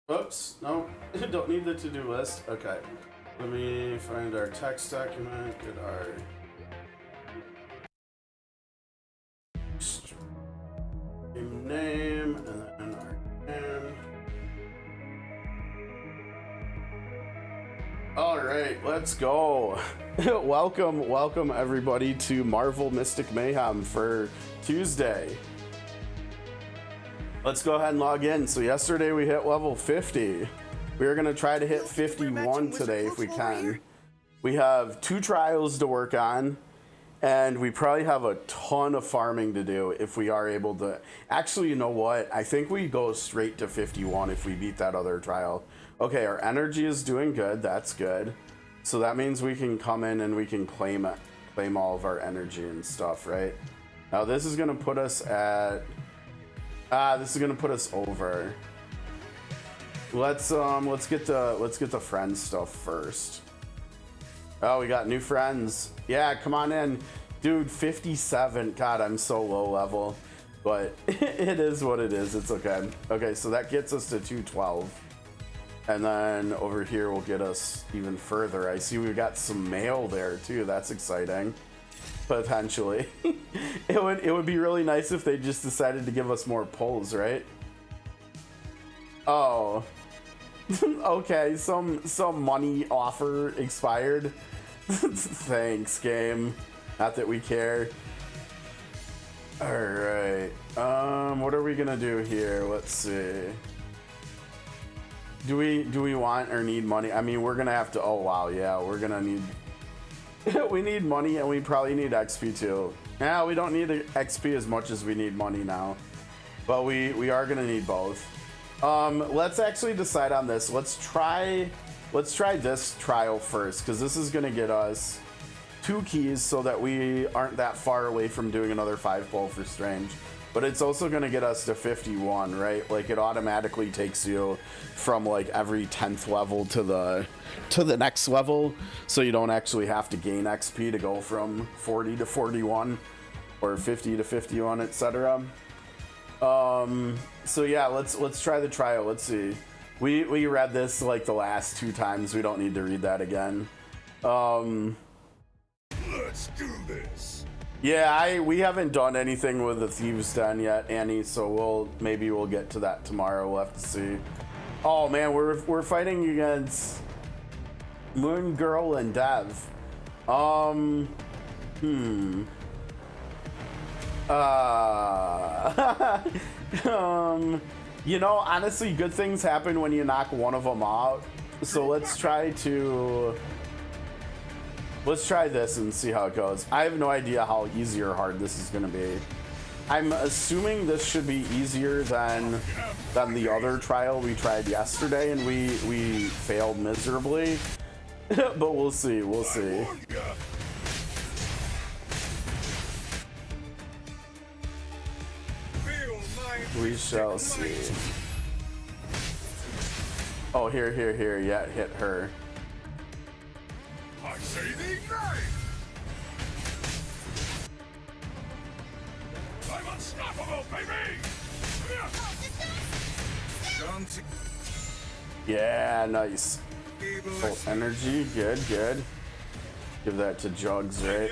Oops, no, don't need the to-do list. Okay, let me find our text document, get our stream name, and then our name. All right, let's go. welcome everybody to Marvel Mystic Mayhem for Tuesday. Let's go ahead and log in. So yesterday we hit level 50. We're gonna try to hit 51 today if we can. We have 2 trials to work on, and we probably have a ton of farming to do if we are able to. Actually, you know what? I think we go straight to 51 if we beat that other trial. Okay, our energy is doing good. That's good. So that means we can come in and we can claim all of our energy and stuff, right? Now this is gonna put us at. This is gonna put us over. Let's get the friend stuff first. Oh, we got new friends. Yeah, come on in, dude. 57. God, I'm so low level, but it is what it is. It's okay. Okay, so that gets us to 212, and then over here will get us even further. I see we've got some mail there too. That's exciting. Potentially. it would be really nice if they just decided to give us more pulls, right? Oh. Okay, some money offer expired. Thanks, game. Not that we care. Alright. What are we gonna do here? Let's see. Do we want or need money? I mean, we're gonna have to. Oh wow, yeah, we're gonna need. We need money, and we probably need XP too. Yeah, we don't need XP as much as we need money now, but we are gonna need both. Let's actually decide on this. Let's try this trial first, because this is gonna get us 2 keys so that we aren't that far away from doing another 5 pull for Strange. But it's also gonna get us to 51, right? Like it automatically takes you from like every 10th level to the next level, so you don't actually have to gain XP to go from 40 to 41 or 50 to 51, etc. So yeah, let's try the trial. Let's see. We read this like the last 2 times. We don't need to read that again. Let's do this. Yeah, we haven't done anything with the Thieves' Den yet, Annie, so maybe we'll get to that tomorrow. We'll have to see. Oh man, we're fighting against Moon Girl and Dev. You know, honestly, good things happen when you knock one of them out. So let's try this and see how it goes. I have no idea how easy or hard this is gonna be. I'm assuming this should be easier than the other trial we tried yesterday, and we failed miserably. But we'll see. We'll see. We shall see. Oh, here. Yeah, hit her. I say the ignite! I'm unstoppable, baby! Yeah, nice. Full energy, good. Give that to Jugs, right?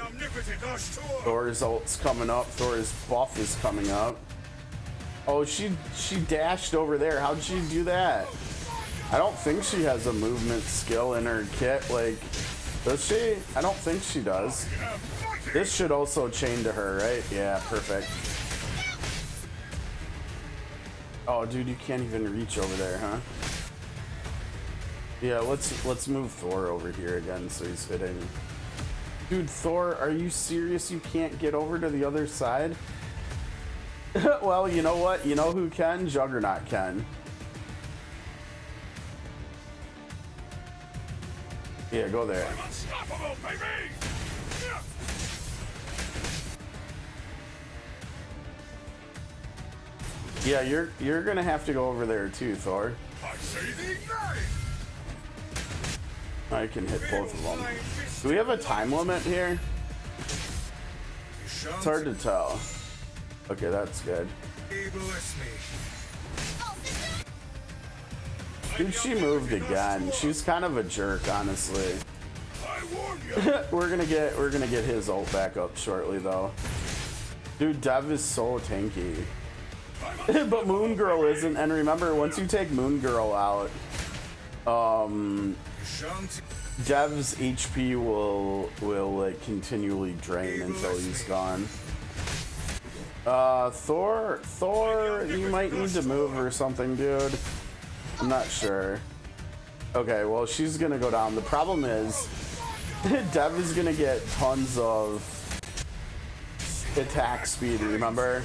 Thor's ult's coming up. Thor's buff is coming up. Oh, she dashed over there. How'd she do that? I don't think she has a movement skill in her kit. Like, does she? I don't think she does. This should also chain to her, right? Yeah, perfect. Oh, dude, you can't even reach over there, huh? Yeah, let's move Thor over here again so he's hitting. Dude, Thor, are you serious? You can't get over to the other side? Well, you know what? You know who can? Juggernaut can. Yeah, go there. I'm unstoppable, baby! Yeah, you're gonna have to go over there too, Thor. I say the ignite! I can hit both of them. Do we have a time limit here? It's hard to tell. Okay, that's good. Dude, she moved again. She's kind of a jerk, honestly. I warn you. we're gonna get his ult back up shortly though. Dude, Dev is so tanky. But Moon Girl isn't, and remember, once you take Moon Girl out, Dev's HP will like continually drain until he's gone. Thor, you might need to move or something, dude. I'm not sure. Okay, well, she's gonna go down. The problem is, Dev is gonna get tons of attack speed, remember?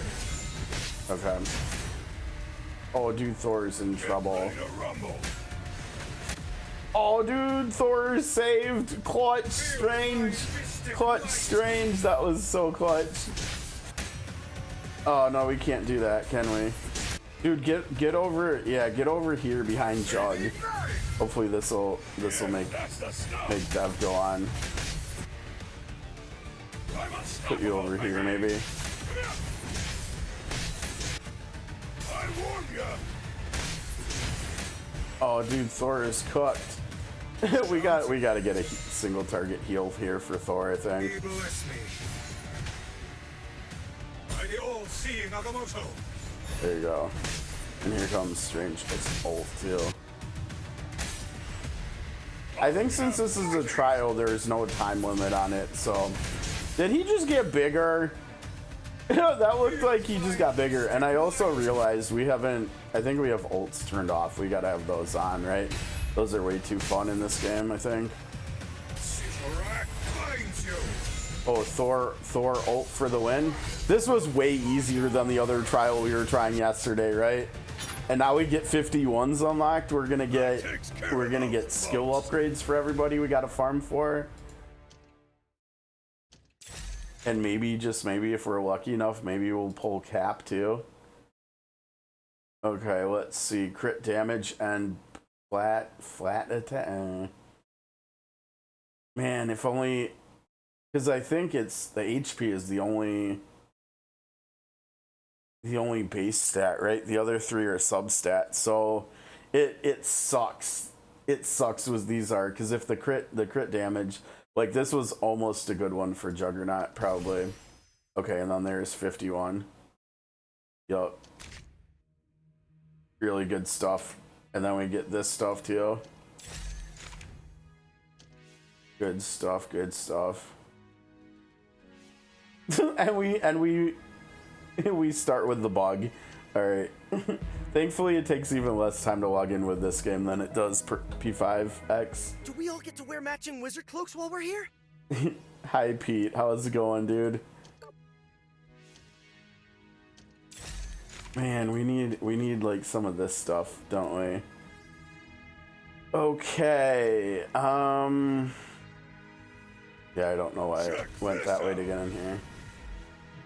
Okay. Oh, dude, Thor's in trouble. Oh, dude, Thor saved. Clutch, strange. Clutch, strange. That was so clutch. Oh, no, we can't do that, can we? Dude, get over, yeah, get over here behind Jug. Hopefully this'll make Dev go on. Put you over here, maybe. Oh, dude, Thor is cooked. we gotta get a single target heal here for Thor, I think. There you go. And here comes Strange. It's ult too. I think since this is a trial, there's no time limit on it. So, did he just get bigger? That looked like he just got bigger. And I also realized we haven't. I think we have ults turned off. We gotta have those on, right? Those are way too fun in this game, I think. Oh, Thor ult for the win. This was way easier than the other trial we were trying yesterday, right? And now we get 51s unlocked. We're gonna get skill upgrades for everybody we gotta farm for. And maybe, just maybe, if we're lucky enough, maybe we'll pull Cap too. Okay, let's see. Crit damage and flat attack. Man, if only, because I think it's the HP is the only base stat, right? The other three are substat. So it sucks. It sucks with these are, because if the crit damage, like this was almost a good one for Juggernaut, probably. Okay, and then there's 51. Yup. Really good stuff. And then we get this stuff too. Good stuff, good stuff. and we start with the bug. All right. Thankfully, it takes even less time to log in with this game than it does per P5X. Do we all get to wear matching wizard cloaks while we're here? Hi, Pete. How's it going, dude? Man, we need like some of this stuff, don't we? Okay. Yeah, I don't know why I went that way to get in here.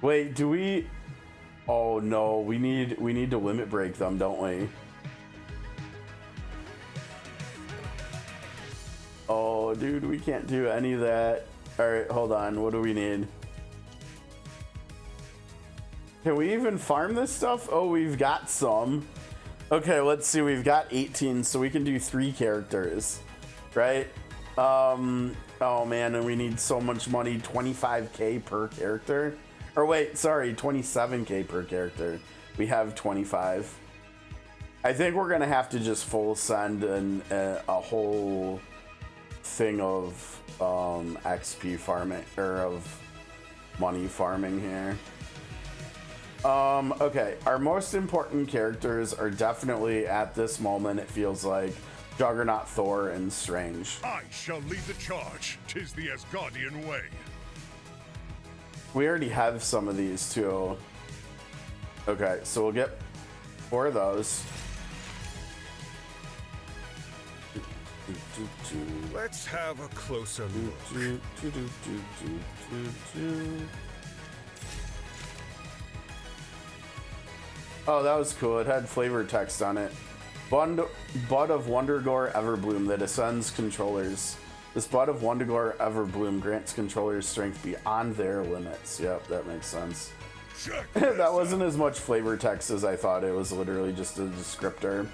Wait, do we? Oh no, we need to limit break them, don't we? Oh, dude, we can't do any of that. All right, hold on. What do we need? Can we even farm this stuff? Oh, we've got some. Okay, let's see. We've got 18, so we can do 3 characters, right? Oh man, and we need so much money. 25k per character. Or wait, sorry, 27k per character. We have 25. I think we're gonna have to just full send a whole thing of XP farming, or of money farming here. Okay, our most important characters are definitely, at this moment, it feels like, Juggernaut, Thor, and Strange. I shall lead the charge. 'Tis the Asgardian way. We already have some of these, too. Okay, so we'll get 4 of those. Let's have a closer look. Oh, that was cool. It had flavor text on it. Bud of Wondergore Everbloom that ascends controllers. This Bud of Wondergore Everbloom grants controllers strength beyond their limits. Yep, that makes sense. That wasn't as much flavor text as I thought. It was literally just a descriptor.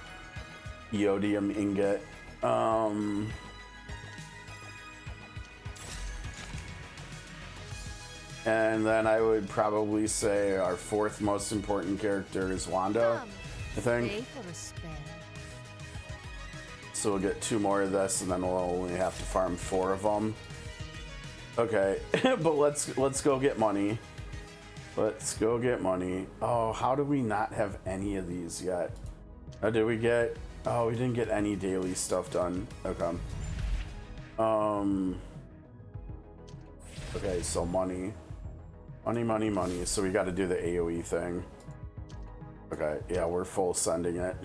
Iodium ingot. And then I would probably say our fourth most important character is Wanda, I think. So we'll get 2 more of this, and then we'll only have to farm 4 of them. Okay, but let's go get money. Let's go get money. Oh, how do we not have any of these yet? Oh, did we get? Oh, we didn't get any daily stuff done. Okay. Okay, so money. Money. So we got to do the AoE thing. Okay, yeah, we're full sending it.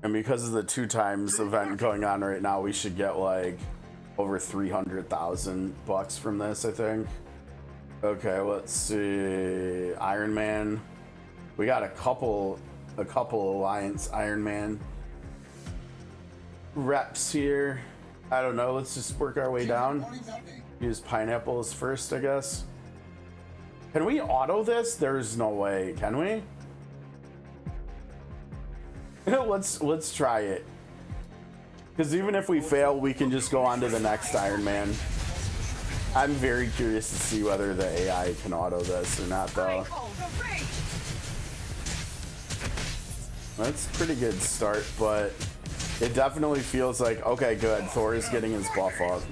And because of the 2 times event going on right now, we should get like over 300,000 bucks from this, I think. Okay, let's see. Iron Man. We got a couple Alliance Iron Man reps here. I don't know. Let's just work our way down. Use pineapples first, I guess. Can we auto this? There's no way. Can we? Let's try it. Because even if we fail, we can just go on to the next Iron Man. I'm very curious to see whether the AI can auto this or not, though. That's a pretty good start, but it definitely feels like, okay, good. Thor is getting his buff up.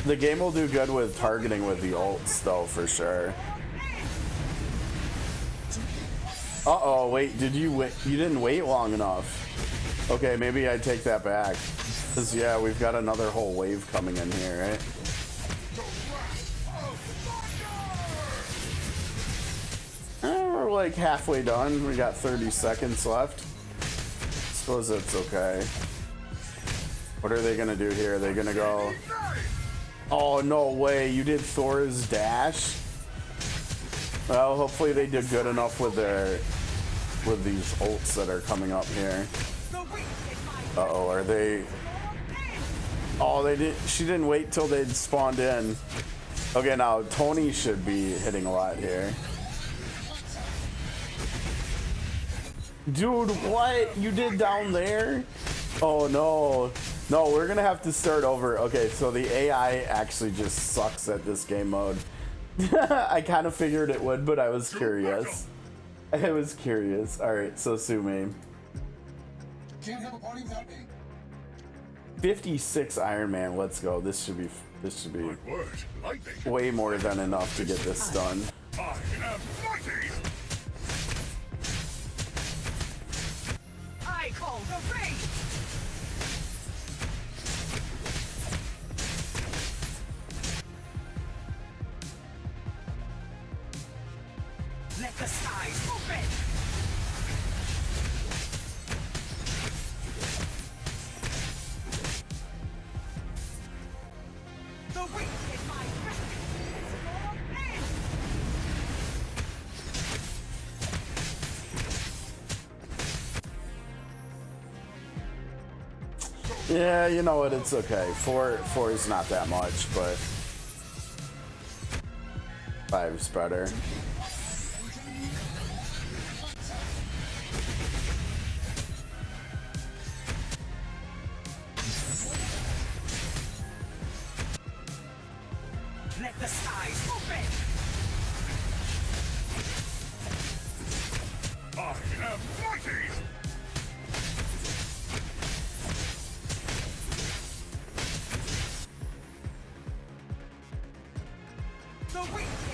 The game will do good with targeting with the ults, though, for sure. Uh-oh, wait, did you wait? You didn't wait long enough. Okay, maybe I take that back. Because, yeah, we've got another whole wave coming in here, right? We're like halfway done. We got 30 seconds left. Suppose that's okay. What are they going to do here? Are they going to go... Oh, no way. You did Thor's dash? Well, hopefully they did good enough with these ults that are coming up here. Uh-oh, are they... Oh, they did. She didn't wait till they'd spawned in. Okay, now Tony should be hitting a lot here. Dude, what? You did down there? Oh, no. No, we're gonna have to start over. Okay, so the AI actually just sucks at this game mode. I kind of figured it would, but I was curious. I was curious. Alright, so Sumi. 56 Iron Man, let's go. This should be way more than enough to get this done. I am mighty! I call the rain! Let the skies open! The wind in my breath! Yeah, you know what? It's okay. Four is not that much, but 5's better. Let the skies open! I am mighty!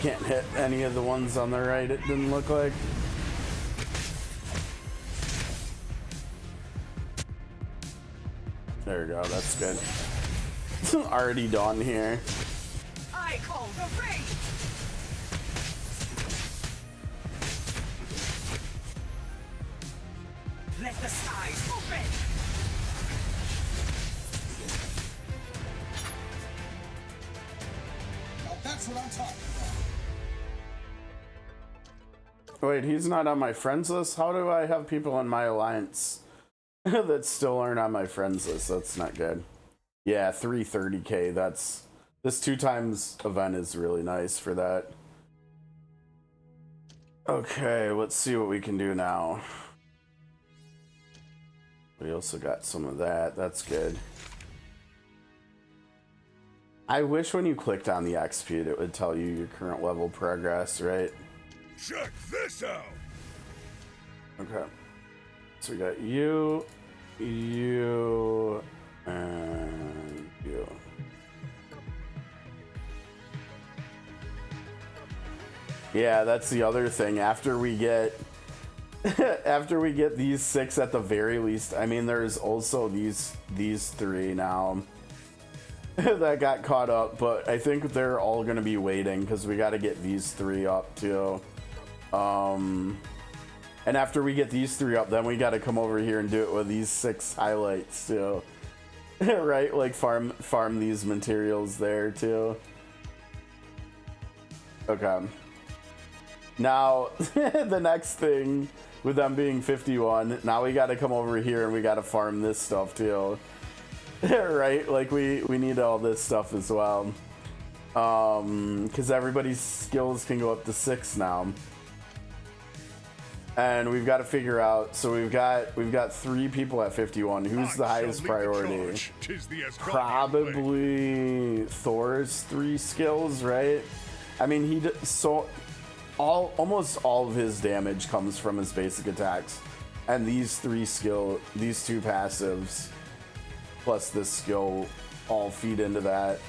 Can't hit any of the ones on the right, it didn't look like. There we go, that's good. It's already done here. I call the rain! Let the skies open! Now that's what I'm talking about. Wait, he's not on my friends list? How do I have people in my alliance that still aren't on my friends list? That's not good. Yeah, 330k, that's... This 2 times event is really nice for that. Okay, let's see what we can do now. We also got some of that. That's good. I wish when you clicked on the XP, it would tell you your current level progress, right? Check this out. Okay. So we got you, you, and you. Yeah, that's the other thing. After we get after we get these 6 at the very least, I mean there's also these 3 now that got caught up, but I think they're all gonna be waiting because we gotta get these 3 up too. And after we get these 3 up, then we gotta come over here and do it with these 6 highlights too. Right? Like farm these materials there too. Okay. Now, the next thing with them being 51, now we got to come over here and we got to farm this stuff too. Right? Like we need all this stuff as well. Because everybody's skills can go up to 6 now. And we've got to figure out, so we've got 3 people at 51. Who's the highest priority? Probably Thor's 3 skills, right? I mean, almost all of his damage comes from his basic attacks, and these 2 passives plus this skill all feed into that.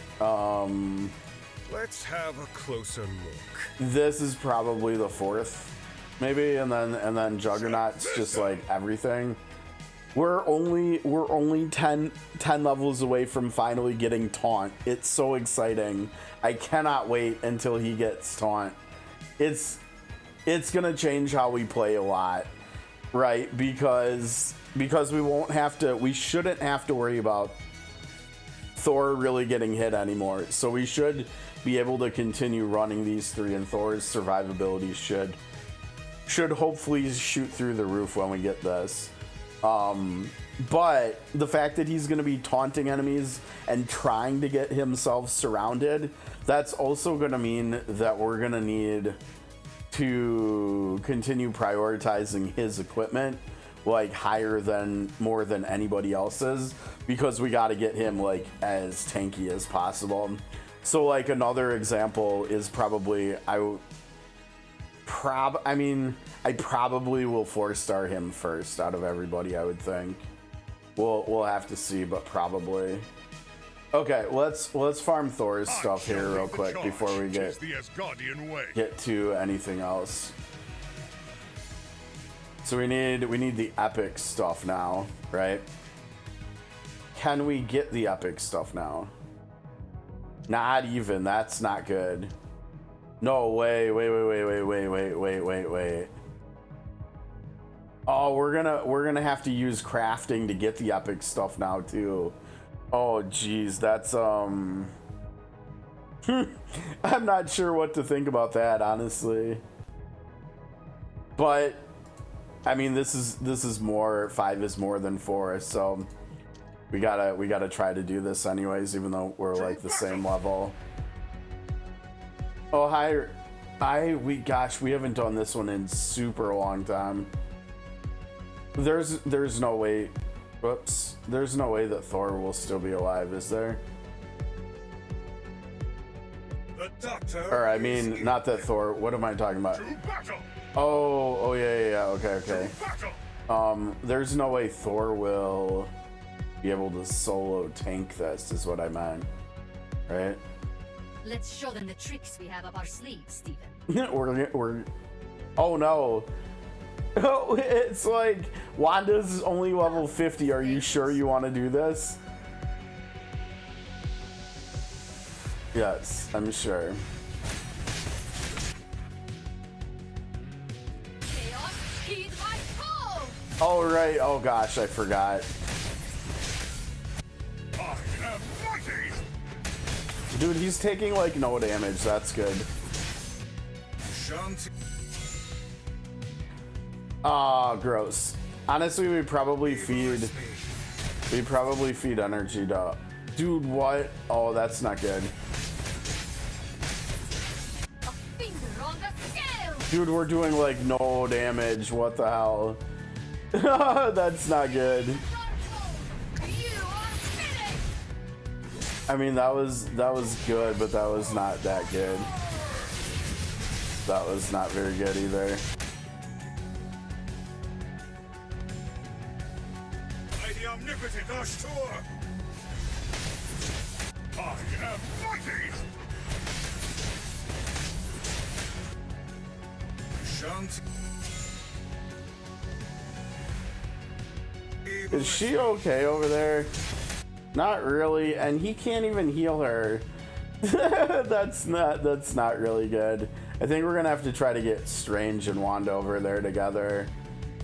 Let's have a closer look. This is probably the 4th, maybe, and then Juggernaut's just like everything. We're only 10 levels away from finally getting Taunt. It's so exciting. I cannot wait until he gets Taunt. It's gonna change how we play a lot, right? Because we shouldn't have to worry about Thor really getting hit anymore. So we should be able to continue running these 3, and Thor's survivability should hopefully shoot through the roof when we get this. But the fact that he's going to be taunting enemies and trying to get himself surrounded, that's also going to mean that we're going to need to continue prioritizing his equipment like more than anybody else's, because we got to get him like as tanky as possible. So like another example is probably I probably will 4-star him first out of everybody, I would think. We'll have to see, but probably. Okay, let's farm Thor's stuff here real quick before we get to anything else. So we need the epic stuff now, right? Can we get the epic stuff now? Not even. That's not good. No, wait. Oh, we're gonna have to use crafting to get the epic stuff now too. Oh geez, that's I'm not sure what to think about that, honestly. But I mean, this is more, 5 is more than 4, so we gotta try to do this anyways, even though we're like the same level. Oh hi, gosh, we haven't done this one in super long time. There's no way, whoops, there's no way that Thor will still be alive, is there? Or I mean, not that Thor, what am I talking about? Oh yeah, okay. There's no way Thor will be able to solo tank this, is what I meant, right? Let's show them the tricks we have up our sleeves, Stephen. we're oh no. Oh, it's like, Wanda's only level 50. Are you sure you want to do this? Yes, I'm sure. Chaos, heed my call! Oh, right. Oh, gosh, I forgot. I am mighty. Dude, he's taking, like, no damage. That's good. Shanti. Ah, gross. Honestly, we probably feed energy to... Dude, what? Oh, that's not good. A finger on the scale! Dude, we're doing like no damage. What the hell? That's not good. You are finished! I mean, that was good, but that was not that good. That was not very good either. By the omnipotent Ashtur! I am mighty! Shan't. Is she okay over there? Not really, and he can't even heal her. That's not really good. I think we're gonna have to try to get Strange and Wanda over there together.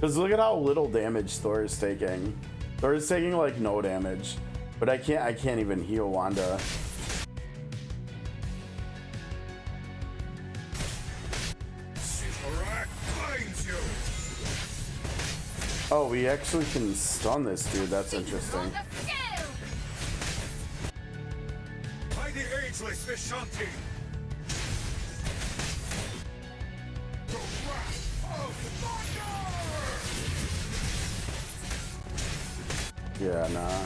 Cause look at how little damage Thor is taking. Thor is taking like no damage, but I can't even heal Wanda. Srpgs finds you! Oh, we actually can stun this dude. That's interesting. On the scale! By the ageless Vishanti! The wrath of thunder! Yeah, nah.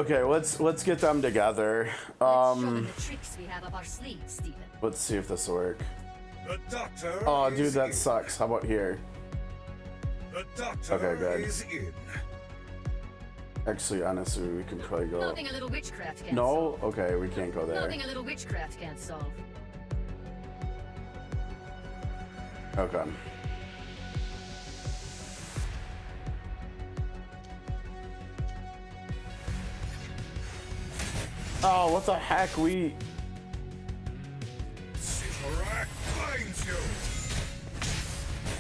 Okay, let's get them together. Let's show them the tricks we have up our sleeves, Stephen. Let's see if this will work. The doctor. Oh, dude, is that in. sucks. How about here? The doctor Okay, good. is in. Actually, honestly, we can probably go. Nothing a little witchcraft can't No? Okay, we can't go solve. there. Nothing a little witchcraft can't solve. Okay. Oh, what the heck? We. Srpgs finds you!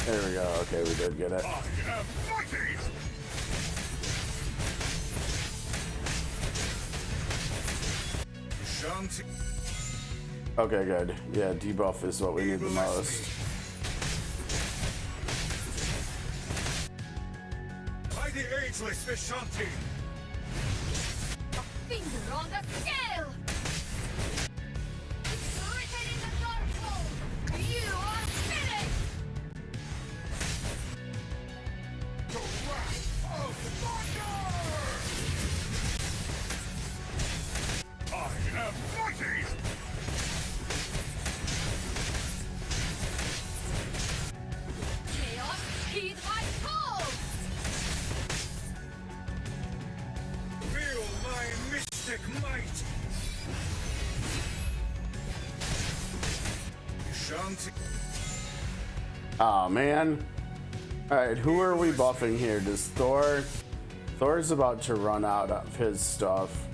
There we go. Okay, we did get it. I am mighty! Shanti. Okay, good. Yeah, debuff is what we need the most. By the ageless Vishanti! Finger on the scale! It's written in the dark hole! You are finished! The wrath of thunder! I am mighty! Chaos, heed my call! Feel my mystic might! Shanti. Oh man. Alright, who are we buffing here? Does Thor? Thor's about to run out of his stuff.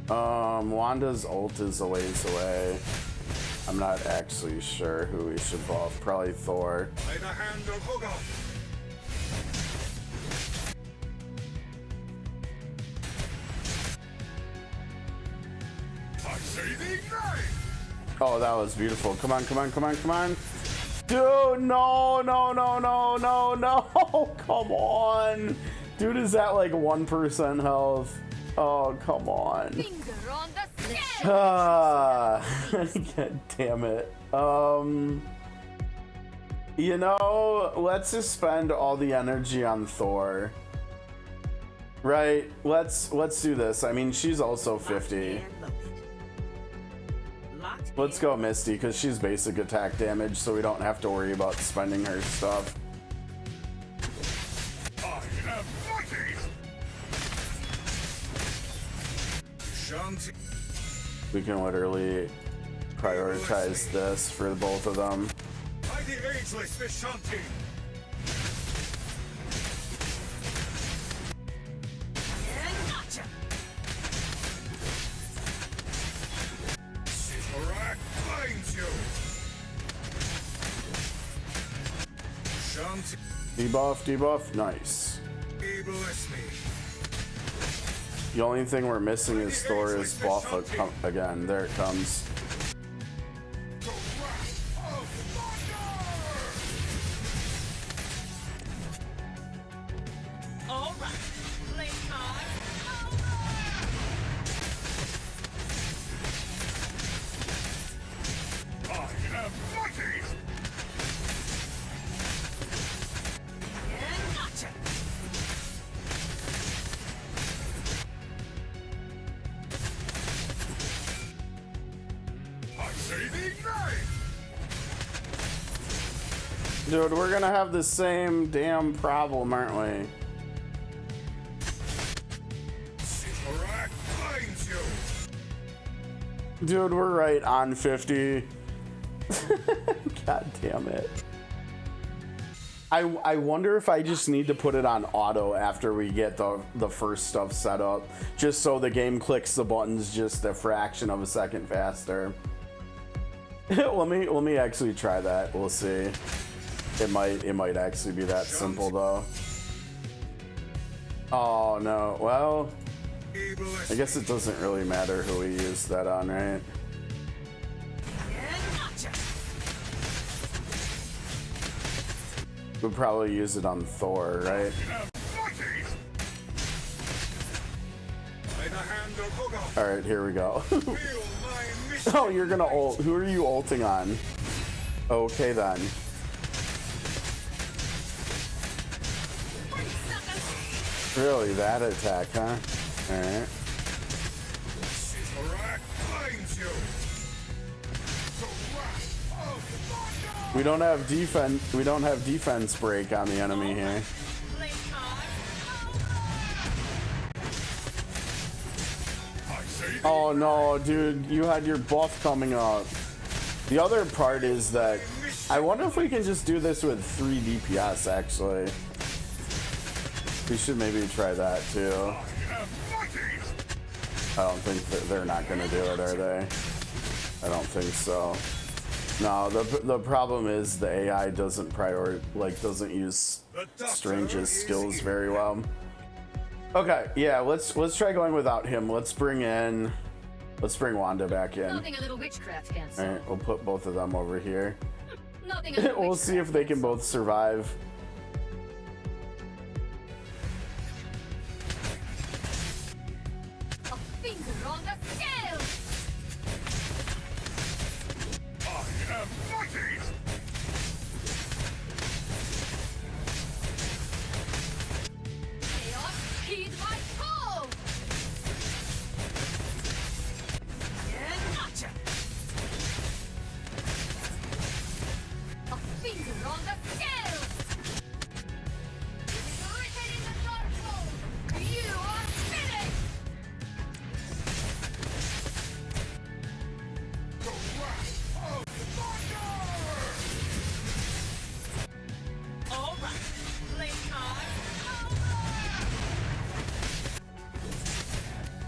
Wanda's ult is a ways away. I'm not actually sure who we should buff. Probably Thor. By the hand of Hogarth! I say thee nay! Oh, that was beautiful. Come on, come on, come on, come on. Dude, no, no, no, no, no, no. Come on. Dude is at like 1% health. Oh, come on. Finger on the scale! Ah, God damn it. You know, let's just spend all the energy on Thor. Right? Let's do this. I mean, she's also 50. Let's go Misty, because she's basic attack damage, so we don't have to worry about spending her stuff. I am mighty! Shanti. We can literally prioritize this for both of them. By the ageless Vishanti! Gotcha! Srpgs finds you! Shanti. Debuff, debuff, nice. Bless me. The only thing we're missing is Thor's buff again. There it comes. The wrath of thunder! All right, play time. I am mighty! Dude, we're gonna have the same damn problem, aren't we? Srpgs finds you. Dude, we're right on 50. God damn it. I wonder if I just need to put it on auto after we get the first stuff set up, just so the game clicks the buttons just a fraction of a second faster. let me actually try that. We'll see. It might actually be that simple though. Oh no. Well, I guess it doesn't really matter who we use that on, right? We'll probably use it on Thor, right? Alright, here we go. Oh, you're gonna ult. Who are you ulting on? Okay then. Really, that attack, huh? Alright. We don't have defense break on the enemy here. Oh no, dude, you had your buff coming up. The other part is that I wonder if we can just do this with 3 DPS actually. We should maybe try that too. I don't think that they're not gonna do it, are they? I don't think so. No, the problem is the AI doesn't doesn't use Strange's skills very well. Okay, yeah, let's try going without him. Let's bring Wanda back in. Nothing a little witchcraft can't All solve. right, we'll put both of them over here. Nothing a little We'll see if they can both survive. A finger on the scale. I am mighty. Chaos, heed my call. Gotcha. A finger on the scale. Written in the dark hole. You are finished. The wrath of thunder. All right. Play card.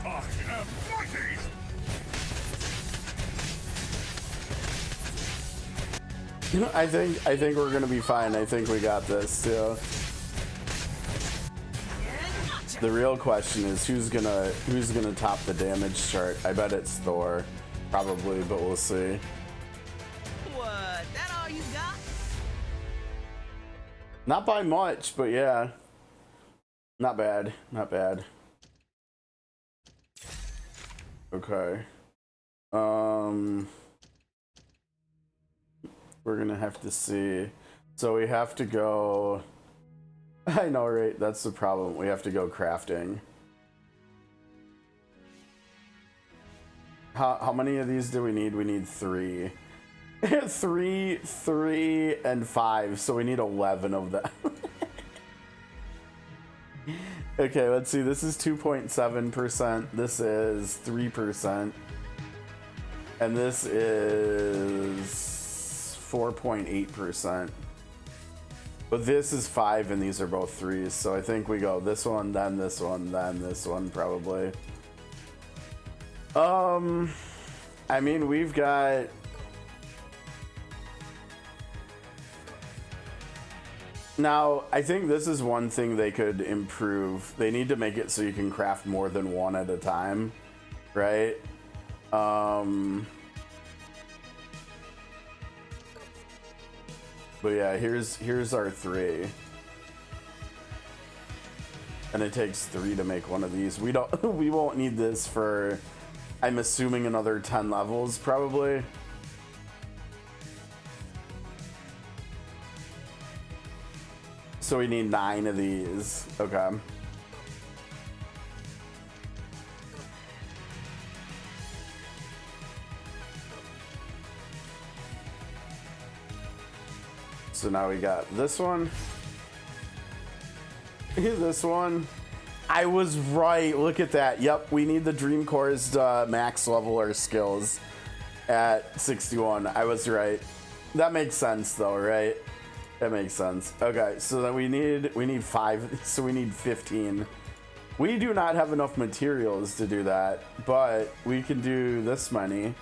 I am mighty. I think we're gonna be fine. I think we got this too. Gotcha. The real question is who's gonna top the damage chart. I bet it's Thor, probably, but we'll see. What? That all you got? Not by much, but yeah, not bad, not bad. Okay, we're gonna have to see. So we have to go. I know, right? That's the problem. We have to go crafting. How many of these do we need? We need 3. 3, and 5. So we need 11 of them. Okay, let's see. This is 2.7%. This is 3%. And this is 4.8%. But this is 5 and these are both 3s. So I think we go this one, then this one, then this one probably. I mean, we've got... Now, I think this is one thing they could improve. They need to make it so you can craft more than one at a time, right? But yeah, here's our 3. And it takes 3 to make one of these. We won't need this for, I'm assuming, another 10 levels probably. So we need 9 of these. Okay. So now we got this one. This one. I was right. Look at that. Yep, we need the dream cores to max level our skills at 61. I was right. That makes sense though, right? That makes sense. Okay, so then we need 5, so we need 15. We do not have enough materials to do that, but we can do this many.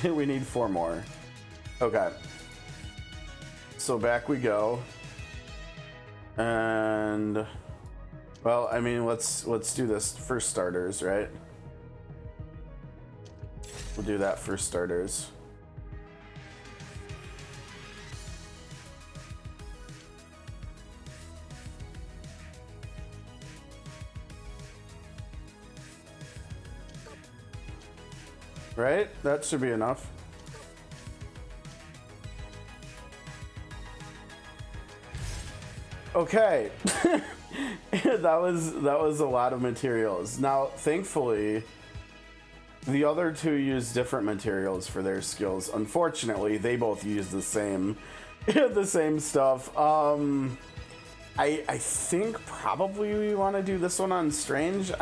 We need 4 more. Okay. So back we go. And well, I mean, let's do this for starters, right? We'll do that for starters. Right? That should be enough. Okay. that was a lot of materials. Now, thankfully, the other 2 use different materials for their skills. Unfortunately, they both use the same the same stuff. I think probably we want to do this one on Strange.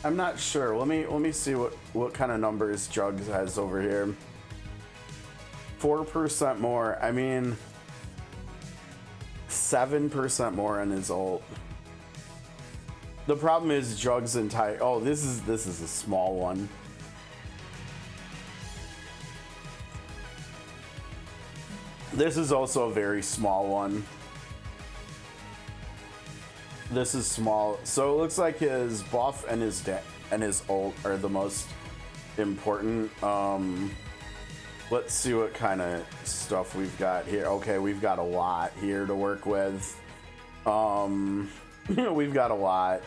I'm not sure. Let me see what kind of numbers Jrpgs has over here. 4% more. I mean, 7% more on his ult. The problem is Jrpgs entire. Oh, this is a small one. This is also a very small one. This is small, so it looks like his buff and his ult are the most important. Let's see what kind of stuff we've got here. Okay, we've got a lot here to work with. We've got a lot.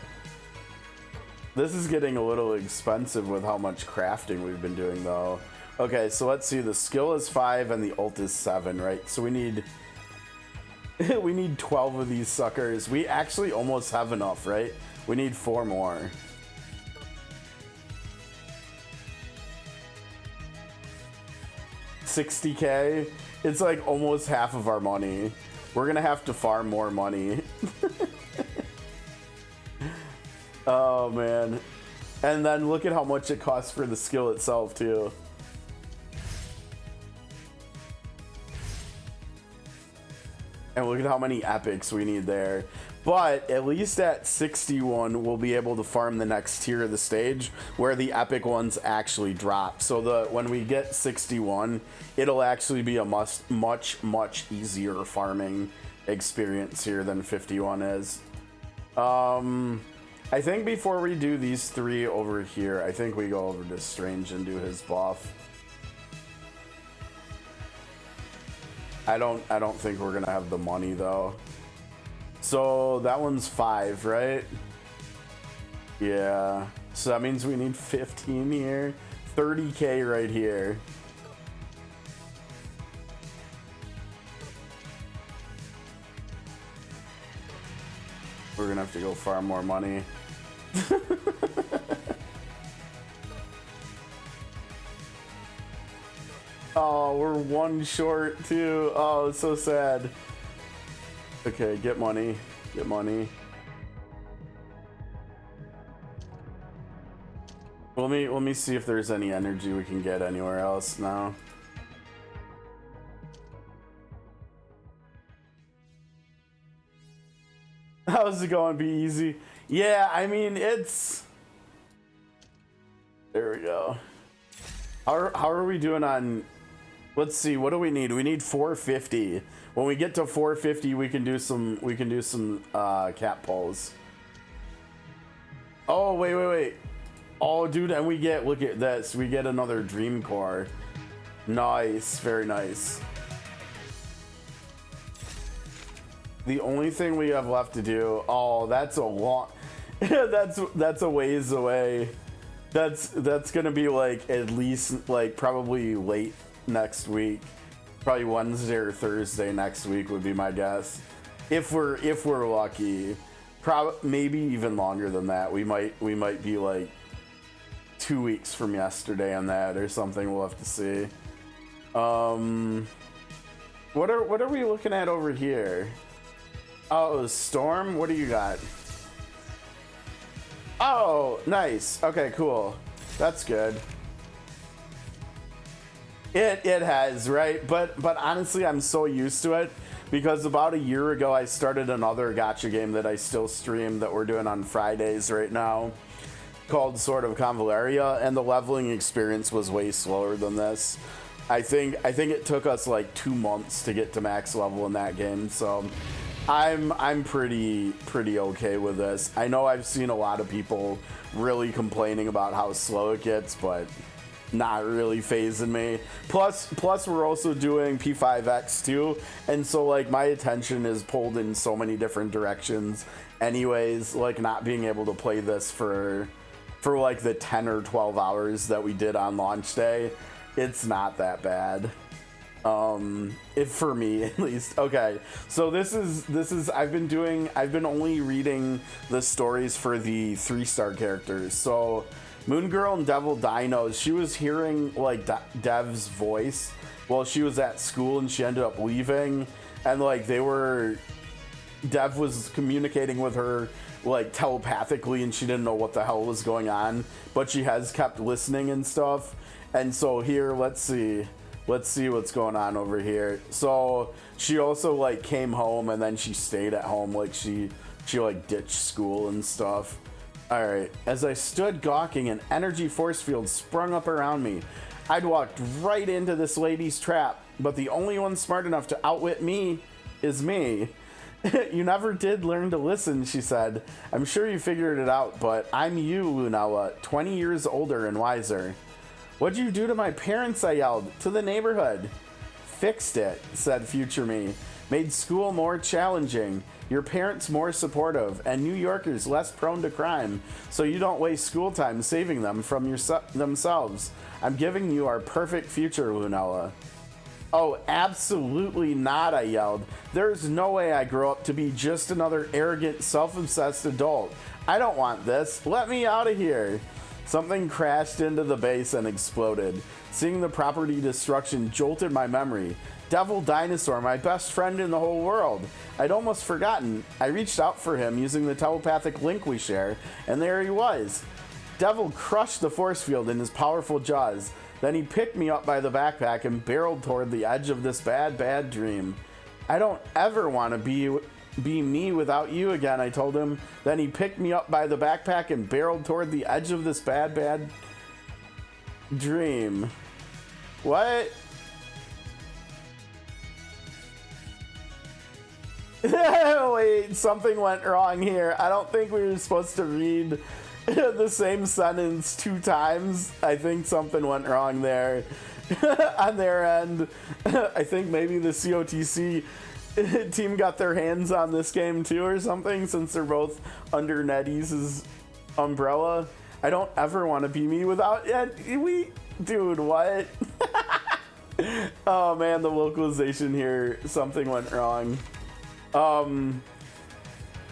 This is getting a little expensive with how much crafting we've been doing, though. Okay, so let's see. The skill is 5 and the ult is 7, right? So we need we need 12 of these suckers. We actually almost have enough, right? We need 4 more. $60K. It's like almost half of our money. We're gonna have to farm more money. Oh man. And then look at how much it costs for the skill itself too. And look at how many epics we need there. But at least at 61, we'll be able to farm the next tier of the stage where the epic ones actually drop. So when we get 61, it'll actually be a much easier farming experience here than 51 is. I think before we do these 3 over here, I think we go over to Strange and do his buff. I don't think we're gonna have the money though. So that one's 5, right? Yeah. So that means we need 15 here. 30K right here. We're gonna have to go farm more money. Oh, we're 1 short too. Oh, it's so sad. Okay, get money. Get money. Let me see if there's any energy we can get anywhere else now. How's it going? Be easy. Yeah, I mean it's. There we go. How are we doing on? Let's see. What do we need? We need 450. When we get to 450, we can do some cap pulls. Oh wait. Oh dude, and we get, look at this. We get another dream core. Nice, very nice. The only thing we have left to do. Oh, that's a long. that's a ways away. That's gonna be like at least like probably late next week. Probably Wednesday or Thursday next week would be my guess. If we're lucky. Maybe even longer than that. We might be like 2 weeks from yesterday on that or something. We'll have to see. What are we looking at over here? Oh, Storm. What do you got? Oh, nice. Okay, cool. That's good. It has, right? But honestly, I'm so used to it because about a year ago I started another gacha game that I still stream that we're doing on Fridays right now called Sword of Convaleria, and the leveling experience was way slower than this. I think it took us like 2 months to get to max level in that game, so I'm pretty okay with this. I know I've seen a lot of people really complaining about how slow it gets, but not really phasing me. Plus we're also doing P5X too, and so like my attention is pulled in so many different directions anyways. Like not being able to play this for like the 10 or 12 hours that we did on launch day, it's not that bad. For me at least. Okay, so this is I've been only reading the stories for the 3-star characters. So Moon Girl and Devil Dino, she was hearing like Dev's voice while she was at school, and she ended up leaving, and like Dev was communicating with her like telepathically, and she didn't know what the hell was going on, but she has kept listening and stuff. And so here, let's see what's going on over here. So she also like came home, and then she stayed at home, like she like ditched school and stuff. All right, as I stood gawking, an energy force field sprung up around me. I'd walked right into this lady's trap, but the only one smart enough to outwit me is me. You never did learn to listen, she said. I'm sure you figured it out, but I'm you, Lunella, 20 years older and wiser. What'd you do to my parents? I yelled. To the neighborhood. Fixed it, said future me. Made school more challenging, your parents more supportive, and New Yorkers less prone to crime, so you don't waste school time saving them from themselves. I'm giving you our perfect future, Lunella. Oh, absolutely not, I yelled. There's no way I grow up to be just another arrogant, self-obsessed adult. I don't want this. Let me out of here. Something crashed into the base and exploded. Seeing the property destruction jolted my memory. Devil Dinosaur, my best friend in the whole world. I'd almost forgotten. I reached out for him using the telepathic link we share, and there he was. Devil crushed the force field in his powerful jaws. Then he picked me up by the backpack and barreled toward the edge of this bad dream. I don't ever want to be me without you again, I told him. Then he picked me up by the backpack and barreled toward the edge of this bad dream. What? Wait, something went wrong here. I don't think we were supposed to read the same sentence 2 times. I think something went wrong there on their end. I think maybe the COTC team got their hands on this game too or something, since they're both under NetEase's umbrella. I don't ever want to be me without dude, what? Oh man, the localization here, something went wrong.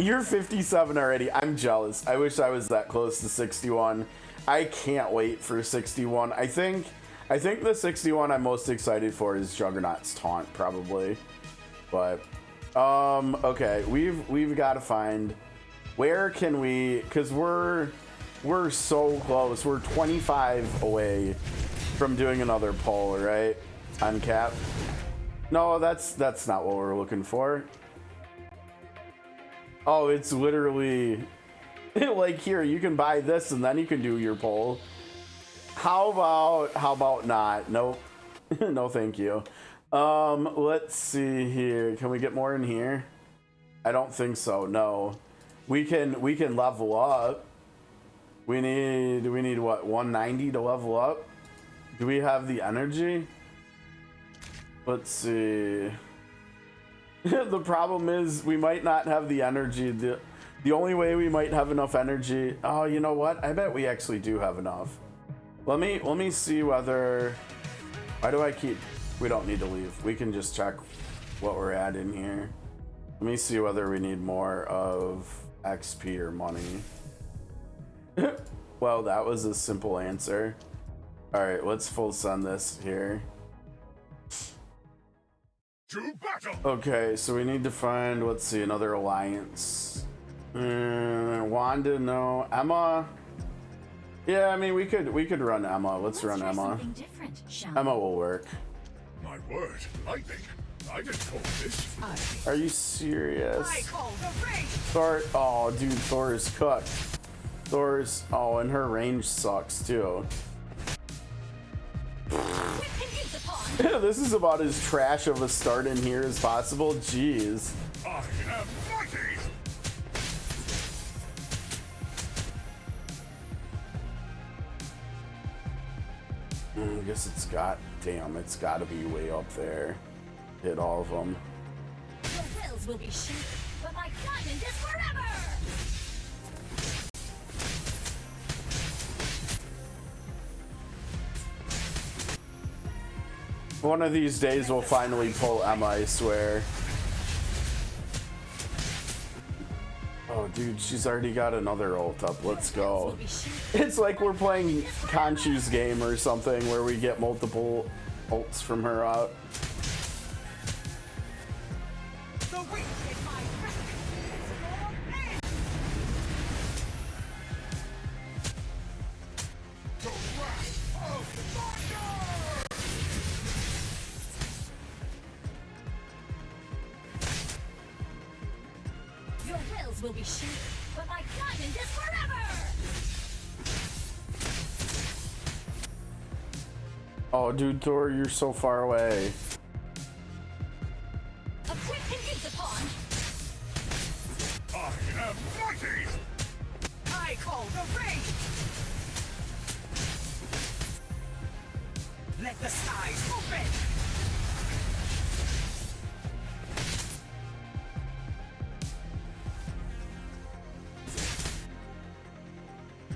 You're 57 already. I'm jealous. I wish I was that close to 61. I can't wait for 61. I think the 61 I'm most excited for is Juggernaut's Taunt, probably. But okay, we've got to find where can we, because we're so close. We're 25 away from doing another poll, right? On cap. No, that's not what we're looking for. Oh, it's literally like, here, you can buy this and then you can do your poll. How about not? Nope. No, thank you. Let's see here. Can we get more in here? I don't think so. No. We can level up. We need what, 190 to level up? Do we have the energy? Let's see. The problem is we might not have the energy. The only way we might have enough energy. Oh, you know what? I bet we actually do have enough. Let me see whether. Why do I keep? We don't need to leave. We can just check what we're at in here. Let me see whether we need more of XP or money. Well, that was a simple answer. All right, let's full send this here. To battle! Okay, so we need to find, let's see, another alliance. Wanda, no. Emma. Yeah, I mean, we could run Emma. Let's run try Emma. something different, shall we? Emma will work. My word, lightning. I didn't call this. Are you serious? I call the rain. Thor, oh, dude, Thor is cooked. Thor's, oh, and her range sucks too. Use upon. This is about as trash of a start in here as possible. Jeez. I am mighty! I guess it's got, damn, it's got to be way up there. Hit all of them. Your wills will be shaken, but my diamond is forever! One of these days we'll finally pull Emma, I swear. Oh, dude, she's already got another ult up. Let's go. It's like we're playing Conchu's game or something where we get multiple ults from her out. The weak in my grasp is your end. The wrath of thunder! Your wills will be shaken, but my diamond is forever! Oh, dude, Thor, you're so far away. A quick and use upon. I am mighty! I call the rain. Let the skies open.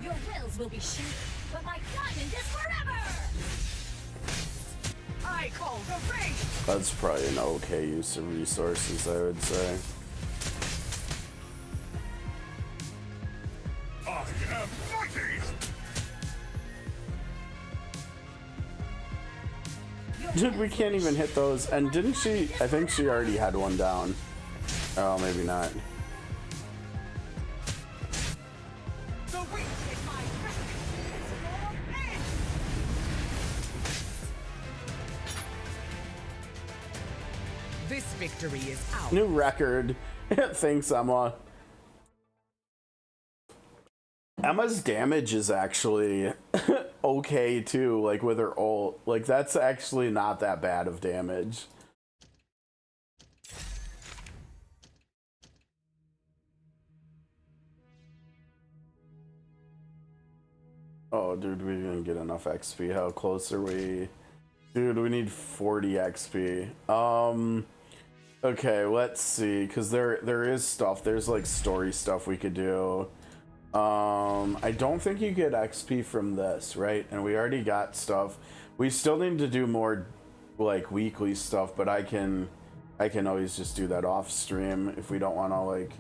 Your wills will be shaken, but my diamond is forever! I call the rain. That's probably an okay use of resources, I would say. I am mighty! Dude, we can't even hit those. And didn't she? I think she already had one down. Oh, maybe not. The weak in my grasp is your end. This victory is ours. New record. Thanks, Emma. Emma's damage is actually okay too, like with her ult. Like that's actually not that bad of damage. Oh, dude, we didn't get enough XP. How close are we? Dude, we need 40 XP. Okay, let's see, because there is stuff. There's like story stuff we could do. I don't think you get XP from this, right? And we already got stuff. We still need to do more like weekly stuff, but I can always just do that off stream if we don't want to like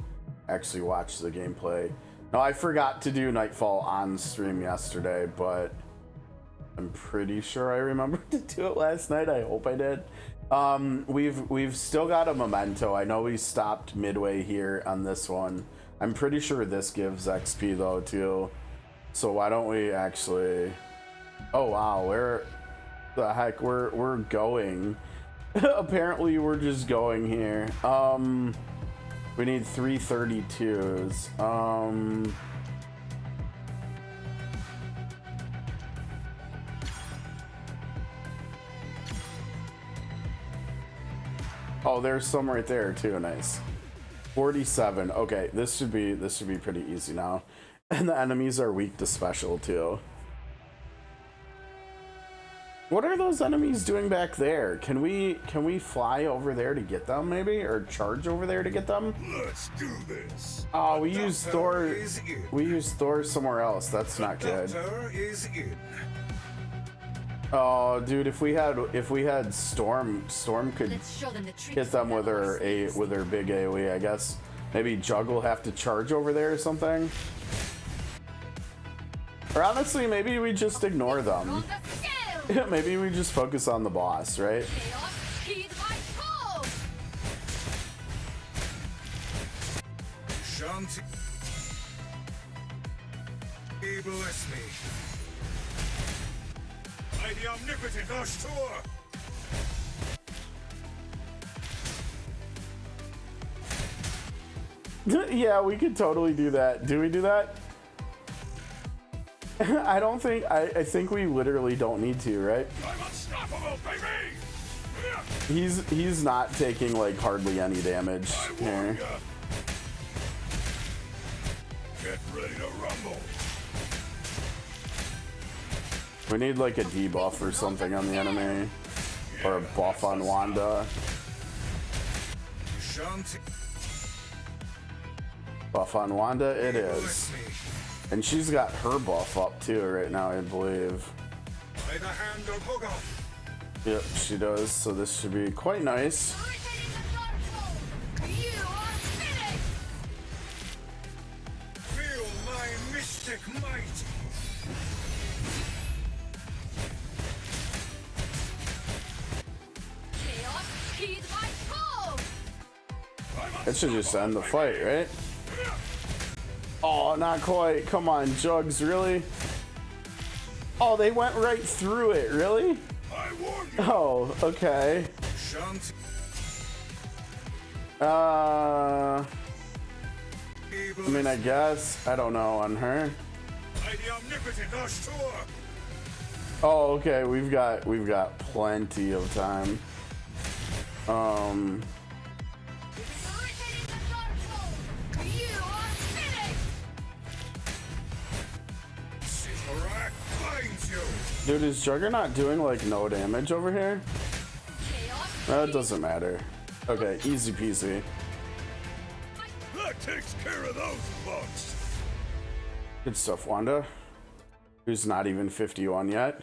actually watch the gameplay. No, I forgot to do Nightfall on stream yesterday, but I'm pretty sure I remembered to do it last night. I hope I did. We've still got a memento. I know we stopped midway here on this one. I'm pretty sure this gives XP though too. So why don't we actually? Oh wow, where the heck we're going? Apparently we're just going here. We need 332s. Oh, there's some right there too. Nice. 47. Okay, this should be pretty easy now. And the enemies are weak to special too. What are those enemies doing back there? Can we fly over there to get them maybe, or charge over there to get them? Let's do this. Oh, we used Thor. Is in. We used Thor somewhere else. That's not good. Doctor is in. Oh, dude, if we had Storm could Let's show them the tricks hit them we with have up her our sleeves. with her big AoE, I guess. Maybe Jug will have to charge over there or something. Or honestly, maybe we just ignore them. On the scale. Maybe we just focus on the boss, right? Chaos, heed my call. Shanti. Bless me. By the omnipotent Ashtur. Yeah, we could totally do that. Do we do that? I don't think, I think we literally don't need to, right? I'm unstoppable, baby! He's not taking like hardly any damage I here. warn ya. Get ready to rumble. We need like a debuff or something on the enemy. Or a buff on Wanda. Shanti. Buff on Wanda it Bless is. me. And she's got her buff up too right now, I believe. By the hand of Hogarth. Yep, she does. So this should be quite nice. Irritating the dark soul. You are finished. Feel my mystic might. Chaos, heed my call. It should just end the fight, right? Oh, not quite. Come on, Jugs, really? Oh, they went right through it, really? I warn you. Oh, okay. Shanti. I mean, I guess. I don't know on her. By the omnipotent Ashtur. Oh, okay. We've got plenty of time. Irritating the dark soul. You are finished. Sitarak finds you. Dude, is Juggernaut doing like no damage over here? Chaos, That doesn't matter. Okay, easy peasy. That takes care of those bugs. Good stuff, Wanda. Who's not even 51 yet.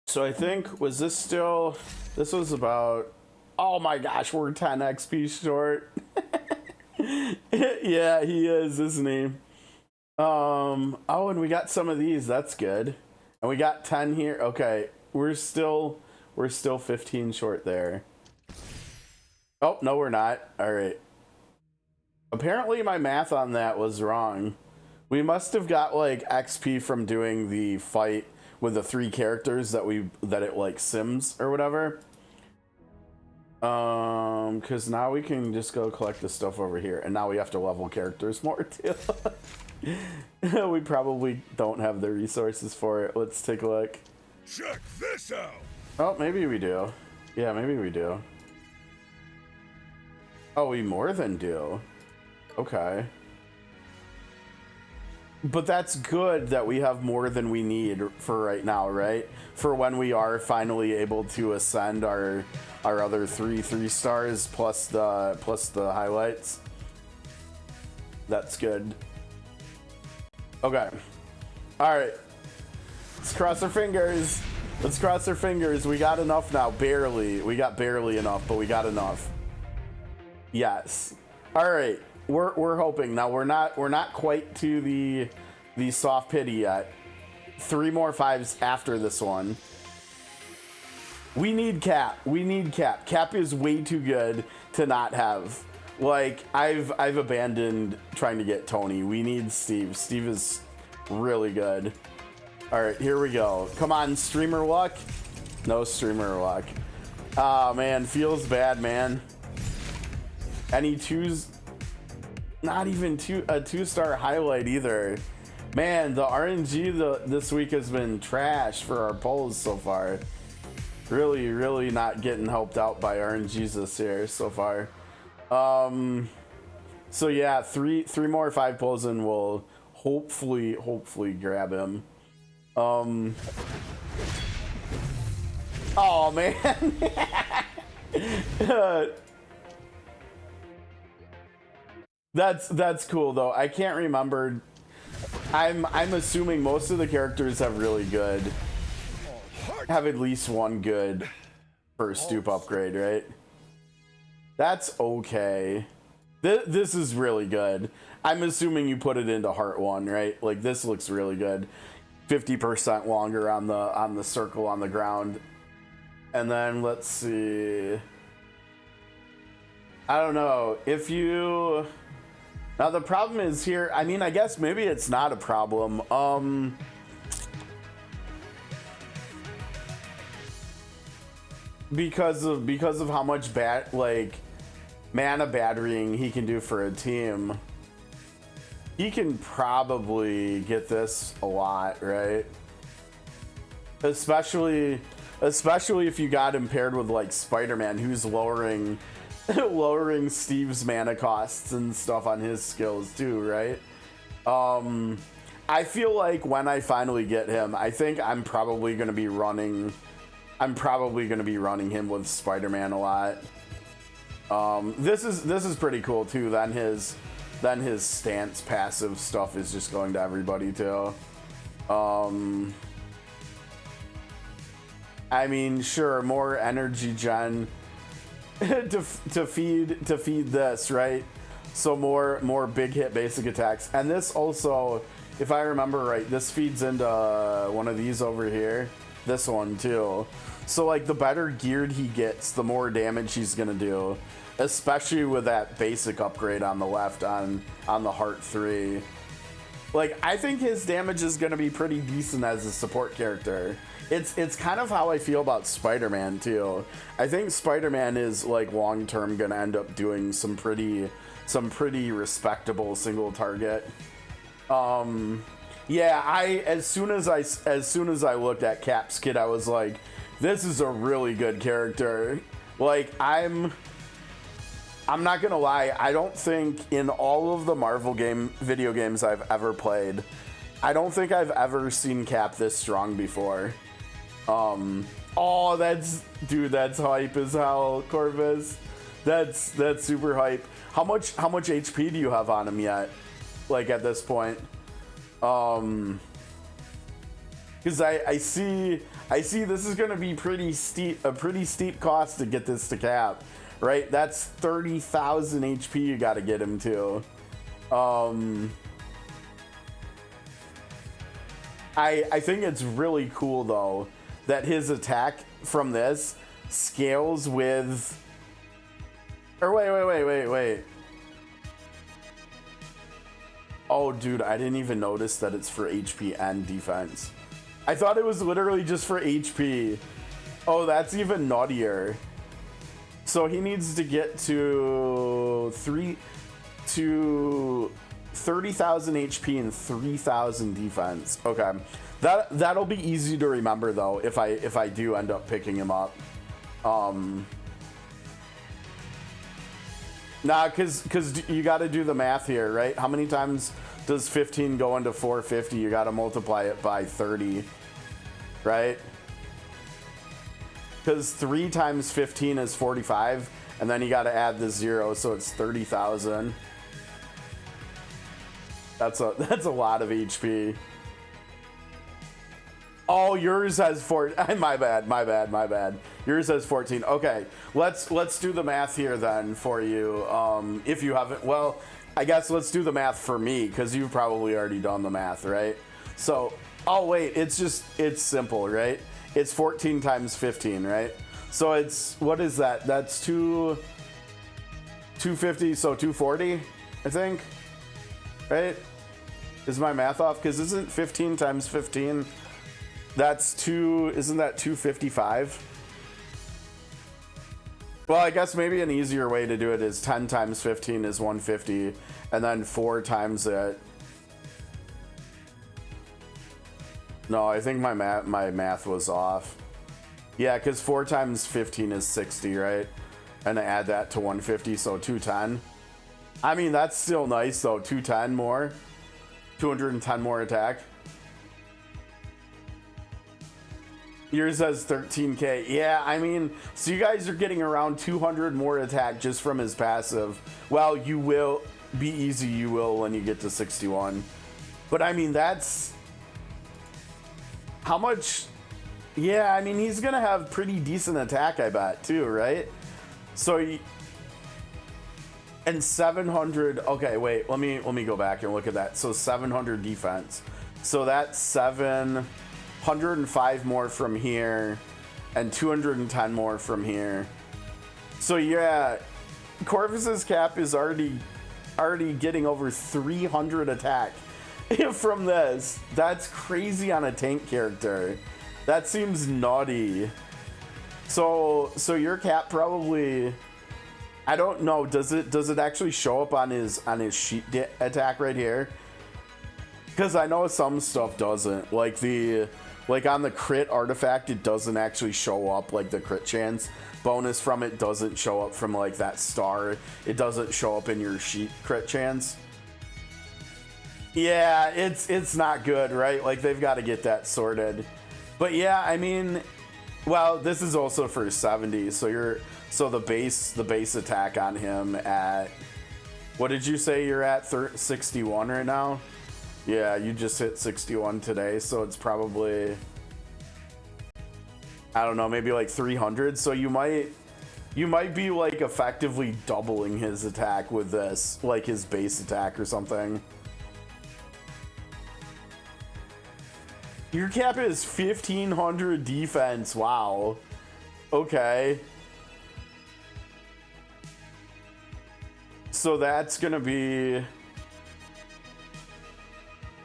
So I think, was this still, this was about, oh my gosh, we're 10 XP short. Yeah, he is, isn't he? Oh, and we got some of these, that's good. And we got 10 here. Okay, we're still 15 short there. Oh, no, we're not. All right. Apparently my math on that was wrong. We must have got like XP from doing the fight with the 3 characters that it like sims or whatever. Because now we can just go collect the stuff over here, and now we have to level characters more too. We probably don't have the resources for it. Let's take a look. Check this out. Oh, maybe we do. Yeah, maybe we do. Oh, we more than do. Okay. But that's good that we have more than we need for right now, right? For when we are finally able to ascend our other 3 stars plus the highlights. That's good. Okay. All right. Let's cross our fingers. Let's cross our fingers. We got enough now, barely. We got barely enough, but we got enough. Yes. All right. We're hoping. Now we're not quite to the soft pity yet. 3 more 5s after this one. We need Cap. We need Cap. Cap is way too good to not have. Like, I've abandoned trying to get Tony. We need Steve. Steve is really good. All right, here we go. Come on, streamer luck. No streamer luck. Ah, man, feels bad, man. Any 2s? Not even a 2-star highlight either. Man, the RNG this week has been trash for our polls so far. Really not getting helped out by RNGs this year so far. So yeah, three more 5 polls and we'll hopefully grab him. Oh man. That's cool though. I can't remember. I'm assuming most of the characters have have at least one good first stoop upgrade, right? That's okay. This is really good. I'm assuming you put it into Heart 1, right? Like, this looks really good. 50% longer on the circle on the ground. And then let's see. I don't know if you. Now the problem is here. I mean, I guess maybe it's not a problem. Because of how much mana batterying he can do for a team. He can probably get this a lot, right? Especially if you got him paired with like Spider-Man, who's lowering Steve's mana costs and stuff on his skills too, right? I feel like when I finally get him, I think I'm probably gonna be running him with Spider-Man a lot. This is pretty cool too. Then his stance passive stuff is just going to everybody too. I mean, sure, more energy gen to feed this, right? So more big hit basic attacks, and this also, if I remember right, this feeds into one of these over here. This one too. So like the better geared he gets, the more damage he's gonna do. Especially with that basic upgrade on the left on the Heart 3. Like, I think his damage is going to be pretty decent as a support character. It's kind of how I feel about Spider-Man too. I think Spider-Man is like long term going to end up doing some pretty respectable single target. Yeah, as soon as I looked at Cap's kit, I was like, this is a really good character. Like, I'm not gonna lie, I don't think in all of the Marvel video games I've ever played, I don't think I've ever seen Cap this strong before. Oh, that's hype as hell, Corvus. That's super hype. How much HP do you have on him yet? Like at this point? Because I see this is gonna be a pretty steep cost to get this to Cap. Right, that's 30,000 HP you got to get him to. I think it's really cool though that his attack from this scales with. Or wait. Oh, dude, I didn't even notice that it's for HP and defense. I thought it was literally just for HP. Oh, that's even nuttier. So he needs to get to 30,000 HP and 3,000 defense. Okay, that'll be easy to remember though if I do end up picking him up. Nah, cause you got to do the math here, right? How many times does 15 go into 450? You got to multiply it by 30, right? Because 3 times 15 is 45, and then you got to add the 0, so it's 30,000. That's a lot of HP. Oh, yours has 4. My bad. Yours has 14. Okay, let's do the math here then for you. If you haven't, well, I guess let's do the math for me because you've probably already done the math, right? So, oh wait, it's simple, right? It's 14 times 15, right? So it's, what is that? That's 250, so 240, I think, right? Is my math off? Because isn't 15 times 15, isn't that 255? Well, I guess maybe an easier way to do it is 10 times 15 is 150, and then 4 times it. No, I think my math was off. Yeah, because 4 times 15 is 60, right? And I add that to 150, so 210. I mean, that's still nice, though. 210 more. 210 more attack. Yours says 13k. Yeah, I mean, so you guys are getting around 200 more attack just from his passive. Well, you will be easy, you will when you get to 61. But I mean, that's... How much? Yeah, I mean, he's gonna have pretty decent attack, I bet, too, right? So, And 700. Okay, wait. Let me go back and look at that. So 700 defense. So that's 705 more from here, and 210 more from here. So yeah, Corvus's cap is already getting over 300 attack from this. That's crazy on a tank character. That seems naughty. So your cap probably, I don't know, does it actually show up on his sheet attack right here? Because I know some stuff doesn't. Like on the crit artifact, it doesn't actually show up, like the crit chance bonus from it doesn't show up from like that star. It doesn't show up in your sheet crit chance. Yeah, it's not good, right? Like they've got to get that sorted. But yeah, I mean, well, this is also for 70, so the base attack on him at, what did you say you're at? 61 right now? Yeah, you just hit 61 today, so it's probably, I don't know, maybe like 300. So you might be like effectively doubling his attack with this, like his base attack or something. Your cap is 1500 defense. Wow. Okay. So that's gonna be,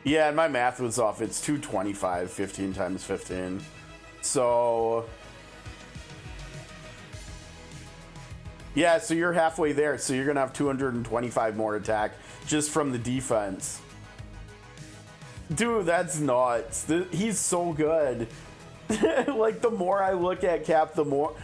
yeah, my math was off. It's 225, 15 times 15. So yeah, so you're halfway there. So you're gonna have 225 more attack just from the defense. Dude, that's nuts. He's so good. Like the more I look at Cap, the more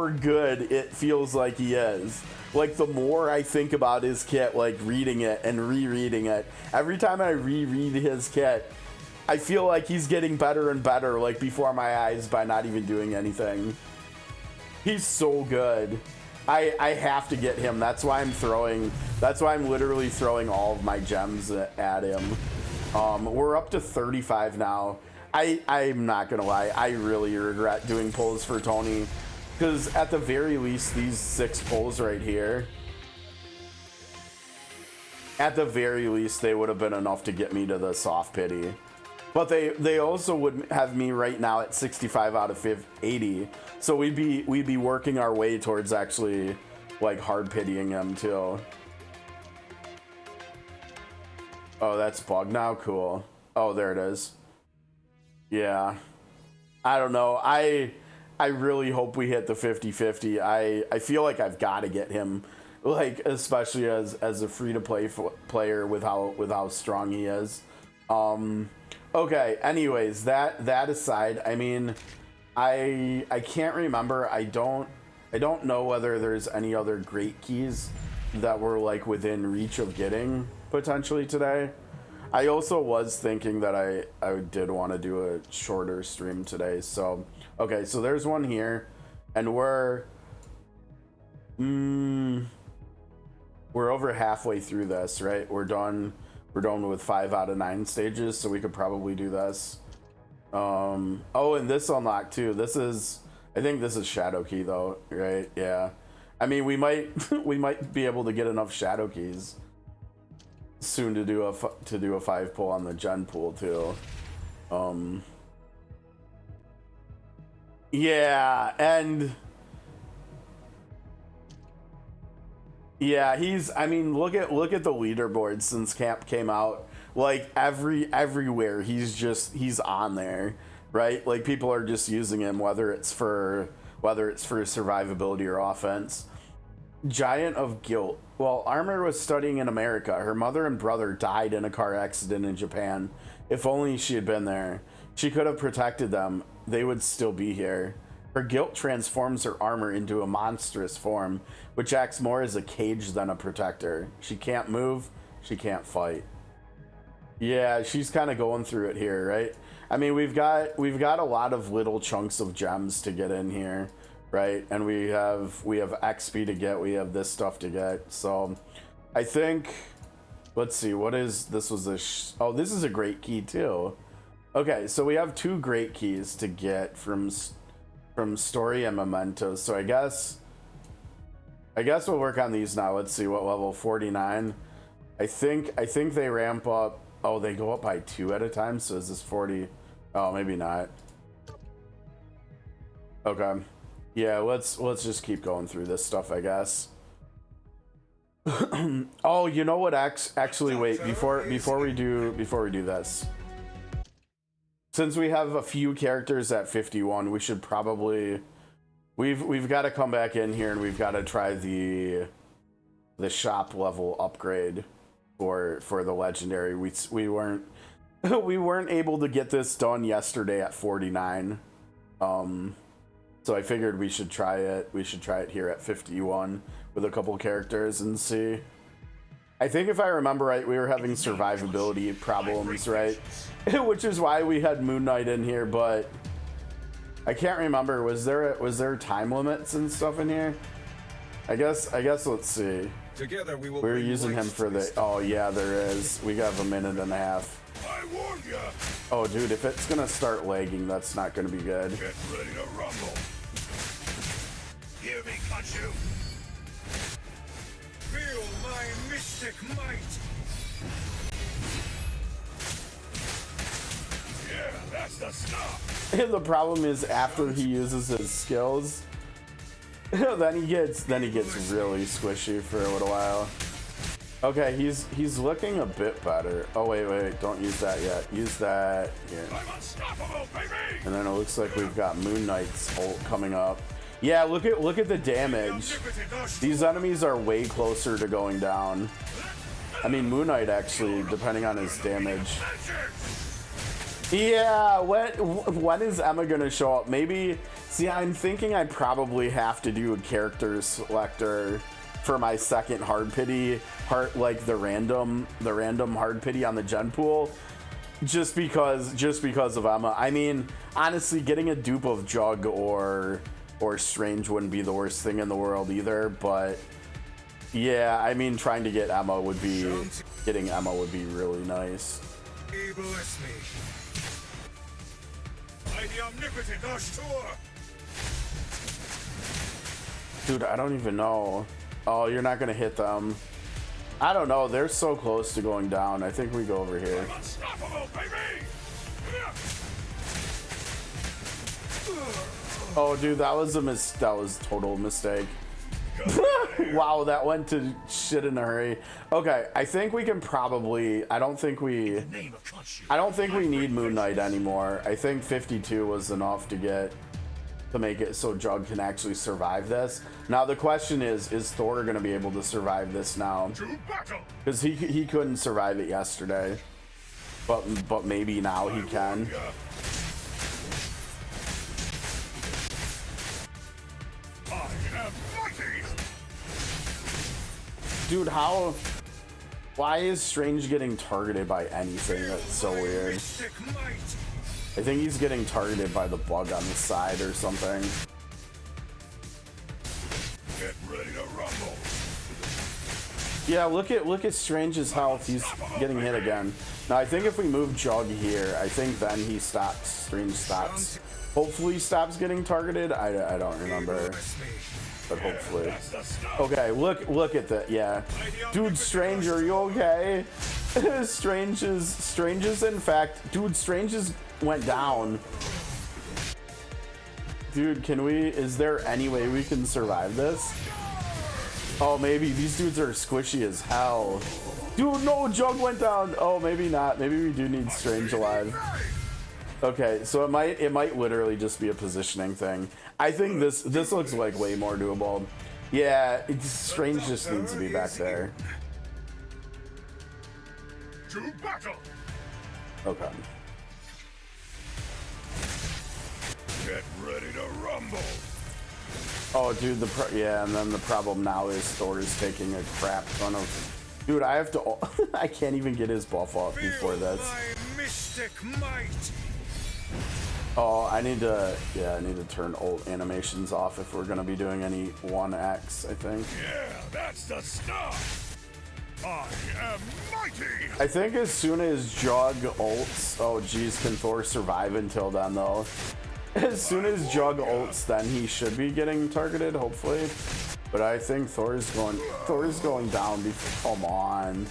good it feels like he is. Like the more I think about his kit, like reading it and rereading it, every time I reread his kit, I feel like he's getting better and better, like before my eyes, by not even doing anything. He's so good. I have to get him. That's why I'm literally throwing all of my gems at him. We're up to 35 now. I'm not gonna lie, I really regret doing pulls for Tony, because at the very least these 6 pulls right here, at the very least they would have been enough to get me to the soft pity. But they also would have me right now at 65 out of 80. So we'd be working our way towards actually like hard pitying him too. Oh, that's bugged now? Cool. Oh, there it is. Yeah. I don't know. I really hope we hit the 50-50. I feel like I've got to get him, like, especially as a free-to-play player with how strong he is. Okay, anyways, that aside, I mean, I can't remember. I don't know whether there's any other great keys that were like within reach of getting potentially today. I also was thinking that I did want to do a shorter stream today. So, okay, so there's one here, and we're over halfway through this, right? We're done with 5 out of 9 stages, so we could probably do this. Oh, and this unlocked too. I think this is Shadow Key though, right? Yeah. I mean, we might be able to get enough Shadow Keys soon to do a 5 pull on the gen pool too. Yeah, and yeah, I mean, look at the leaderboard since camp came out. Like everywhere he's on there, right? Like people are just using him, whether it's for survivability or offense. Giant of Guilt. While Armor was studying in America, her mother and brother died in a car accident in Japan. If only she had been there. She could have protected them. They would still be here. Her guilt transforms her armor into a monstrous form, which acts more as a cage than a protector. She can't move. She can't fight. Yeah, she's kind of going through it here, right? I mean, we've got a lot of little chunks of gems to get in here, right? And we have XP to get. We have this stuff to get. So, I think, let's see, what is this? Oh, this is a great key too. Okay, so we have 2 great keys to get from Story and Mementos. So I guess I guess we'll work on these now. Let's see what level 49. I think they ramp up. Oh, they go up by 2 at a time. So is this 40? Oh, maybe not. Okay. Yeah, let's just keep going through this stuff, I guess. Oh, you know what? Actually, wait. Before we do this, since we have a few characters at 51, we should probably we've got to come back in here and we've got to try the shop level upgrade for the legendary. We weren't we weren't able to get this done yesterday at 49. So I figured we should try it. We should try it here at 51 with a couple characters and see. I think if I remember right, we were having survivability problems, right? Which is why we had Moon Knight in here, but I can't remember. Was there time limits and stuff in here? I guess let's see. Together we will. We're using him for the. Oh yeah, there is. We got a minute and a half. I warned ya. Oh dude, if it's gonna start lagging, that's not gonna be good. Get ready to rumble. Hear me, Kachu. Feel my mystic might. Yeah, that's the stuff. The problem is after he uses his skills, then he gets really squishy for a little while. Okay, he's looking a bit better. Oh wait, don't use that yet. Use that here. I'm unstoppable, baby. And then it looks like we've got Moon Knight's ult coming up. Yeah, look at the damage. These enemies are way closer to going down. I mean, Moon Knight actually, depending on his damage. Yeah, when is Emma gonna show up? Maybe. See, I'm thinking I probably have to do a character selector for my second hard pity, like the random hard pity on the gen pool, just because of Emma. I mean, honestly, getting a dupe of Jug or Strange wouldn't be the worst thing in the world either, but yeah, I mean, trying to get Emma would be really nice. Ableist me. By the omnipotent Ashtur. Dude, I don't even know. Oh, you're not gonna hit them. I don't know. They're so close to going down. I think we go over here. I'm unstoppable, baby. Oh, dude, that was total mistake. Wow, that went to shit in a hurry. Okay, I think we can probably. I don't think we need Moon Knight anymore. I think 52 was enough to make it so Jug can actually survive this. Now the question is Thor gonna be able to survive this now? Because he couldn't survive it yesterday, but maybe now he can. Dude, why is Strange getting targeted by anything? That's so weird. I think he's getting targeted by the bug on the side or something. Get ready to rumble. Yeah, look at Strange's health. He's getting hit again. Now I think if we move Jug here, I think then he stops. Strange stops. Hopefully stops getting targeted. I don't remember. But hopefully. Okay, look at that. Yeah. Dude, Strange, are you okay? Strange is in fact, dude, Strange went down. Dude, is there any way we can survive this? Oh, maybe. These dudes are squishy as hell. Dude, no, Jug went down. Oh, maybe not. Maybe we do need Strange alive. Okay, so it might literally just be a positioning thing. I think this looks like way more doable. Yeah, Strange just needs to be back there. To battle. Okay. Get ready to rumble. Oh, dude, yeah, and then the problem now is Thor is taking a crap ton of. Dude, I have to. I can't even get his buff off before this. My mystic might. Oh, I need to turn ult animations off if we're gonna be doing any 1x, I think. Yeah, that's the stuff. I am mighty. I think as soon as Jug ults, oh geez, can Thor survive until then though? As soon as Jug ults, then he should be getting targeted, hopefully. But I think Thor's going down before, come on.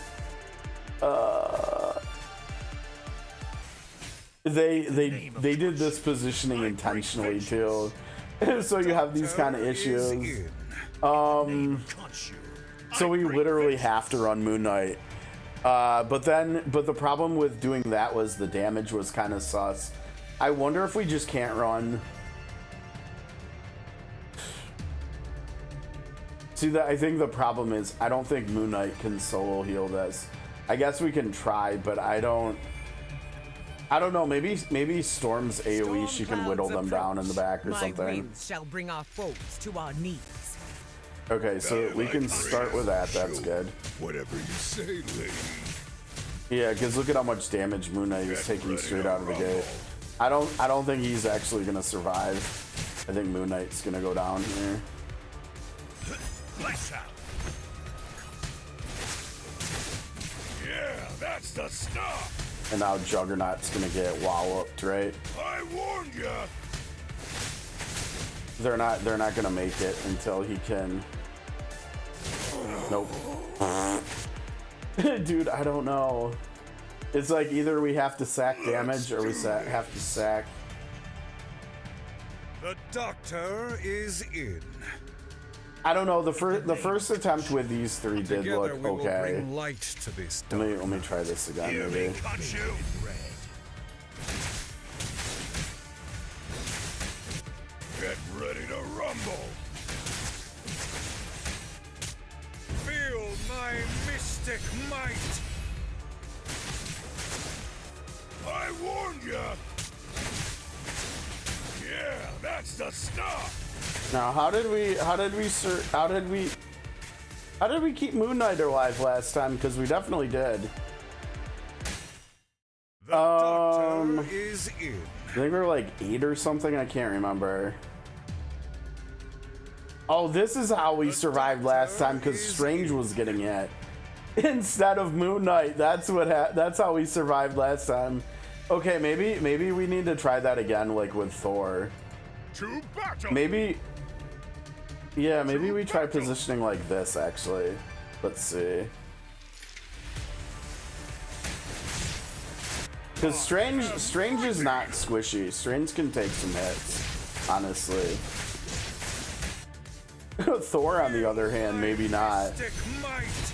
They did this positioning intentionally too. So you have these kind of issues. So we literally have to run Moon Knight. But the problem with doing that was the damage was kind of sus. I wonder if we just can't run. See, that I think the problem is I don't think Moon Knight can solo heal this. I guess we can try, but I don't know. Maybe Storm's AoE, she can whittle them down in the back or something. My winds shall bring our foes to our knees. Okay, so we can start with that. That's good. Whatever you say, lady. Yeah, because look at how much damage Moon Knight is taking straight out of the gate. I don't think he's actually gonna survive. I think Moon Knight's gonna go down here. Flash out. Yeah, that's the stuff. And now Juggernaut's gonna get walloped, right? I warned ya. They're not gonna make it until he can. Nope. Dude, I don't know. It's like either we have to sack damage or we have to sack. The doctor is in. I don't know. The first attempt with these three did Together look we will okay. bring light to this Let me try this again. Hear Maybe. me, Khonshu? Get ready to rumble. Feel my mystic might. I warned ya. Yeah, that's the stuff. Now, how did we keep Moon Knight alive last time? Because we definitely did. The doctor is in. I think we were like 8 or something. I can't remember. Oh, this is how we survived last time because Strange was getting it instead of Moon Knight. That's how we survived last time. Okay, maybe we need to try that again, like with Thor. To battle. Maybe we try positioning like this. Actually, let's see. Because Strange is not squishy. Strange can take some hits, honestly. Thor, on the other hand, maybe not. Mystic might.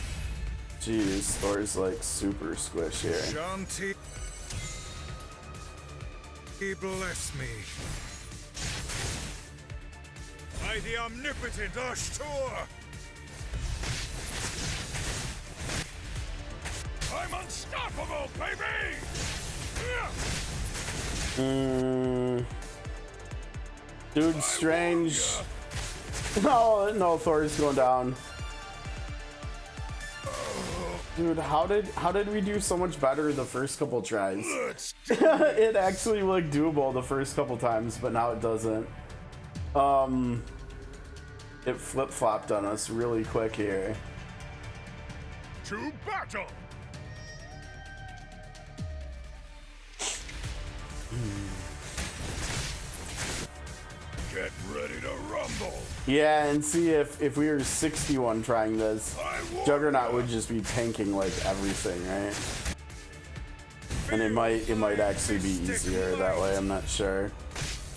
Jeez, Thor's like super squish here. Shanti. Bless me. By the omnipotent Ashtur. I'm unstoppable, baby. Dude, Strange. No, Thor's going down. Dude, how did we do so much better the first couple tries? It actually looked doable the first couple times, but now it doesn't. It flip-flopped on us really quick here. To battle. Get ready to rumble. Yeah, and see if we were 61 trying this, Juggernaut would just be tanking like everything, right? And it might actually be easier that way. I'm not sure.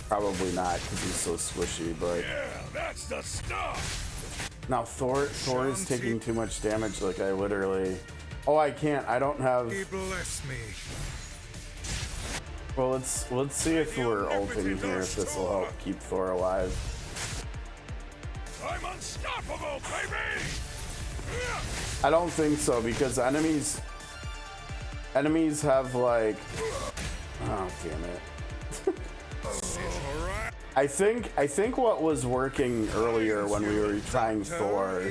Probably not because he's so squishy, but Yeah, that's the stuff. now Thor is taking too much damage. Like I literally, oh I can't. I don't have. Bless me. Well, let's see if we're ulting here. If this will help keep Thor alive. I'm unstoppable, baby. I don't think so because enemies have like, oh damn it. I think what was working earlier when we were trying Thor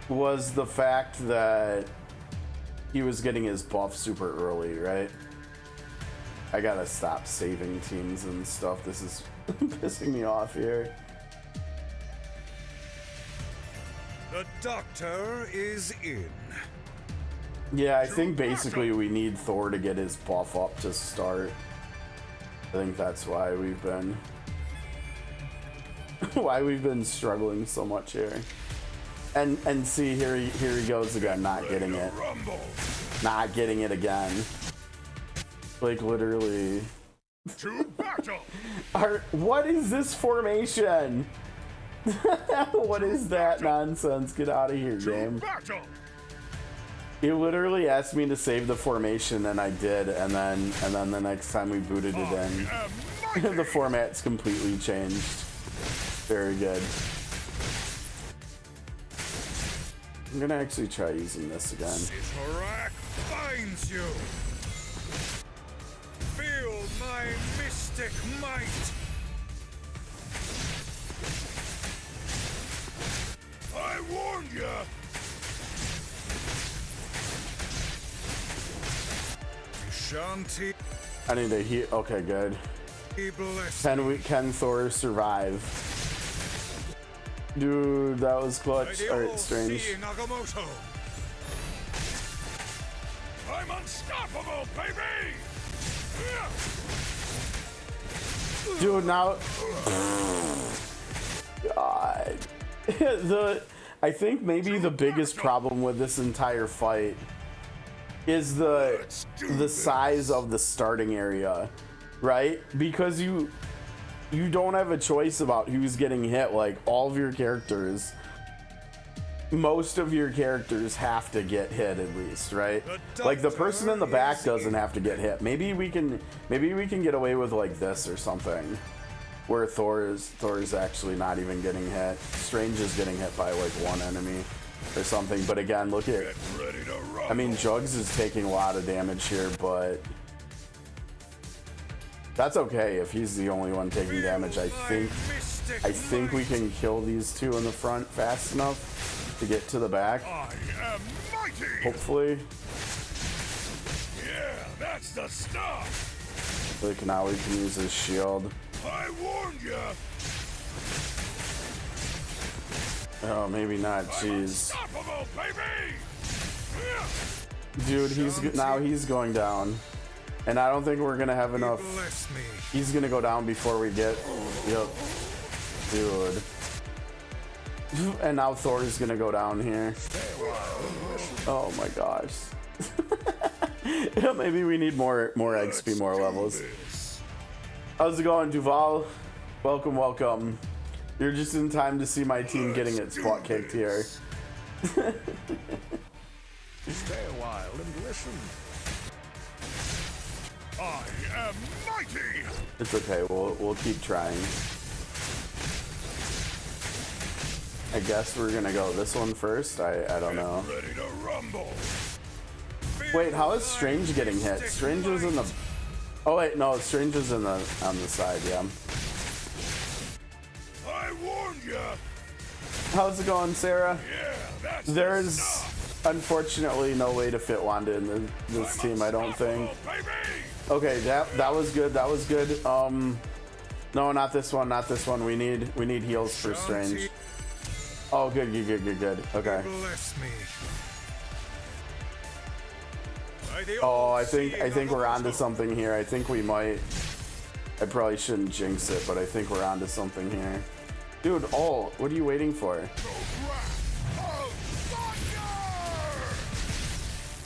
was the fact that he was getting his buff super early, right? I gotta stop saving teams and stuff. This is pissing me off here. The doctor is in. Yeah, I think basically we need Thor to get his buff up to start. I think that's why we've been why we've been struggling so much here. And see, here he goes again, not getting it. Not getting it again. Like literally. To battle. What is this formation? What is that nonsense? Get out of here, game. Battle. He literally asked me to save the formation, and I did, and then the next time we booted it in, the format's completely changed. Very good. I'm gonna actually try using this again. Srpgs finds you. Feel my mystic might. I warned ya. Shanti. I need to heal. Okay, good. Bless. Can Thor survive? Dude, that was clutch. Alright, strange. Nagamoto. I'm unstoppable, baby. Dude, now. God. I think maybe the biggest problem with this entire fight is the size of the starting area, right? Because you don't have a choice about who's getting hit. Like all of your characters, most of your characters have to get hit at least, right? Like the person in the back doesn't have to get hit. Maybe we can get away with like this or something, where Thor is actually not even getting hit. Strange is getting hit by like one enemy or something. But again, look at. I mean, Jrpgs is taking a lot of damage here, but that's okay if he's the only one taking damage. I think we can kill these two in the front fast enough to get to the back. I am mighty. Hopefully. Yeah, that's the stuff. Like now we can use his shield. I warned ya. Oh, maybe not. Jeez. Unstoppable, baby. Dude, he's going down. And I don't think we're gonna have enough. Bless me. He's gonna go down before we get. Yep. Dude. And now Thor is gonna go down here. Oh my gosh. Yeah, maybe we need more XP, more levels. How's it going, Duval? Welcome, welcome. You're just in time to see my team getting its butt kicked here. Stay a while and listen. I am mighty. It's okay. We'll keep trying. I guess we're gonna go this one first. I don't know. Ready to rumble. Wait, how is Strange getting hit? Strange was in the. Oh wait, no, Strange is on the side. Yeah. I warned ya. How's it going, Sarah? Yeah, that's There's the stuff. unfortunately no way to fit Wanda in this team. I don't think. Baby. Okay, that was good. That was good. No, not this one. Not this one. We need heals for Strange. Oh, good. Okay. Bless me. Oh, I think we're onto something here. I think we might. I probably shouldn't jinx it, but I think we're onto something here. Dude, what are you waiting for?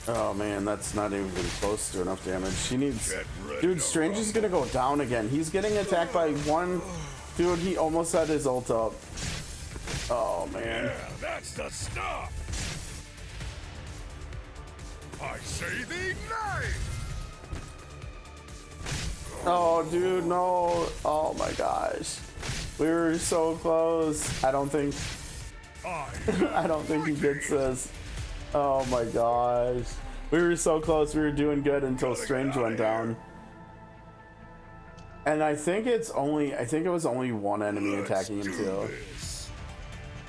Oh man, that's not even close to enough damage. She needs. Dude, Strange is gonna go down again. He's getting attacked by one. Dude, he almost had his ult up. Oh man. Yeah, that's the stuff. I say thee nay. Oh, dude, no. Oh my gosh. We were so close. I don't think he gets this. Oh my gosh. We were so close. We were doing good until Strange went down. And I think it was only one enemy attacking him too.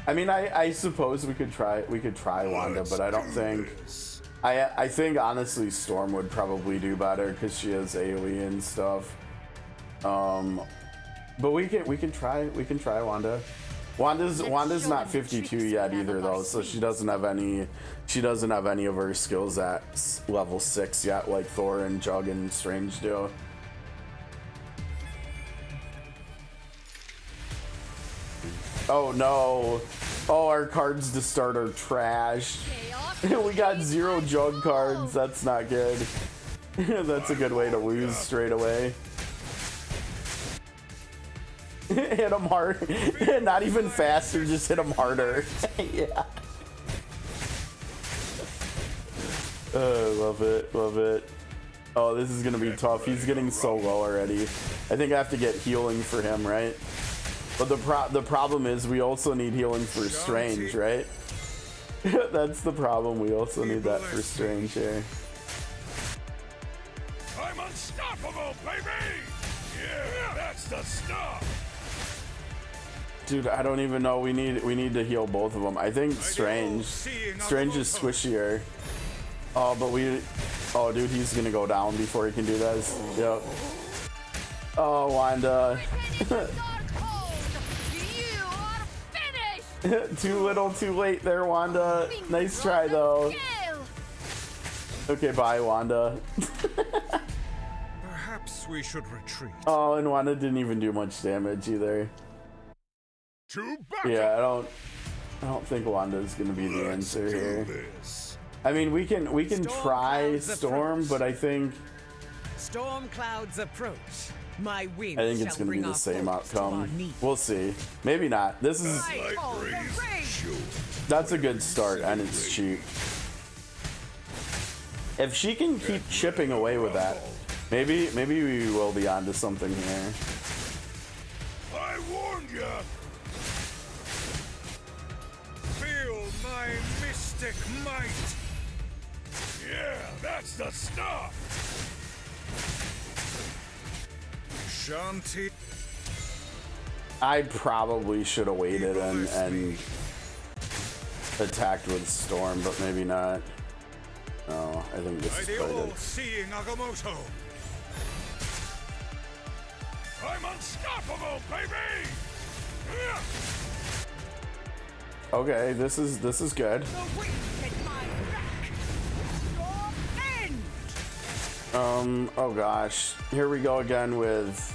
I mean, I suppose we could try Wanda, but I don't think. I think honestly Storm would probably do better because she has AoE and stuff. But we can try Wanda. Wanda's not 52 yet either though, so she doesn't have any of her skills at level 6 yet like Thor and Jug and Strange do. Oh no. Oh, our cards to start are trash. We got 0 jug cards. That's not good. That's a good way to lose straight away. Hit him hard. Not even faster, just hit him harder. Yeah. Love it, love it. Oh, this is gonna be tough. He's getting so low already. I think I have to get healing for him, right? But the problem is we also need healing for Strange, right? That's the problem. We also need that for Strange here. I'm unstoppable, baby! Yeah, that's the stuff! Dude, I don't even know. We need to heal both of them. I think Strange is squishier. Oh, but oh, dude, he's gonna go down before he can do this. Yep. Oh, Wanda. Too little, too late there, Wanda. Nice try, though. Okay, bye, Wanda. Perhaps we should retreat. Oh, and Wanda didn't even do much damage either. To battle! Yeah, I don't think Wanda's gonna be the answer here. I mean, we can try Storm, but I think Storm clouds approach. My wind I think it's gonna be the same outcome. We'll see. Maybe not. This is that's a good start, and it's cheap. If she can keep chipping away with that, maybe we will be onto something here. I warned ya! Feel my mystic might. Yeah, that's the stuff! Shanti. I probably should have waited and attacked with Storm, but maybe not. No, I think this is The quite it. all-seeing Agamotto. I'm unstoppable, baby! Yeah. Okay, this is good. The wind at my back. Your end. Oh gosh. Here we go again with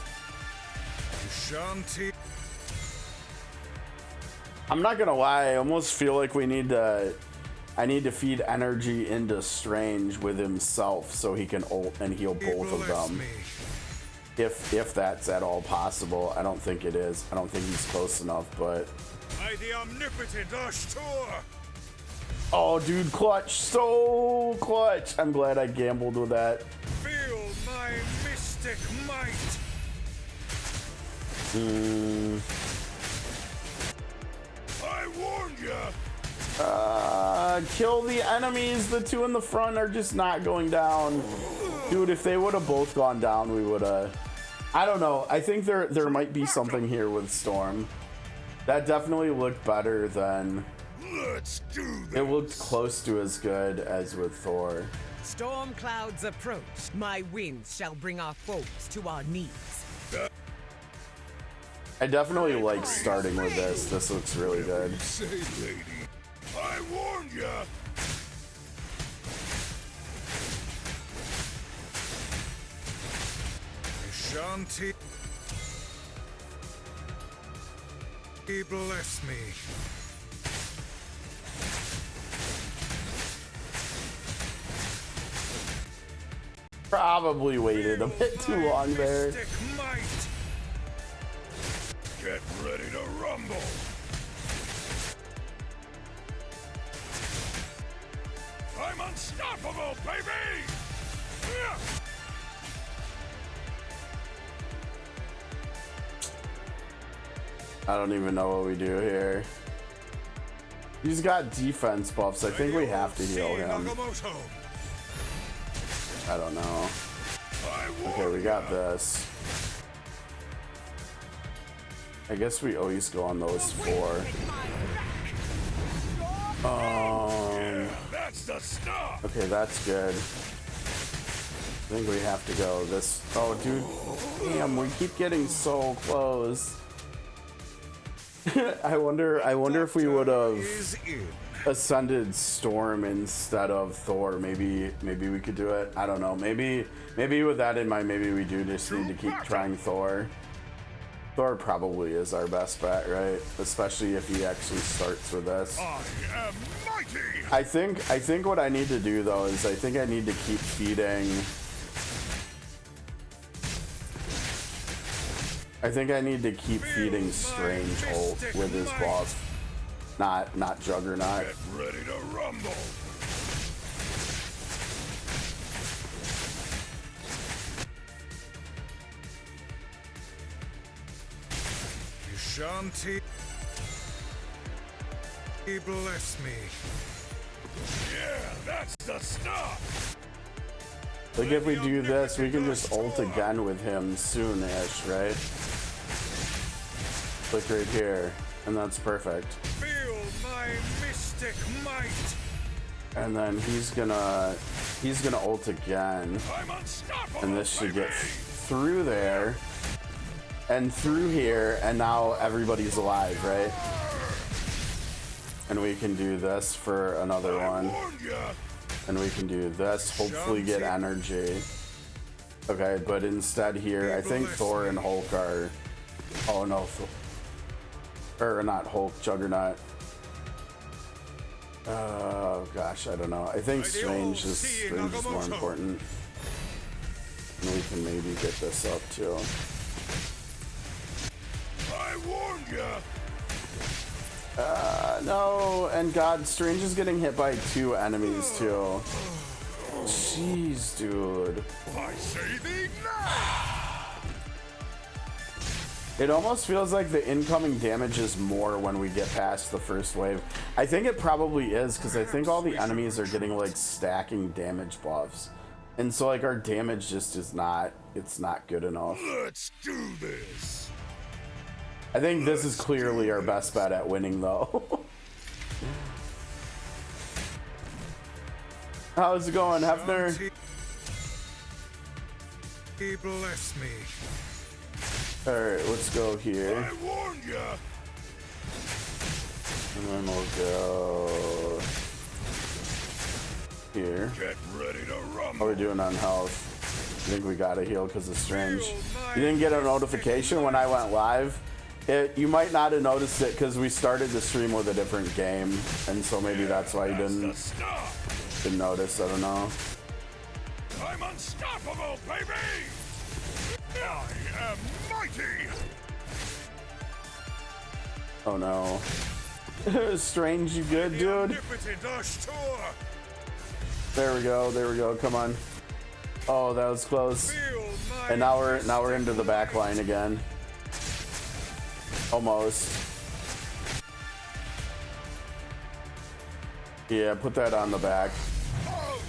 Shanti. I'm not gonna lie, I almost feel like I need to feed energy into Strange with himself so he can ult and heal both of them. If that's at all possible. I don't think it is. I don't think he's close enough, but By the omnipotent Ashtur. oh dude, clutch, so clutch. I'm glad I gambled with that. Feel my mystic might. I warned ya! Kill the enemies. The two in the front are just not going down. Dude, if they would have both gone down, we would have. I don't know. I think there might be something here with Storm. That definitely looked better than. Let's do this! It looked close to as good as with Thor. Storm clouds approach. My winds shall bring our foes to our knees. I definitely like starting with this. This looks really good. Say, lady, I warned ya! Shanti. He bless me. Probably waited a bit too long there. Mystic might. Get ready to rumble! I'm unstoppable, baby! Yeah. I don't even know what we do here. He's got defense buffs. I think we have to heal him. I don't know. Okay, we got this. I guess we always go on those 4. That's the stuff! Okay, that's good. I think we have to go this. Oh, dude. Damn, we keep getting so close. I wonder if we would have ascended Storm instead of Thor. Maybe we could do it. I don't know. Maybe with that in mind, maybe we do just need to keep trying Thor. Thor probably is our best bet, right? Especially if he actually starts with this. I am mighty. I think what I need to do though is I think I need to keep feeding. I think I need to keep feeding Strange ult with his buff, not Juggernaut. Get ready to rumble. Shanti, bless me. Yeah, that's the stuff. Like if we do this, we can just ult again with him soon-ish, right? Click right here, and that's perfect. Feel my mystic might. And then he's gonna ult again, I'm unstoppable. and this should get baby. through there and through here, and now everybody's alive, right? And we can do this for another one. Warned ya. And we can do this, hopefully get energy. Okay, but instead here, I think Thor and Hulk are... Oh no, or not Hulk, Juggernaut. Oh gosh, I don't know. I think Strange is more important. And we can maybe get this up too. I warned ya. No, and God, Strange is getting hit by 2 enemies too. Jeez, dude. I say thee now. It almost feels like the incoming damage is more when we get past the first wave. I think it probably is, because I think all the enemies are getting like stacking damage buffs. And so like our damage just is not, it's not good enough. Let's do this. I think this is clearly our best bet at winning though. How's it going, Hefner? Shanti, bless me. Alright, let's go here. I warned ya. And then we'll go here. Get ready to How rumble. are we doing on health? I think we gotta heal because of Strange. You didn't get a notification when I went live? You might not have noticed it because we started the stream with a different game, and so maybe that's why you The didn't stuff. notice. I don't know. I'm unstoppable, baby. I am mighty. Oh no. Strange, you good, dude? Omnipotent Ashtor. There we go. There we go. Come on. Oh, that was close. Feel my And now we're into the back line again. Almost. Yeah, put that on the back. Oh,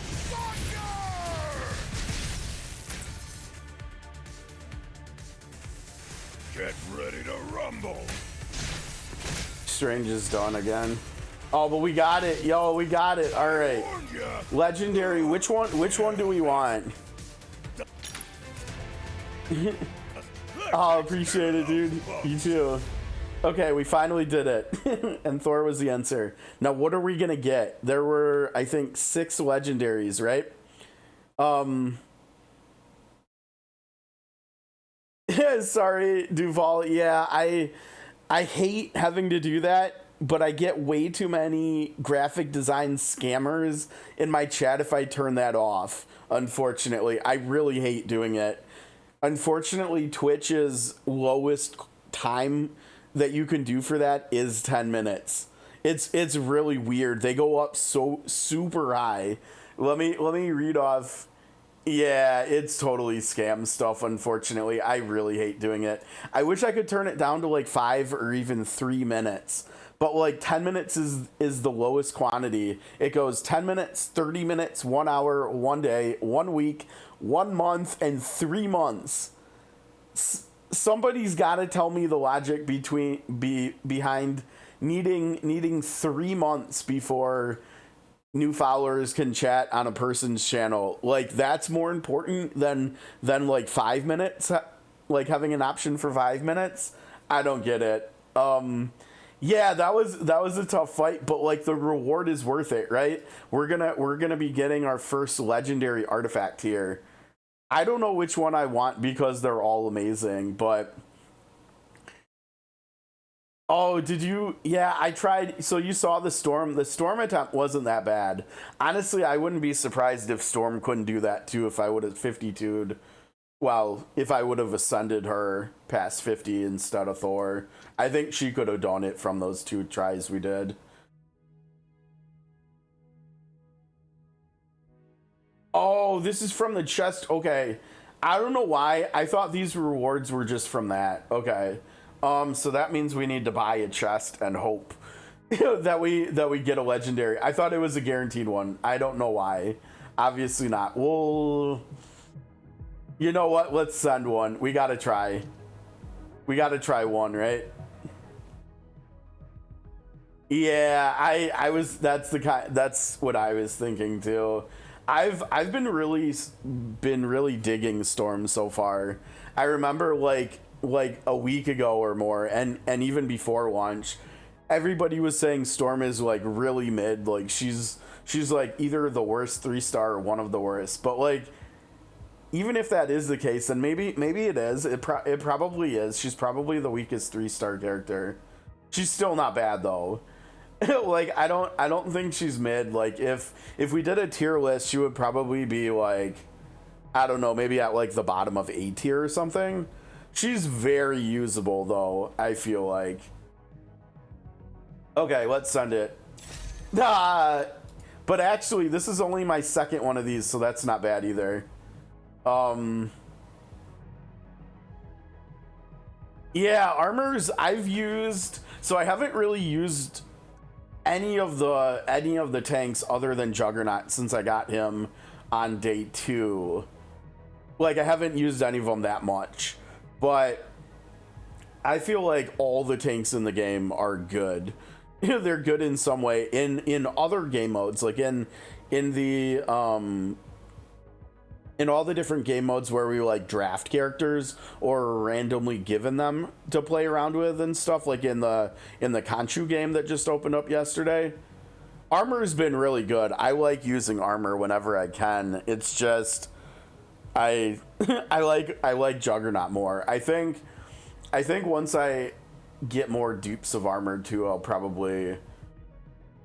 thunder! Get ready to rumble. Strange is done again. Oh, but we got it. Yo, we got it. All right. Warned ya. Legendary. Which one do we want? Oh, appreciate it, dude. You too. Okay, we finally did it. And Thor was the answer. Now, what are we going to get? There were, I think, 6 legendaries, right? Sorry, Duval. Yeah, I hate having to do that, but I get way too many graphic design scammers in my chat if I turn that off, unfortunately. I really hate doing it. Unfortunately, Twitch's lowest time that you can do for that is 10 minutes. It's really weird. They go up so super high. Let me read off. Yeah, it's totally scam stuff, unfortunately. I really hate doing it. I wish I could turn it down to like 5 or even 3 minutes. But like 10 minutes is the lowest quantity. It goes 10 minutes, 30 minutes, 1 hour, 1 day, 1 week, 1 month, and 3 months. Somebody's got to tell me the logic behind needing 3 months before new followers can chat on a person's channel. Like, that's more important than like 5 minutes, like having an option for 5 minutes. I don't get it. Yeah, that was a tough fight, but like the reward is worth it, right? We're gonna be getting our first legendary artifact here. I don't know which one I want because they're all amazing, but Oh, did you? Yeah, I tried. So you saw the storm. The storm attempt wasn't that bad. Honestly, I wouldn't be surprised if Storm couldn't do that too if I would have 52'd. Well, if I would have ascended her past 50 instead of Thor. I think she could have done it from those 2 tries we did. Oh, this is from the chest. Okay. I don't know why. I thought these rewards were just from that. Okay. So that means we need to buy a chest and hope that we get a legendary. I thought it was a guaranteed one. I don't know why. Obviously not. Well, you know what? Let's send one. We gotta try. We gotta try one, right? Yeah, I was. That's the kind. That's what I was thinking too. I've been really digging Storm so far. I remember like a week ago or more, and even before launch, everybody was saying Storm is like really mid. Like she's like either the worst 3-star or one of the worst. But like, even if that is the case, then maybe it is. It probably is. She's probably the weakest 3-star character. She's still not bad though. Like I don't think she's mid. Like if we did a tier list, she would probably be like, I don't know, maybe at like the bottom of A tier or something. She's very usable though, I feel like. Okay, let's send it. But actually, this is only my second one of these, so that's not bad either. Yeah, armors I've used. So I haven't really used any of the tanks other than Juggernaut since I got him on day 2. Like I haven't used any of them that much. But I feel like all the tanks in the game are good. They're good in some way in other game modes, like in all the different game modes where we like draft characters or randomly given them to play around with and stuff, like in the Khonshu game that just opened up yesterday. Armor's been really good. I like using armor whenever I can. It's just I like Juggernaut more. I think once I get more dupes of armor too, I'll probably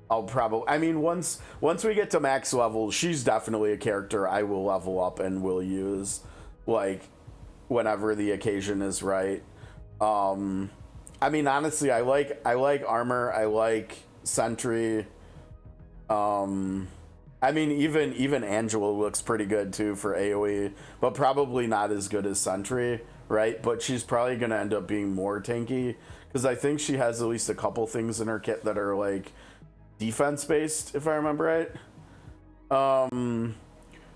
I mean once we get to max level, she's definitely a character I will level up and will use like whenever the occasion is right. I mean honestly, I like armor, I like sentry. I mean, even Angela looks pretty good too for AoE, but probably not as good as Sentry, right? But she's probably going to end up being more tanky because I think she has at least a couple things in her kit that are like defense based, if I remember right.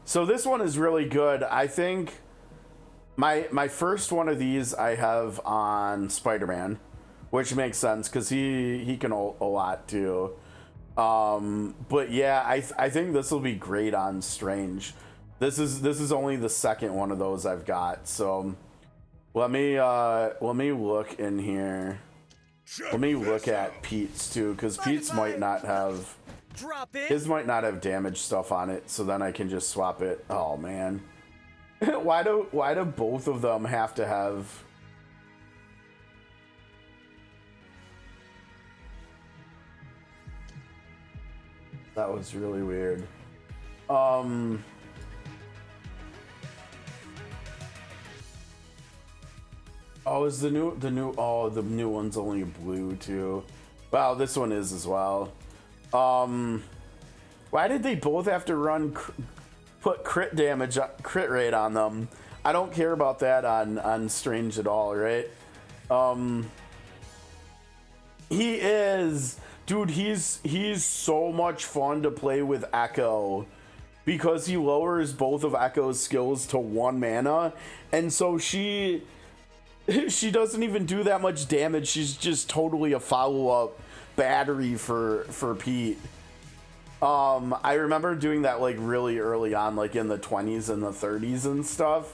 So this one is really good. I think my first one of these I have on Spider-Man, which makes sense because he can ult a lot too. But yeah, I think this will be great on Strange. This is only the second one of those I've got. So let me look in here. Let me look at Pete's too, because Pete's might not have his might not have damage stuff on it. So then I can just swap it. Oh man, why do both of them have to have? That was really weird. Oh, is the new one's only blue too. Wow, this one is as well. Why did they both have to put crit damage, crit rate on them? I don't care about that on Strange at all, right? He is. Dude, he's so much fun to play with Echo because he lowers both of Echo's skills to 1 mana, and so she doesn't even do that much damage. She's just totally a follow-up battery for Pete. I remember doing that like really early on, like in the 20s and the 30s and stuff,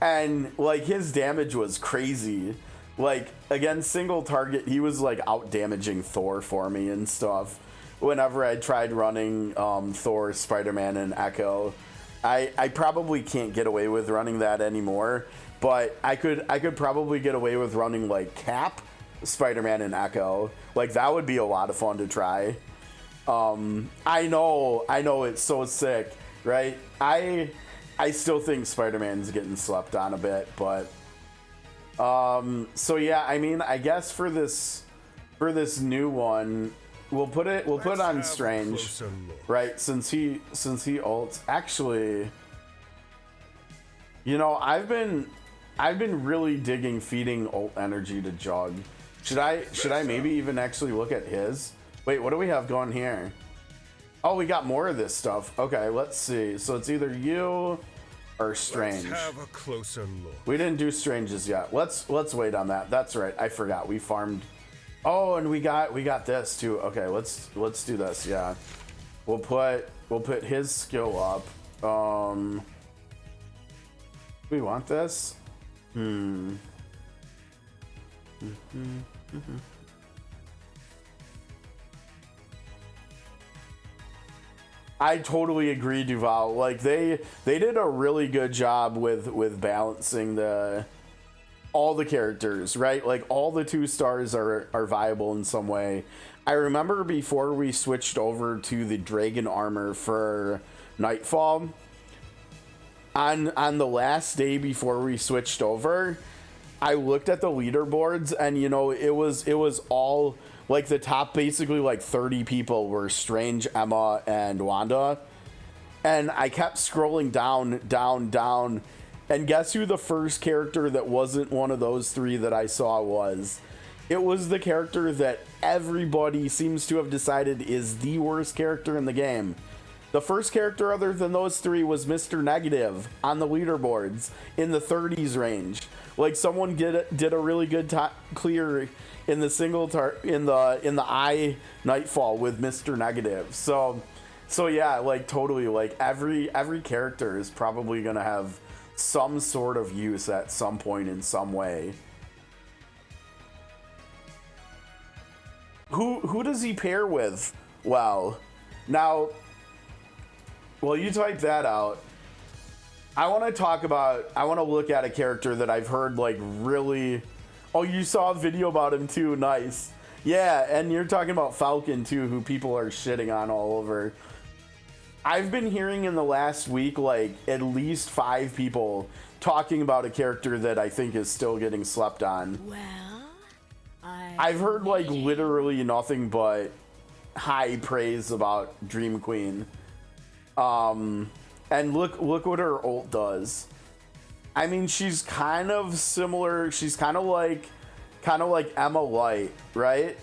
and like his damage was crazy. Like, against single target, he was, like, out-damaging Thor for me and stuff. Whenever I tried running Thor, Spider-Man, and Echo. I probably can't get away with running that anymore. But I could probably get away with running, like, Cap Spider-Man and Echo. Like, that would be a lot of fun to try. I know it's so sick, right? I still think Spider-Man's getting slept on a bit, but so yeah, I mean, I guess for this new one, we'll put it on Strange, right? Since he ults. Actually, you know, I've been really digging feeding ult energy to Jug. Should I maybe even actually look at his? Wait, what do we have going here? Oh, we got more of this stuff. Okay, let's see. So it's either you or Strange. Let's have a closer look. We didn't do Stranges yet. Let's wait on that. That's right. I forgot. We farmed. Oh, and we got this too. Okay, let's do this. Yeah. We'll put his skill up. We want this? I totally agree, Duval. Like they did a really good job with balancing all the characters, right? Like all the 2 stars are viable in some way. I remember before we switched over to the dragon armor for Nightfall, on the last day before we switched over, I looked at the leaderboards, and you know, it was all like the top basically like 30 people were Strange, Emma, and Wanda. And I kept scrolling down, and guess who the first character that wasn't one of those 3 that I saw was? It was the character that everybody seems to have decided is the worst character in the game. The first character other than those 3 was Mr. Negative on the leaderboards in the 30s range. Like someone did a really good clear in the in the eye Nightfall with Mr. Negative. So yeah, like totally, like every character is probably gonna have some sort of use at some point in some way. Who does he pair with? Well, now, well, you type that out. I want to look at a character that I've heard like really. Oh, you saw a video about him too. Nice. Yeah, and you're talking about Falcon too, who people are shitting on all over. I've been hearing in the last week like at least 5 people talking about a character that I think is still getting slept on. Well, I've heard like literally nothing but high praise about Dream Queen. And look what her ult does. I mean, she's kind of similar. She's kind of like Emma Light, right?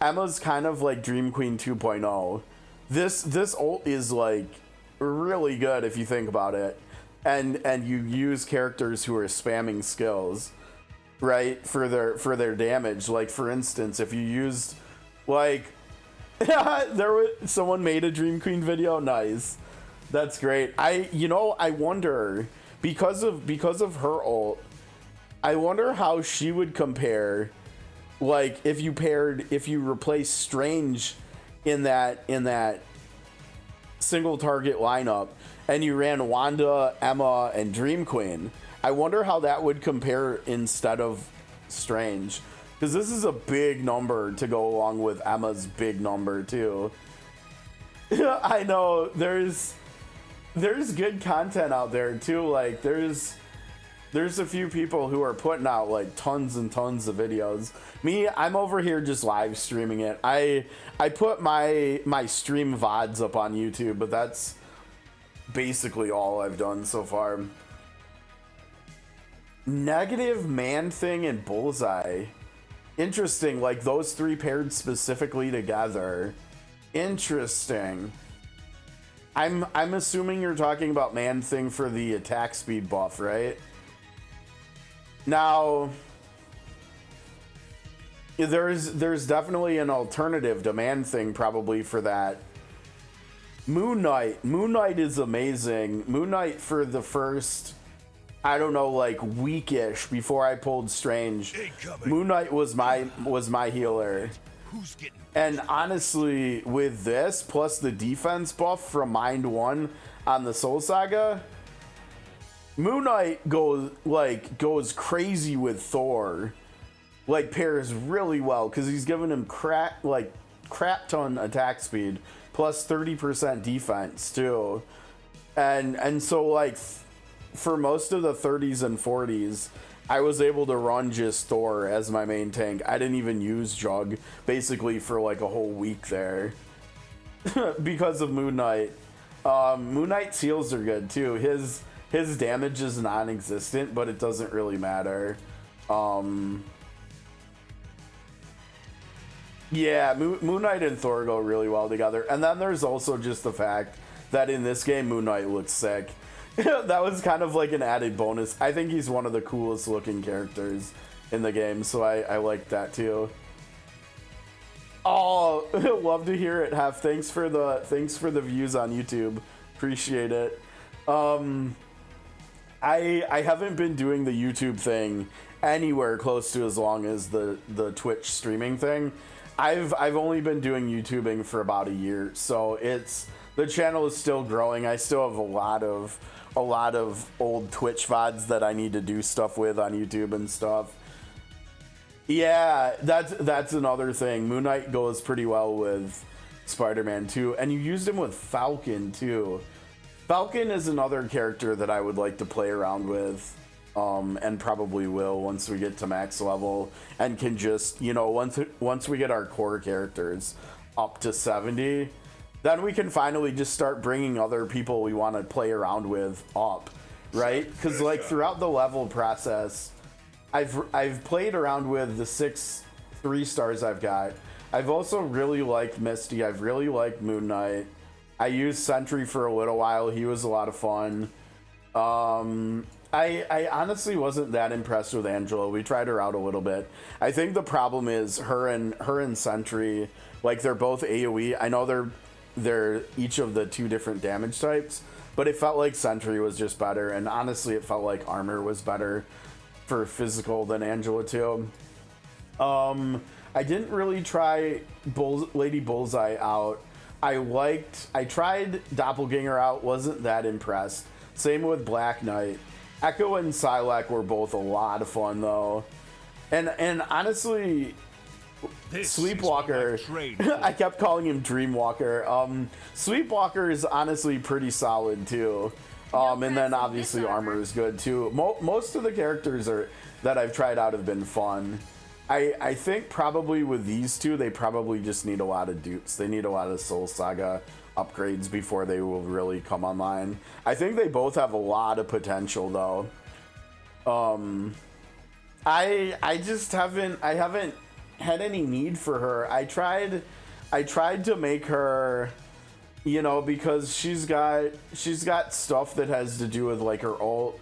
Emma's kind of like Dream Queen 2.0. This ult is like really good if you think about it, and you use characters who are spamming skills, right, for their damage. Like for instance, if you used like someone made a Dream Queen video. Nice. That's great. I wonder, because of her ult, I wonder how she would compare, like if you replace Strange in that single target lineup and you ran Wanda, Emma, and Dream Queen. I wonder how that would compare instead of Strange, because this is a big number to go along with Emma's big number too. I know there's good content out there too. Like there's a few people who are putting out like tons and tons of videos. Me, I'm over here just live streaming it. I put my stream VODs up on YouTube, but that's basically all I've done so far. Negative, Man Thing, and Bullseye. Interesting, like those 3 paired specifically together. Interesting. I'm assuming you're talking about Man Thing for the attack speed buff, right? Now, there's definitely an alternative to Man Thing probably for that. Moon Knight is amazing. Moon Knight for the first, I don't know, like weekish before I pulled Strange. Moon Knight was my healer. Who's getting? And honestly, with this plus the defense buff from Mind 1 on the Soul Saga, Moon Knight goes crazy with Thor. like pairs really well because he's giving him crap ton attack speed plus 30% defense too, and so like for most of the 30s and 40s, I was able to run just Thor as my main tank. I didn't even use Jug basically for like a whole week there because of Moon Knight. Moon Knight's heals are good too. His damage is non-existent, but it doesn't really matter. Yeah, Moon Knight and Thor go really well together. And then there's also just the fact that in this game, Moon Knight looks sick. That was kind of like an added bonus. I think he's one of the coolest looking characters in the game, so I like that too. Oh, love to hear it, Hef. Thanks for the views on YouTube. Appreciate it. I haven't been doing the YouTube thing anywhere close to as long as the Twitch streaming thing. I've only been doing YouTubing for about a year, so the channel is still growing. I still have a lot of old Twitch VODs that I need to do stuff with on YouTube and stuff. Yeah, that's another thing. Moon Knight goes pretty well with Spider-Man too, and you used him with Falcon too. Falcon is another character that I would like to play around with, and probably will once we get to max level and can just, you know, once we get our core characters up to 70, then we can finally just start bringing other people we want to play around with up, right? Because like throughout the level process, I've played around with the 6 3-stars I've got. I've also really liked Misty. I've really liked Moon Knight. I used Sentry for a little while. He was a lot of fun. I honestly wasn't that impressed with Angela. We tried her out a little bit. I think the problem is her and Sentry, like they're both AoE. I know they're each of the 2 different damage types, but it felt like Sentry was just better, and honestly it felt like Armor was better for physical than Angela too. I didn't really try Lady Bullseye out. I tried Doppelganger out, wasn't that impressed. Same with Black Knight. Echo and Psylocke were both a lot of fun though. And honestly, Sleepwalker, I kept calling him Dreamwalker. Sleepwalker is honestly pretty solid too. And then obviously Armor is good too. Most of the characters that I've tried out have been fun. I think probably with these two, they probably just need a lot of dupes. They need a lot of Soul Saga upgrades before they will really come online. I think they both have a lot of potential though. I just haven't had any need for her. I tried to make her, you know, because she's got stuff that has to do with like her ult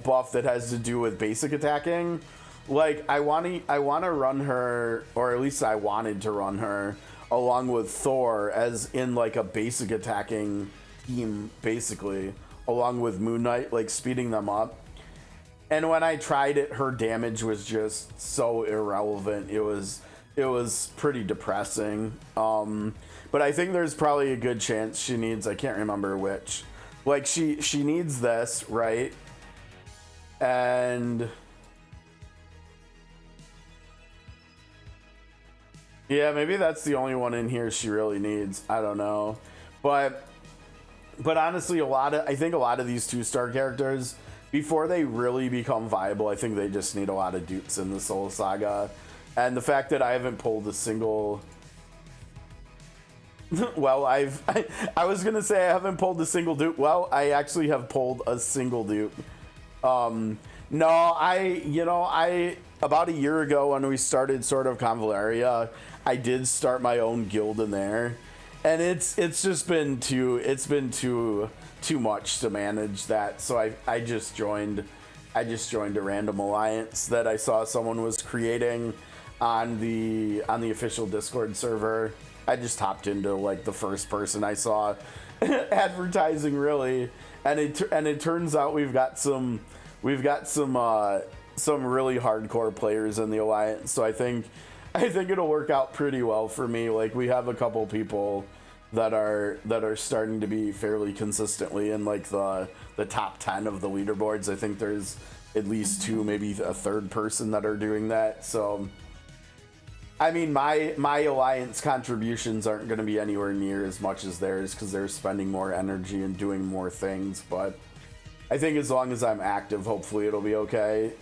buff that has to do with basic attacking. Like I want to run her, or at least I wanted to run her along with Thor as in like a basic attacking team, basically, along with Moon Knight, like speeding them up. And when I tried it, her damage was just so irrelevant. It was pretty depressing. But I think there's probably a good chance she needs, I can't remember which. Like she needs this, right? And yeah, maybe that's the only one in here she really needs. I don't know. But honestly, I think a lot of these 2-star characters, before they really become viable, I think they just need a lot of dupes in the Soul Saga. And the fact that I haven't pulled a single well, I was gonna say I haven't pulled a single dupe. Well, I actually have pulled a single dupe. No, I about a year ago when we started Sword of Convalaria, I did start my own guild in there, and it's just been too much to manage that. So I just joined a random alliance that I saw someone was creating on the official Discord server. I just hopped into like the first person I saw advertising, really, and it turns out we've got some really hardcore players in the alliance. So I think it'll work out pretty well for me. Like we have a couple people that are starting to be fairly consistently in like the top 10 of the leaderboards. I think there's at least 2, maybe a third person that are doing that. So I mean, my alliance contributions aren't going to be anywhere near as much as theirs because they're spending more energy and doing more things, but I think as long as I'm active, hopefully it'll be okay.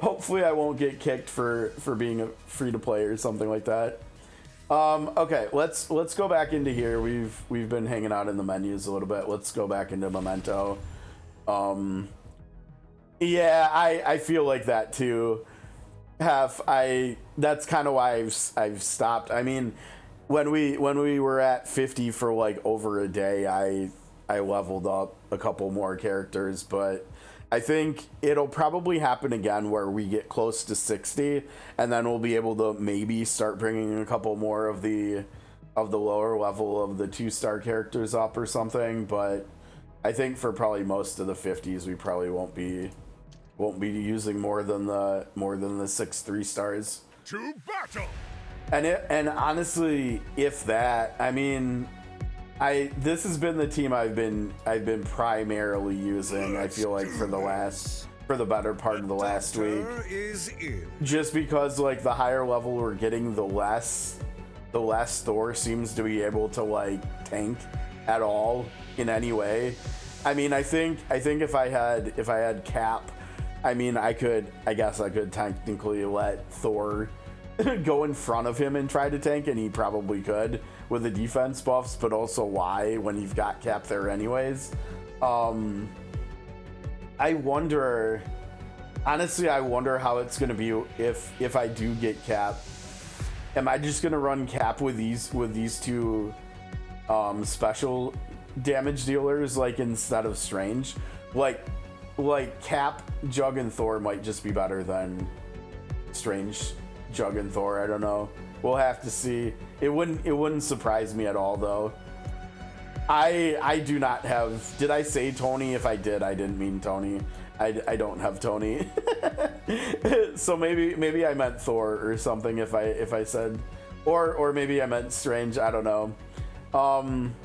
Hopefully I won't get kicked for being a free-to-play or something like that. Okay, let's go back into here. We've been hanging out in the menus a little bit. Let's go back into Memento. Yeah, I feel like that too. That's kind of why I've stopped. I mean, when we were at 50 for like over a day, I leveled up a couple more characters, but I think it'll probably happen again where we get close to 60 and then we'll be able to maybe start bringing a couple more of the lower level of the 2-star characters up or something, but I think for probably most of the 50s we probably won't be using more than the 6 3-stars. To battle! And honestly, if that, I mean, this has been the team I've been primarily using. I feel like for the better part of the last week, just because like the higher level we're getting, the less Thor seems to be able to like tank at all in any way. I mean, I think if I had Cap, I mean, I guess I could technically let Thor go in front of him and try to tank, and he probably could with the defense buffs, but also why when you've got Cap there anyways. I wonder how it's gonna be if I do get Cap. Am I just gonna run Cap with these 2 special damage dealers like instead of Strange? Like Cap, Jug, and Thor might just be better than Strange, Jug, and Thor. I don't know. We'll have to see. It wouldn't surprise me at all though. I do not have. Did I say Tony? If I did, I didn't mean Tony. I don't have Tony. So maybe I meant Thor or something if I said, or maybe I meant Strange. I don't know. I'm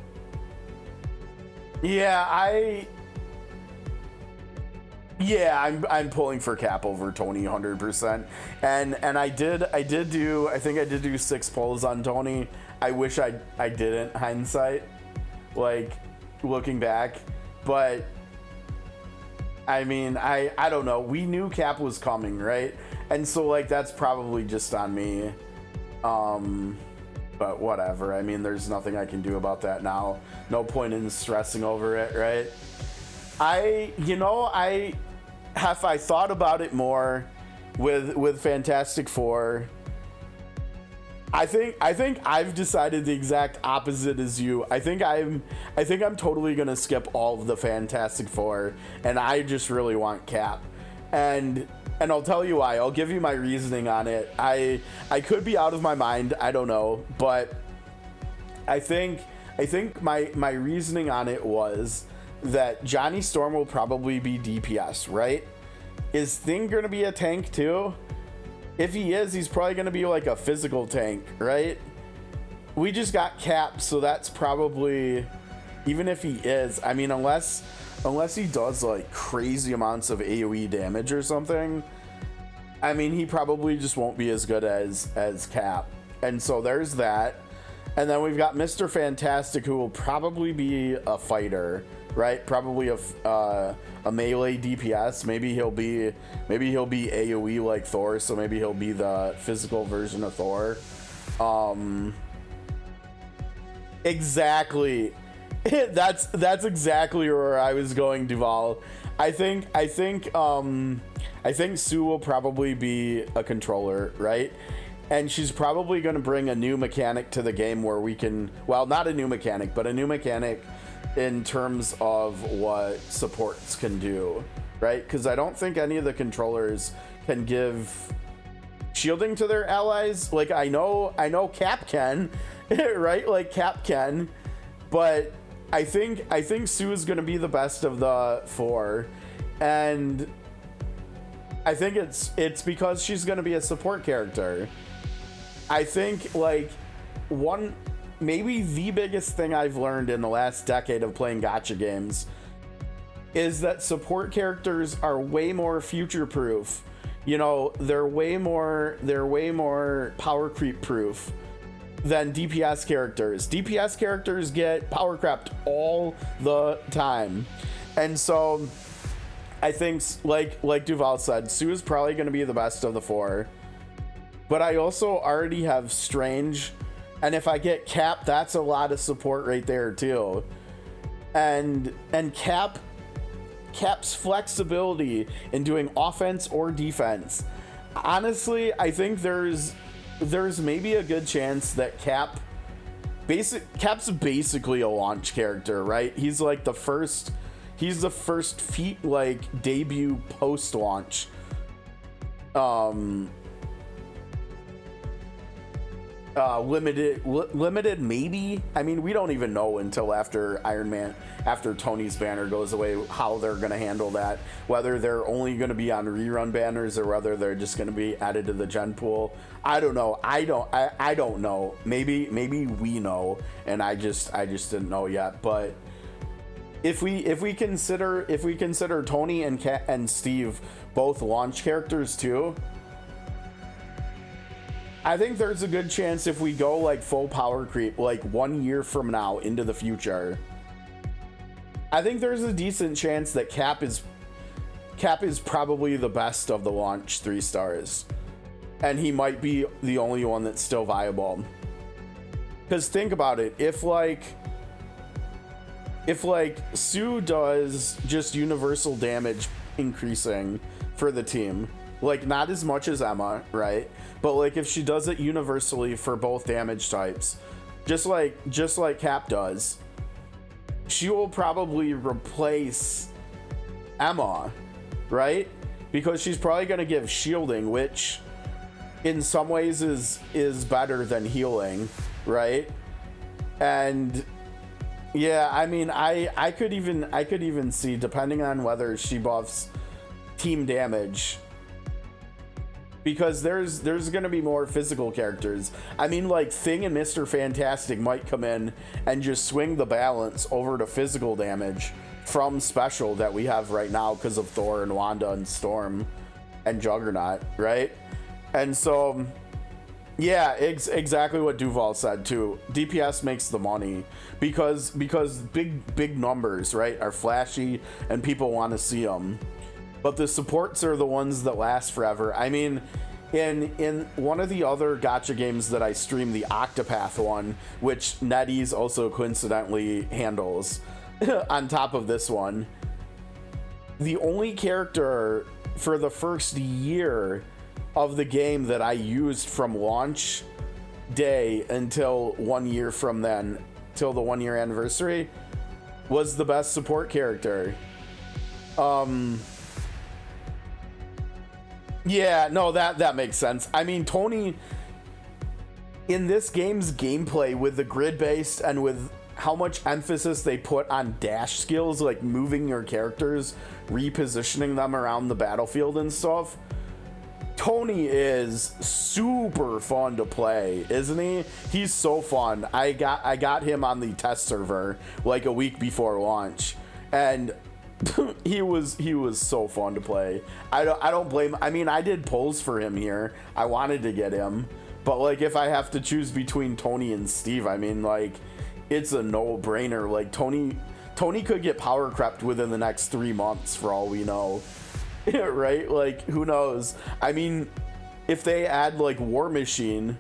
pulling for Cap over Tony 100%. And I did do 6 pulls on Tony. I wish I didn't, hindsight, like looking back, but I mean, I don't know. We knew Cap was coming, right? And so like that's probably just on me. But whatever. I mean, there's nothing I can do about that now. No point in stressing over it, right? I thought about it more with Fantastic Four. I think I've decided the exact opposite as you. I think I'm totally gonna skip all of the Fantastic Four, and I just really want Cap. And I'll tell you why. I'll give you my reasoning on it. I could be out of my mind. I don't know, but I think my reasoning on it was that Johnny Storm will probably be DPS, right? Is Thing gonna be a tank too? If he is, he's probably gonna be like a physical tank, right? We just got Cap, so that's probably, even if he is, I mean, unless he does like crazy amounts of AoE damage or something, I mean, he probably just won't be as good as Cap. And so there's that. And then we've got Mr. Fantastic, who will probably be a fighter, right? Probably a melee DPS. Maybe he'll be AoE like Thor, so maybe he'll be the physical version of Thor. Exactly. That's exactly where I was going, Duval. I think Sue will probably be a controller, right? And she's probably going to bring a new mechanic to the game where we can, well, not a new mechanic, but a new mechanic in terms of what supports can do, right? Because I don't think any of the controllers can give shielding to their allies. Like I know Cap can, right? Like Cap can, but I think Sue is going to be the best of the 4, and I think it's because she's going to be a support character. I think like maybe the biggest thing I've learned in the last decade of playing gacha games is that support characters are way more future proof. You know, they're way more power creep proof than DPS characters. DPS characters get power crept all the time. And so I think, like Duval said, Sue is probably going to be the best of the four. But I also already have Strange, and if I get Cap, that's a lot of support right there too. And Cap's flexibility in doing offense or defense. Honestly, I think there's maybe a good chance that Cap's basically a launch character, right? He's like the first debut post launch. Limited maybe. I mean, we don't even know until after Tony's banner goes away how they're going to handle that, whether they're only going to be on rerun banners or whether they're just going to be added to the gen pool. I don't know. I don't know. Maybe we know, and I just didn't know yet. But if we consider Tony and Steve both launch characters too, I think there's a good chance if we go like full power creep, like 1 year from now into the future, I think there's a decent chance that Cap is probably the best of the launch 3 stars. And he might be the only one that's still viable. Because think about it, if like Sue does just universal damage increasing for the team, like not as much as Emma, right? But like if she does it universally for both damage types, just like Cap does, she will probably replace Emma, right? Because she's probably going to give shielding, which in some ways is better than healing, right? And yeah, I mean, I could even see, depending on whether she buffs team damage, because there's going to be more physical characters. I mean, like Thing and Mr. Fantastic might come in and just swing the balance over to physical damage from special that we have right now because of Thor and Wanda and Storm and Juggernaut, right? And so yeah, exactly what Duval said too. DPS makes the money because big numbers, right, are flashy and people want to see them. But the supports are the ones that last forever. I mean, in one of the other gacha games that I stream, the Octopath one, which NetEase also coincidentally handles, on top of this one, the only character for the first year of the game that I used from launch day until 1 year from then, till the 1 year anniversary, was the best support character. Yeah, no, that makes sense. I mean, Tony, in this game's gameplay, with the grid based and with how much emphasis they put on dash skills, like moving your characters, repositioning them around the battlefield and stuff, Tony is super fun to play, isn't he? He's so fun. I got him on the test server like a week before launch, and he was so fun to play. I don't blame. I mean, I did polls for him here. I wanted to get him, but like if I have to choose between Tony and Steve, I mean, like it's a no-brainer. Like Tony could get power crept within the next 3 months for all we know. Right? Like who knows? I mean, if they add like War Machine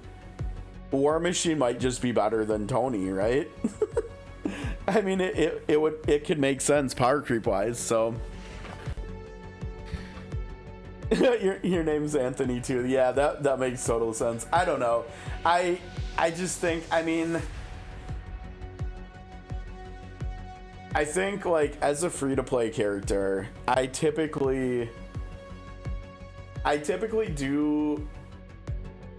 might just be better than Tony, right? I mean, it could make sense power creep wise. So your name's Anthony too. Yeah, that makes total sense. I don't know. I just think, I mean, I think like as a free-to-play character, I typically do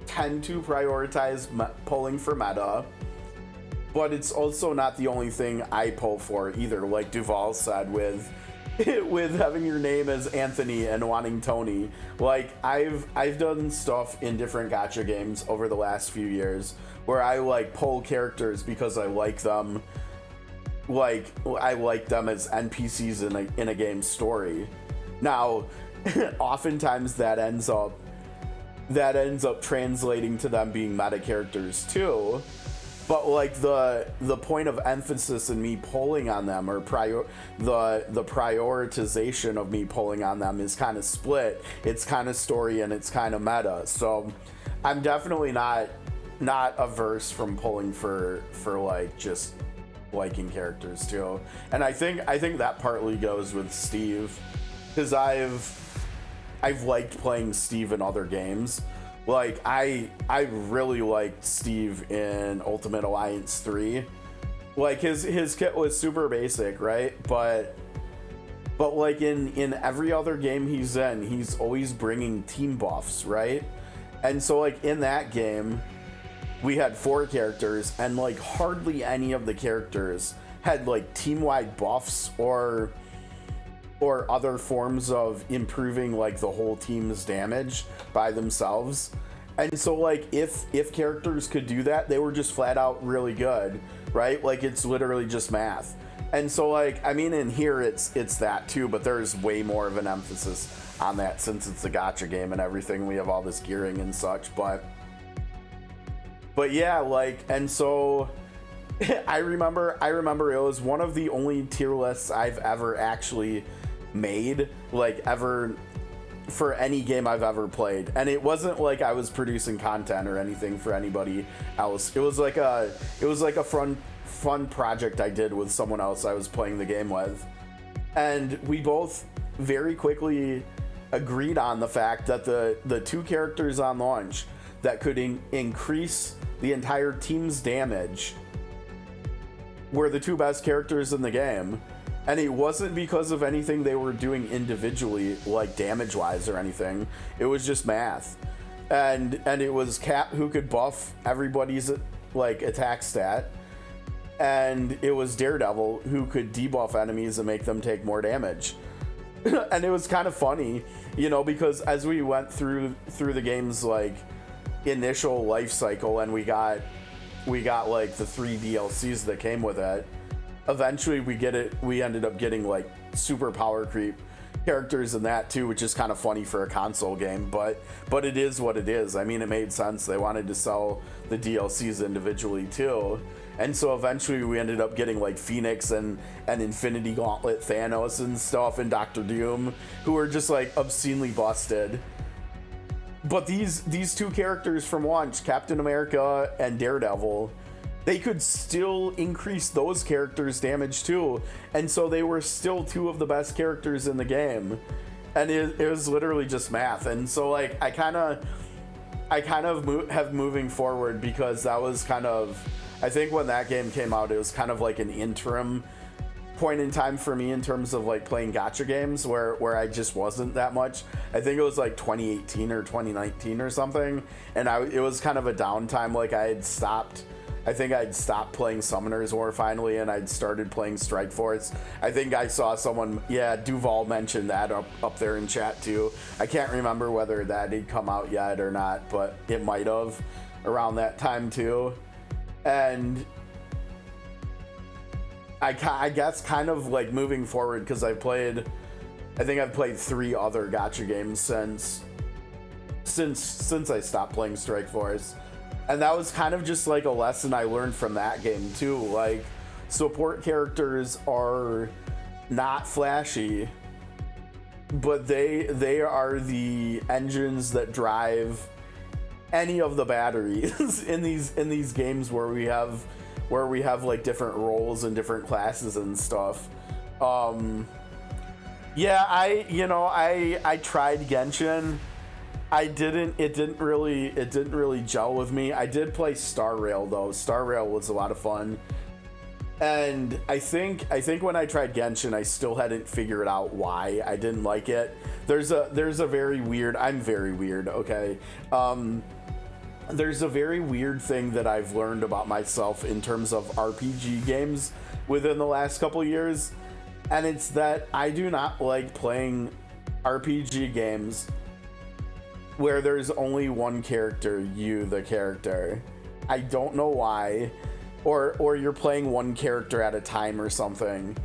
tend to prioritize pulling for meta, but it's also not the only thing I pull for either. Like Duval said, with having your name as Anthony and wanting Tony. Like I've done stuff in different gacha games over the last few years where I like pull characters because I like them. like I like them as NPCs in a game's story. Now, oftentimes that ends up translating to them being meta characters too. But like the point of emphasis in me pulling on them, or the prioritization of me pulling on them, is kind of split. It's kind of story and it's kind of meta. So I'm definitely not averse from pulling for like just liking characters too. And I think that partly goes with Steve, because I've liked playing Steve in other games. Like I really liked Steve in Ultimate Alliance 3. Like his kit was super basic, right? But like in every other game he's in, he's always bringing team buffs, right? And so like in that game, we had 4 characters, and like hardly any of the characters had like team-wide buffs or other forms of improving like the whole team's damage by themselves. And so like if characters could do that, they were just flat out really good, right? Like it's literally just math. And so like, I mean, in here it's that too, but there's way more of an emphasis on that since it's a gacha game and everything. We have all this gearing and such, but yeah, like, and so I remember it was one of the only tier lists I've ever actually made, like ever, for any game I've ever played. And it wasn't like I was producing content or anything for anybody else. It was like a fun project I did with someone else I was playing the game with. And we both very quickly agreed on the fact that the 2 characters on launch that could increase the entire team's damage were the 2 best characters in the game. And it wasn't because of anything they were doing individually, like damage wise or anything. It was just math. And it was Cap, who could buff everybody's like attack stat, and it was Daredevil, who could debuff enemies and make them take more damage. And it was kind of funny, you know, because as we went through the game's like initial life cycle, and we got like the 3 DLCs that came with it, eventually we ended up getting like super power creep characters in that too, which is kind of funny for a console game, but it is what it is. I mean, it made sense. They wanted to sell the DLCs individually too. And so eventually we ended up getting like Phoenix and Infinity Gauntlet Thanos and stuff, and Doctor Doom, who were just like obscenely busted. But these 2 characters from launch, Captain America and Daredevil, they could still increase those characters' damage too. And so they were still 2 of the best characters in the game. And it was literally just math. And so like I kind of have moving forward, because that was kind of, I think when that game came out, it was kind of like an interim point in time for me in terms of like playing gacha games where I just wasn't that much. I think it was like 2018 or 2019 or something, and it was kind of a downtime. Like I'd stopped playing Summoners War finally, and I'd started playing Strike Force. I think I saw someone, Duval mentioned that up there in chat too. I can't remember whether that had come out yet or not, but it might have around that time too. And I guess kind of like moving forward, because I think I've played 3 other gacha games since I stopped playing Strike Force. And that was kind of just like a lesson I learned from that game too. Like, support characters are not flashy, but they are the engines that drive any of the batteries in these games where we have like different roles and different classes and stuff. I tried Genshin. It didn't really gel with me. I did play Star Rail though. Star Rail was a lot of fun. And I think when I tried Genshin, I still hadn't figured out why I didn't like it. There's a very weird, I'm very weird, okay? There's a very weird thing that I've learned about myself in terms of RPG games within the last couple years, and it's that I do not like playing RPG games where there's only one character, you the character. I don't know why. or you're playing one character at a time or something.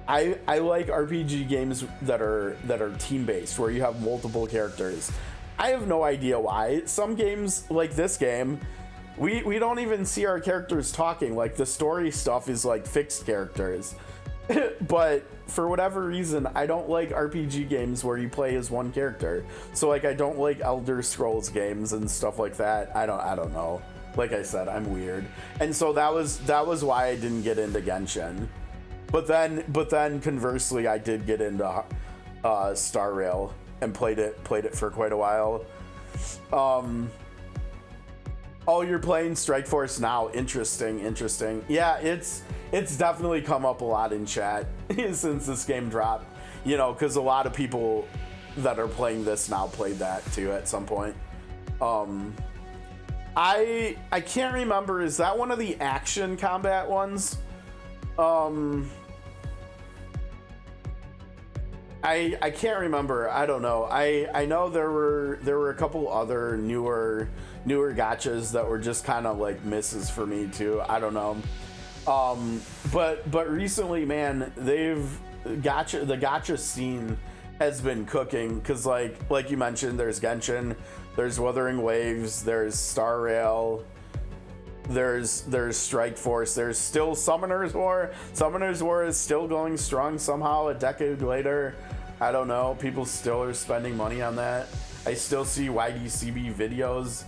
I like RPG games that are team-based, where you have multiple characters. I have no idea why. Some games, like this game, we don't even see our characters talking. Like, the story stuff is like fixed characters. But for whatever reason, I don't like RPG games where you play as one character. So like, I don't like Elder Scrolls games and stuff like that. I don't know. Like I said, I'm weird. And so that was why I didn't get into Genshin. But then conversely, I did get into Star Rail and played it for quite a while. Oh, you're playing Strike Force now. Interesting. Yeah, it's definitely come up a lot in chat since this game dropped. You know, because a lot of people that are playing this now played that too at some point. I can't remember. Is that one of the action combat ones? I can't remember. I don't know. I know there were a couple other newer gachas that were just kind of like misses for me too. I don't know. But recently, man, the gacha scene has been cooking, because like you mentioned, there's Genshin, there's Wuthering Waves, there's Star Rail, there's Strike Force, there's still Summoner's War. Summoner's War is still going strong somehow a decade later. I don't know, people still are spending money on that. I still see YDCB videos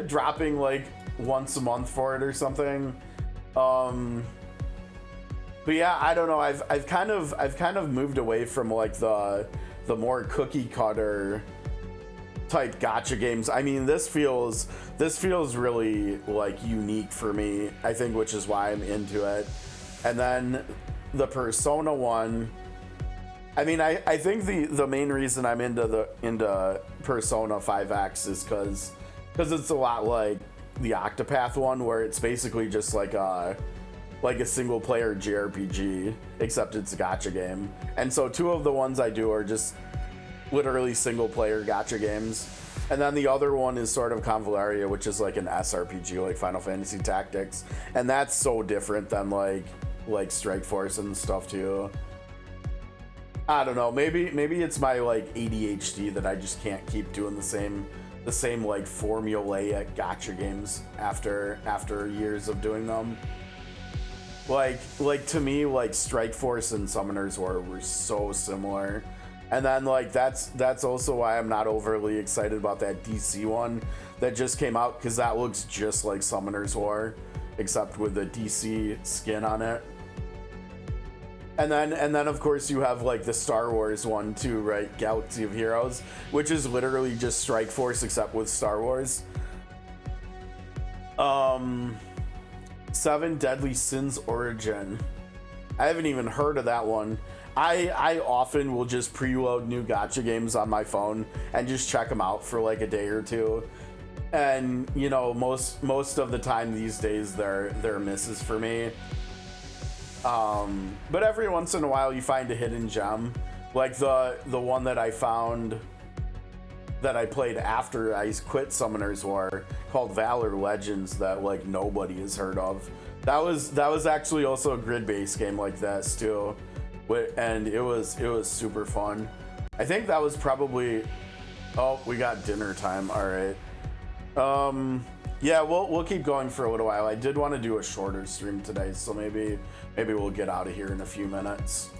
dropping like once a month for it or something. But yeah, I don't know. I've kind of moved away from like the more cookie cutter type gacha games. I mean, this feels really like unique for me, I think, which is why I'm into it. And then the Persona one, I mean, I think the main reason I'm into Persona 5X is because it's a lot like the Octopath one, where it's basically just like a single player Jrpg, except it's a gacha game. And so two of the ones I do are just literally single player gacha games. And then the other one is sort of Convalaria, which is like an SRPG, like Final Fantasy Tactics. And that's so different than like Strike Force and stuff too. I don't know, maybe it's my like ADHD that I just can't keep doing the same like formulaic gacha games after years of doing them. Like to me, like Strike Force and Summoners were so similar. And then like that's also why I'm not overly excited about that DC one that just came out, because that looks just like Summoner's War, except with the DC skin on it. And then of course you have like the Star Wars one too, right? Galaxy of Heroes, which is literally just Strike Force except with Star Wars. 7 Deadly Sins Origin. I haven't even heard of that one. I often will just preload new gacha games on my phone and just check them out for like a day or two. And you know, most of the time these days they're misses for me. But every once in a while you find a hidden gem, like the one that I found that I played after I quit Summoner's War, called Valor Legends, that like nobody has heard of. That was actually also a grid-based game like this too, and it was super fun. I think that was probably. Oh, we got dinner time. All right. Yeah, we'll keep going for a little while. I did want to do a shorter stream today, so maybe we'll get out of here in a few minutes.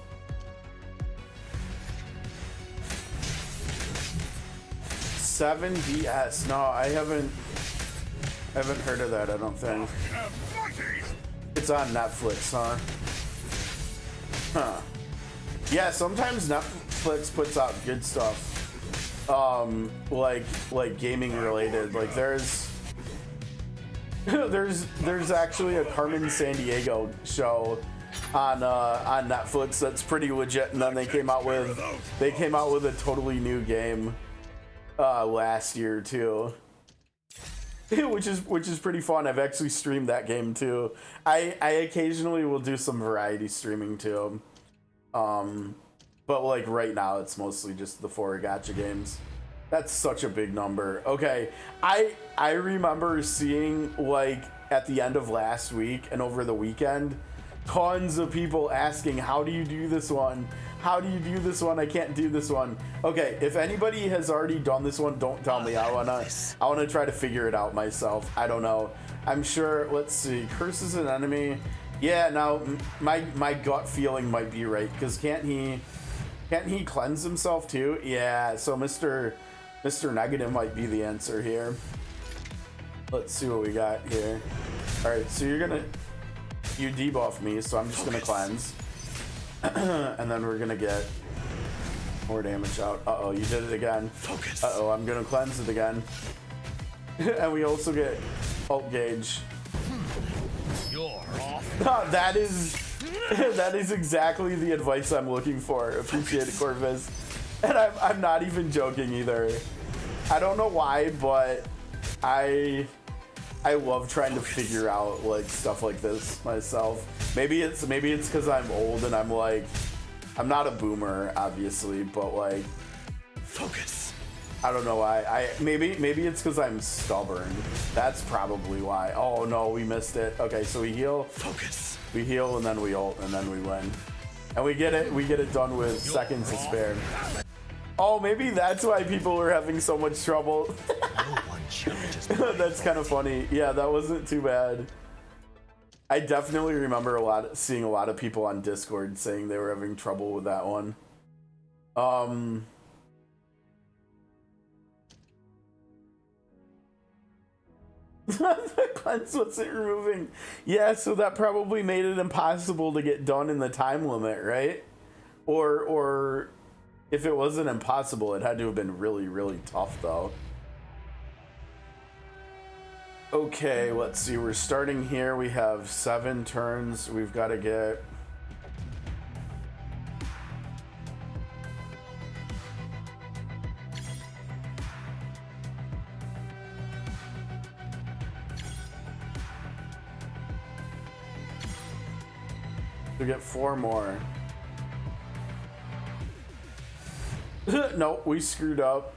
$7DS. No, I haven't heard of that, I don't think. It's on Netflix, huh? Huh. Yeah, sometimes Netflix puts out good stuff. Like gaming related. Like there's actually a Carmen Sandiego show on Netflix that's pretty legit, and then they came out with a totally new game last year too, which is pretty fun. I've actually streamed that game too. I occasionally will do some variety streaming too, but like right now it's mostly just the 4 gacha games. That's such a big number. Okay, I remember seeing like at the end of last week and over the weekend, tons of people asking, how do you do this one? How do you do this one? I can't do this one. Okay, if anybody has already done this one, don't tell me. I wanna try to figure it out myself. I don't know. I'm sure. Let's see. Curses an enemy. Yeah. Now my gut feeling might be right, because can't he cleanse himself too? Yeah. So Mr. Negative might be the answer here. Let's see what we got here. All right. So you debuff me, so I'm just gonna cleanse. And then we're gonna get more damage out. Uh-oh, you did it again. Focus. Uh-oh, I'm gonna cleanse it again. And we also get ult gauge. You're off. That is exactly the advice I'm looking for. Appreciate it, Corvus. And I'm not even joking either. I don't know why, but I love trying to figure out like stuff like this myself. Maybe it's because I'm old and I'm like, I'm not a boomer, obviously, but like, Focus. I don't know why. Maybe it's because I'm stubborn. That's probably why. Oh no, we missed it. Okay, so we heal. Focus. We heal and then we ult and then we win. And we get it done with seconds to spare. Oh, maybe that's why people were having so much trouble. No one challenges me. That's kind of funny. Yeah, that wasn't too bad. I definitely remember seeing a lot of people on Discord saying they were having trouble with that one. The cleanse wasn't removing. Yeah, so that probably made it impossible to get done in the time limit, right? Or if it wasn't impossible, it had to have been really, really tough though. Okay, let's see. We're starting here. We have 7 turns. We've got to get... We get 4 more. Nope, we screwed up.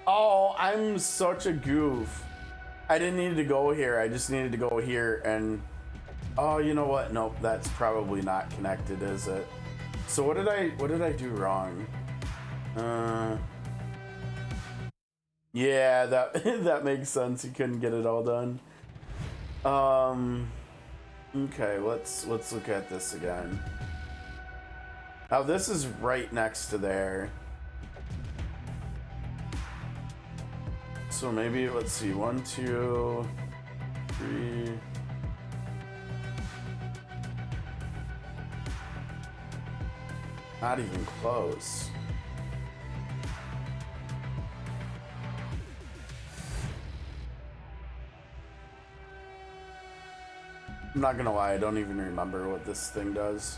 Oh, I'm such a goof. I didn't need to go here. I just needed to go here and... Oh, you know what? Nope, that's probably not connected, is it? So what did I do wrong? Yeah, that makes sense. You couldn't get it all done. Okay, let's look at this again. Now this is right next to there. So maybe, let's see, 1, 2, 3. Not even close. I'm not gonna lie, I don't even remember what this thing does.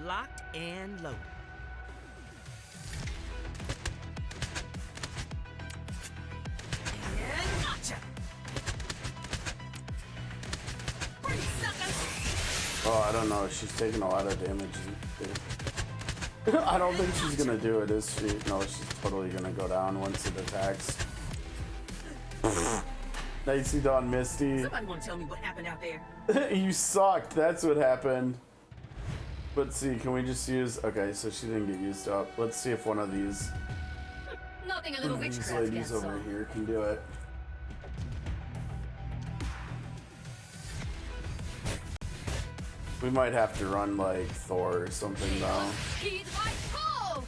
Locked and loaded. And gotcha. Oh, I don't know. She's taking a lot of damage. I don't think she's gonna do it, is she? No, she's totally gonna go down once it attacks. Nicely done, Misty. Somebody want to tell me what happened out there? You sucked. That's what happened. Let's see. Can we just use? Okay, so she didn't get used up. Let's see if one of these Nothing a little these witchcraft ladies gets over on. here can do it. We might have to run like Thor or something though. Heed my call!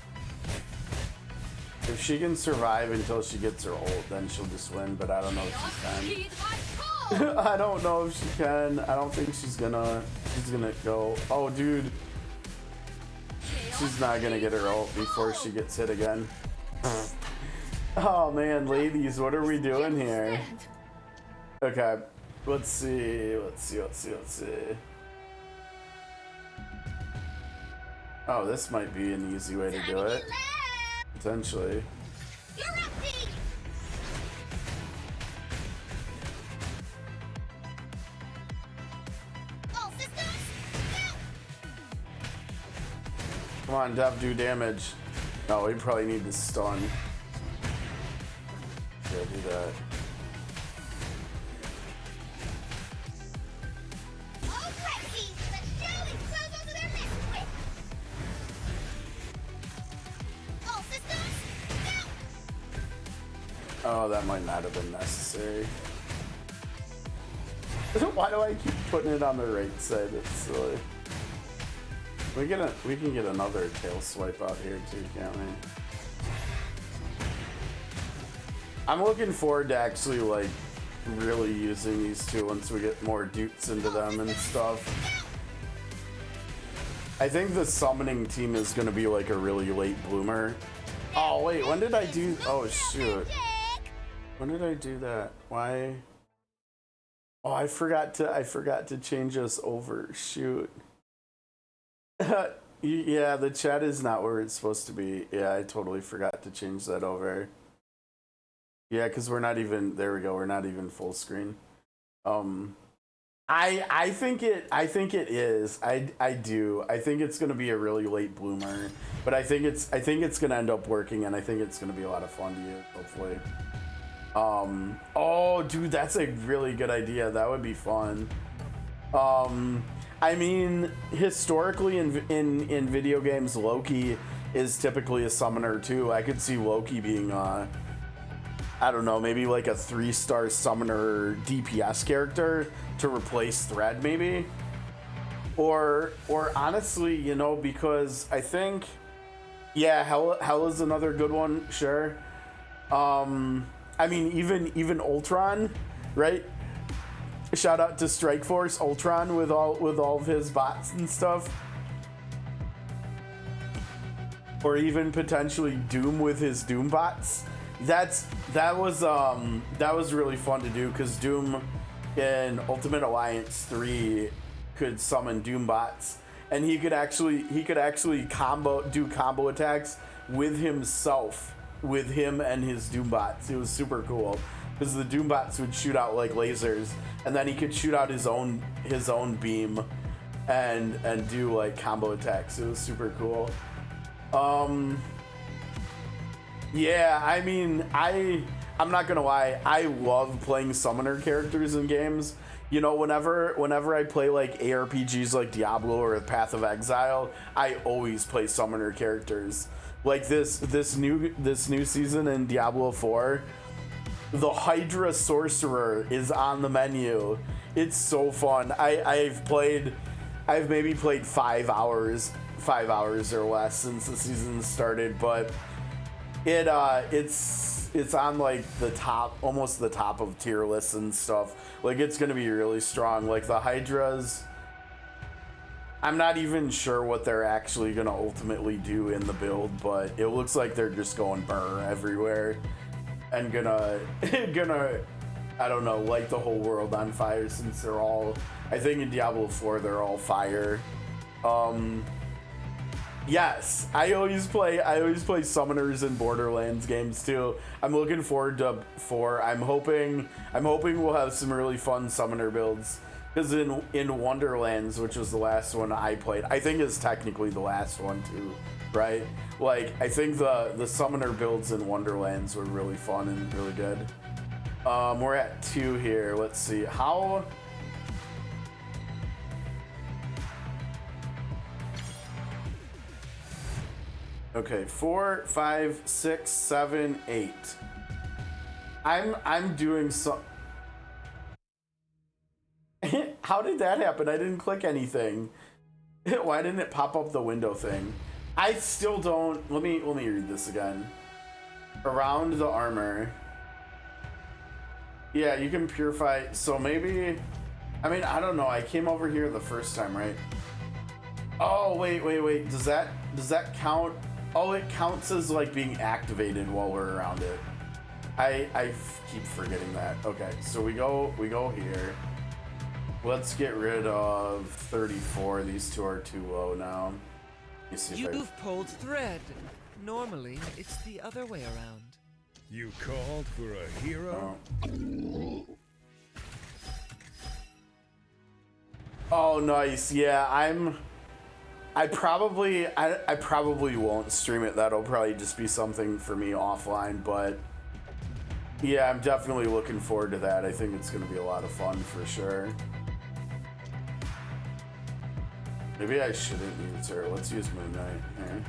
If she can survive until she gets her ult, then she'll just win, but I don't know if she Heed my call! can. I don't know if she can. I don't think she's gonna go. Oh, dude. She's not gonna get her ult before she gets hit again. Oh man, ladies, what are we doing here? Okay. Let's see. Oh, this might be an easy way to do it. Potentially. Jrpgs! All systems go! Come on, Dev, do damage. No, we probably need to stun. Yeah, do that. All Jrpgs! Let's show these bozos their messing with! All systems go! Oh, that might not have been necessary. Why do I keep putting it on the right side? It's silly. We can get another tail swipe out here too, can't we? I'm looking forward to actually like really using these two once we get more dupes into them and stuff. I think the summoning team is gonna be like a really late bloomer. Oh wait, when did I do? Oh shoot, when did I do that? Why? Oh, I forgot to change us over. Shoot. Yeah, the chat is not where it's supposed to be. Yeah, I totally forgot to change that over. Yeah, because we're not even, there we go, we're not even full screen. I think it is. I do. I think it's gonna be a really late bloomer, but I think it's gonna end up working, and I think it's gonna be a lot of fun to use, hopefully. Oh dude, that's a really good idea. That would be fun. I mean, historically in video games, Loki is typically a summoner too. I could see Loki being I don't know, maybe like a 3-star summoner DPS character to replace Thread maybe. Or honestly, you know, because I think, yeah, Hell is another good one, sure. I mean, even Ultron, right? Shout out to Strike Force Ultron with all of his bots and stuff. Or even potentially Doom with his Doom bots. That was really fun to do, because Doom in Ultimate Alliance 3 could summon Doom bots, and he could actually do combo attacks with himself, with him and his Doom bots. It was super cool, because the Doom bots would shoot out like lasers, and then he could shoot out his own beam and do like combo attacks. It was super cool. Yeah, I mean, I'm not gonna lie, I love playing summoner characters in games. You know, whenever I play like ARPGs like Diablo or Path of Exile, I always play summoner characters. Like this new season in Diablo 4, the Hydra Sorcerer is on the menu. It's so fun. I've maybe played 5 hours or less since the season started, but it's on like the top, almost the top of tier lists and stuff. Like, it's gonna be really strong. Like the Hydras, I'm not even sure what they're actually gonna ultimately do in the build, but it looks like they're just going burr everywhere and gonna I don't know, light the whole world on fire, since they're all, I think in Diablo 4 they're all fire. Yes, I always play summoners in Borderlands games too. I'm looking forward to 4. I'm hoping we'll have some really fun summoner builds, because in Wonderlands, which was the last one I played, I think is technically the last one too, right? Like, I think the summoner builds in Wonderlands were really fun and really good. We're at 2 here. Let's see how. Okay, 4, 5, 6, 7, 8. I'm doing some. How did that happen? I didn't click anything. Why didn't it pop up the window thing? I still don't. Let me read this again. Around the armor. Yeah, you can purify. So maybe, I mean, I don't know. I came over here the first time, right? Oh, wait. Does that count? Oh, it counts as like being activated while we're around it. I keep forgetting that. Okay, so we go here. Let's get rid of 34. These two are too low now. Let me see if You've pulled thread. Normally, it's the other way around. You called for a hero? Oh, nice. Yeah, I probably won't stream it. That'll probably just be something for me offline, but yeah, I'm definitely looking forward to that. I think it's going to be a lot of fun for sure. Maybe I shouldn't use her. Let's use Moon Knight here.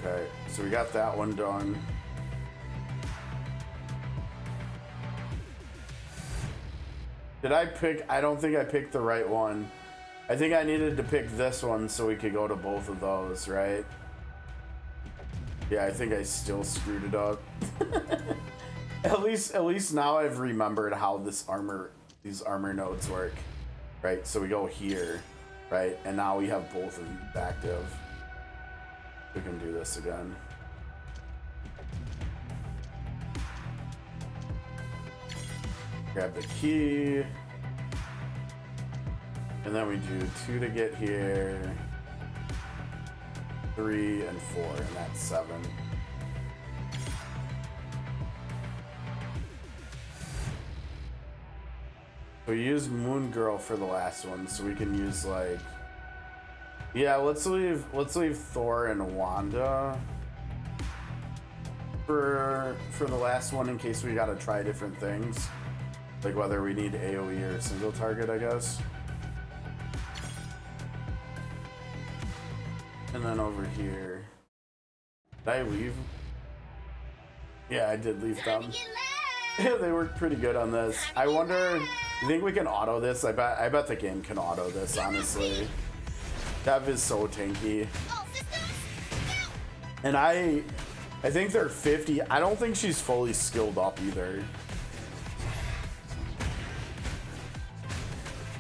Okay, so we got that one done. Did I pick? I don't think I picked the right one. I think I needed to pick this one so we could go to both of those, right? Yeah, I think I still screwed it up. At least now I've remembered how these armor nodes work, right? So we go here, right? And now we have both of these active. We can do this again. Grab the key. And then we do 2 to get here, 3 and 4, and that's 7. We use Moon Girl for the last one, so we can use like, yeah, let's leave Thor and Wanda for the last one in case we gotta try different things, like whether we need AoE or single target, I guess. And then over here, did I leave? Yeah, I did leave them. They worked pretty good on this. I wonder, you think we can auto this? I bet the game can auto this, honestly. Dev is so tanky. And I think they're 50. I don't think she's fully skilled up either.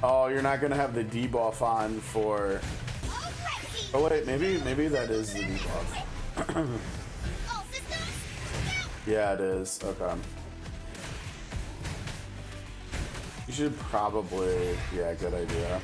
Oh, you're not gonna have the debuff on for... Oh wait, maybe that is the debuff. Yeah, it is. Okay. You should probably, yeah, good idea.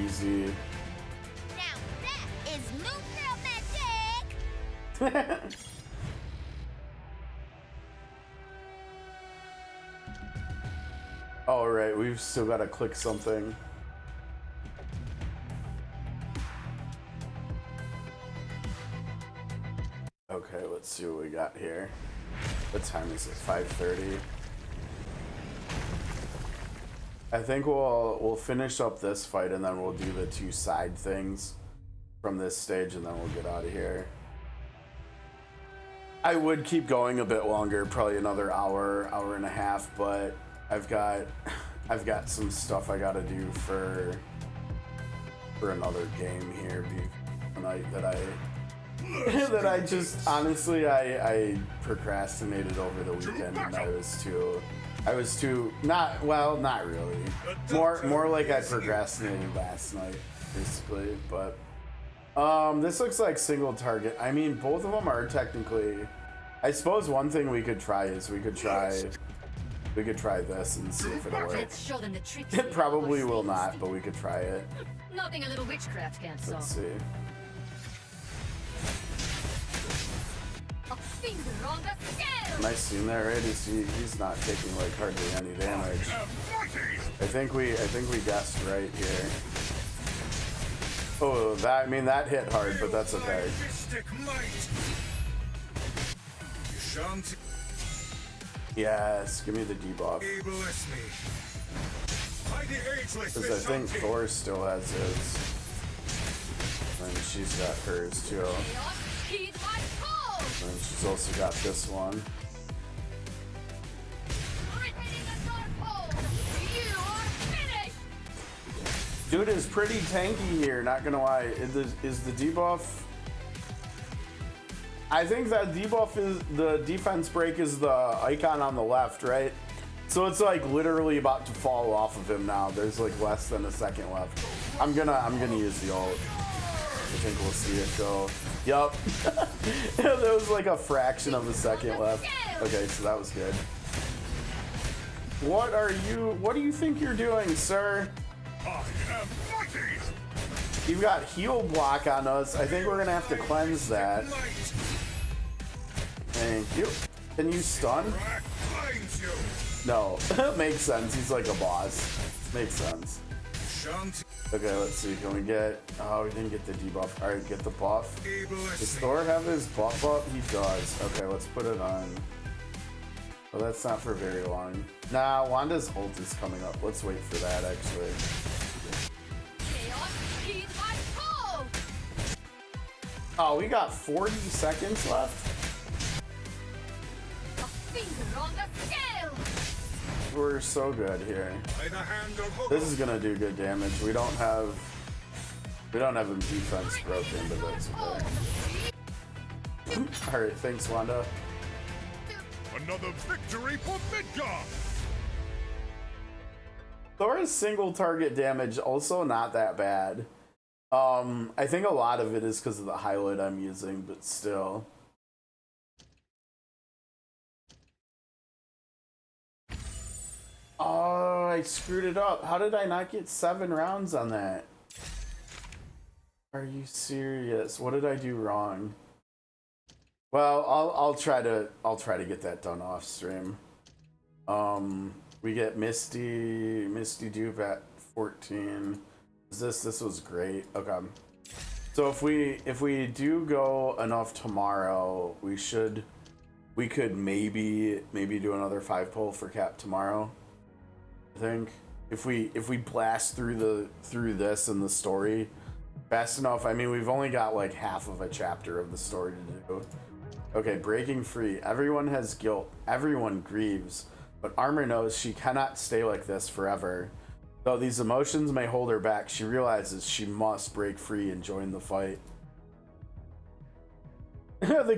Easy. Now that is Moon Girl magic! All right, we've still got to click something. Okay, let's see what we got here. What time is it? 5:30. I think we'll finish up this fight and then we'll do the 2 side things from this stage and then we'll get out of here. I would keep going a bit longer, probably another hour and a half, but I've got some stuff I gotta do for another game here tonight that I just honestly I procrastinated over the weekend and I was too not really. More like I procrastinated last night, basically. But this looks like single target. I mean, both of them are technically. I suppose one thing we could try is we could try this and see if it'll work. Let's show them the tricks. It probably will not, but we could try it. Nothing a little witchcraft can't solve. Let's see. A finger on the scale. Nice scene there, right? He's not taking like hardly any damage. I think we guessed right here. Oh, that hit hard, but that's okay. Yes, give me the debuff. Because I think Thor still has his. And she's got hers too. And she's also got this one. Dude is pretty tanky here, not gonna lie. Is the debuff... I think that debuff is... The defense break is the icon on the left, right? So it's like literally about to fall off of him now. There's like less than a second left. I'm gonna use the ult. I think we'll see it go. Yup. There was like a fraction of a second left. Okay, so that was good. What do you think you're doing, sir? I am mighty. You've got heal block on us. I think we're gonna have to cleanse that. Thank you. Can you stun? Rack finds you. No. Makes sense. He's like a boss. Makes sense. Shan't Okay, let's see. Can we get... Oh, we didn't get the debuff. Alright, get the buff. Does Thor have his buff up? He does. Okay, let's put it on. Well, that's not for very long. Nah, Wanda's ult is coming up. Let's wait for that, actually. Chaos, heed my call! Oh, we got 40 seconds left? A finger on the scale! We're so good here. by the hand of Hogo. This is gonna do good damage. We don't have him defense broken, but that's okay. Alright, thanks, Wanda. Another victory for Midgard. Thor's single target damage also not that bad. I think a lot of it is because of the highlight I'm using, but still. Oh, I screwed it up. How did I not get 7 rounds on that? Are you serious? What did I do wrong? Well, I'll try to get that done off stream. We get Misty Dupe at 14. This was great. Okay. So if we do go enough tomorrow, we could maybe do another 5 pull for Cap tomorrow. I think if we blast through this and the story fast enough. I mean, we've only got like half of a chapter of the story to do. Okay, breaking free. Everyone has guilt. Everyone grieves. But Armor knows she cannot stay like this forever. Though these emotions may hold her back, she realizes she must break free and join the fight. the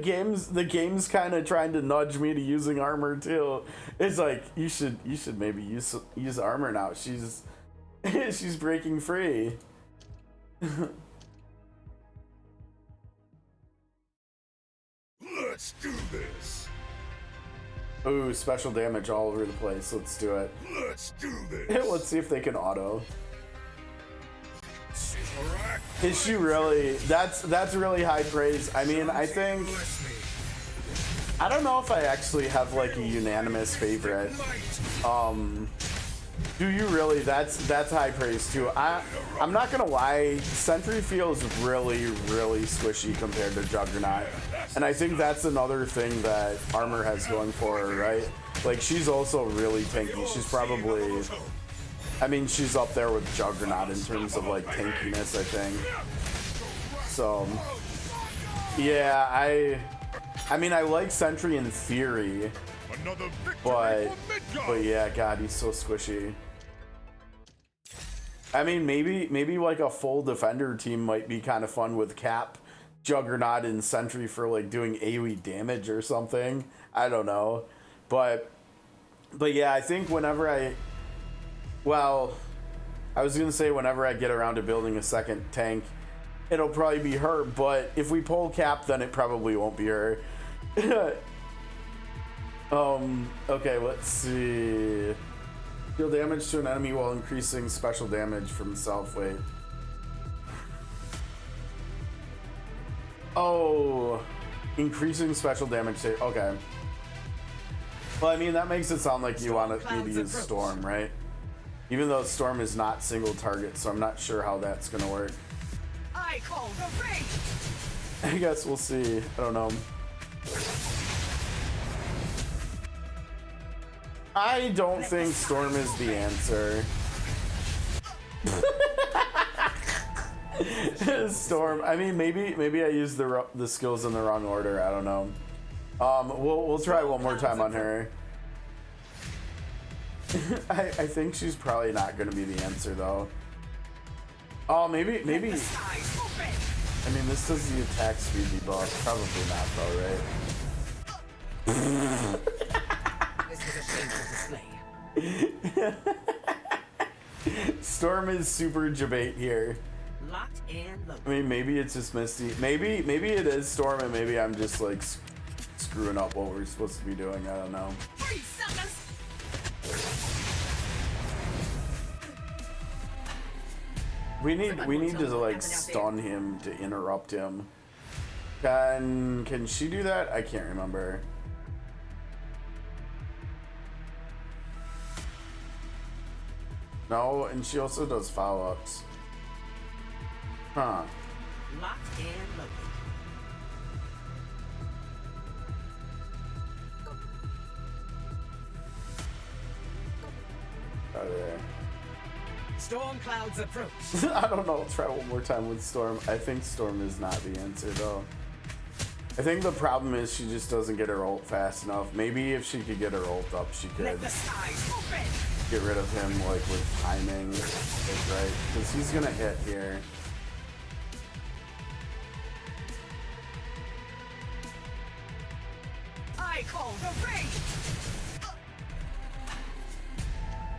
game's kind of trying to nudge me to using Armor too. It's like you should maybe use Armor now. She's she's breaking free. Let's do this. Ooh, special damage all over the place. Let's do it. Let's do this. Let's see if they can auto. Rack Is she really? That's really high praise. I mean, I think bless me. I don't know if I actually have like a unanimous favorite. Do you really? That's high praise too. I'm not gonna lie, Sentry feels really squishy compared to Juggernaut, and I think that's another thing that Armor has going for her, right? Like she's also really tanky. She's probably, I mean, she's up there with Juggernaut in terms of like tankiness, I think. So yeah, I mean, I like Sentry in theory. Another victory But for Midgard. yeah, God, he's so squishy. I mean, maybe like a full defender team might be kind of fun with Cap, Juggernaut, and Sentry for like doing AoE damage or something. I don't know, but yeah, I think whenever I was gonna say whenever I get around to building a second tank, it'll probably be her. But if we pull Cap, then it probably won't be her. Okay, let's see. Deal damage to an enemy while increasing special damage from self-weight. Oh, increasing special damage to, okay. Well, I mean, that makes it sound like you want me to use Storm, right? Even though Storm is not single target, so I'm not sure how that's gonna work. I call the rage! I guess we'll see. I don't know. I don't think Storm is the answer. Storm. I mean, maybe I used the skills in the wrong order. I don't know. We'll try one more time on her. I think she's probably not going to be the answer though. Oh, maybe. I mean, this does the attack speed debuff. Probably not though, right? This was a shameful display. Storm is super debate here. Locked and loaded. I mean, maybe it's just Misty. Maybe it is Storm, and maybe I'm just like screwing up what we're supposed to be doing. I don't know. Free suckers! We need to like stun him to interrupt him. Can she do that? I can't remember. No, and she also does follow-ups. Huh. Locked and loaded. Oh, there. Storm clouds approach. I don't know. Try one more time with Storm. I think Storm is not the answer, though. I think the problem is she just doesn't get her ult fast enough. Maybe if she could get her ult up, she could Let the skies open. get rid of him, like, with timing. Like, right? Because he's gonna hit here. I call the rain.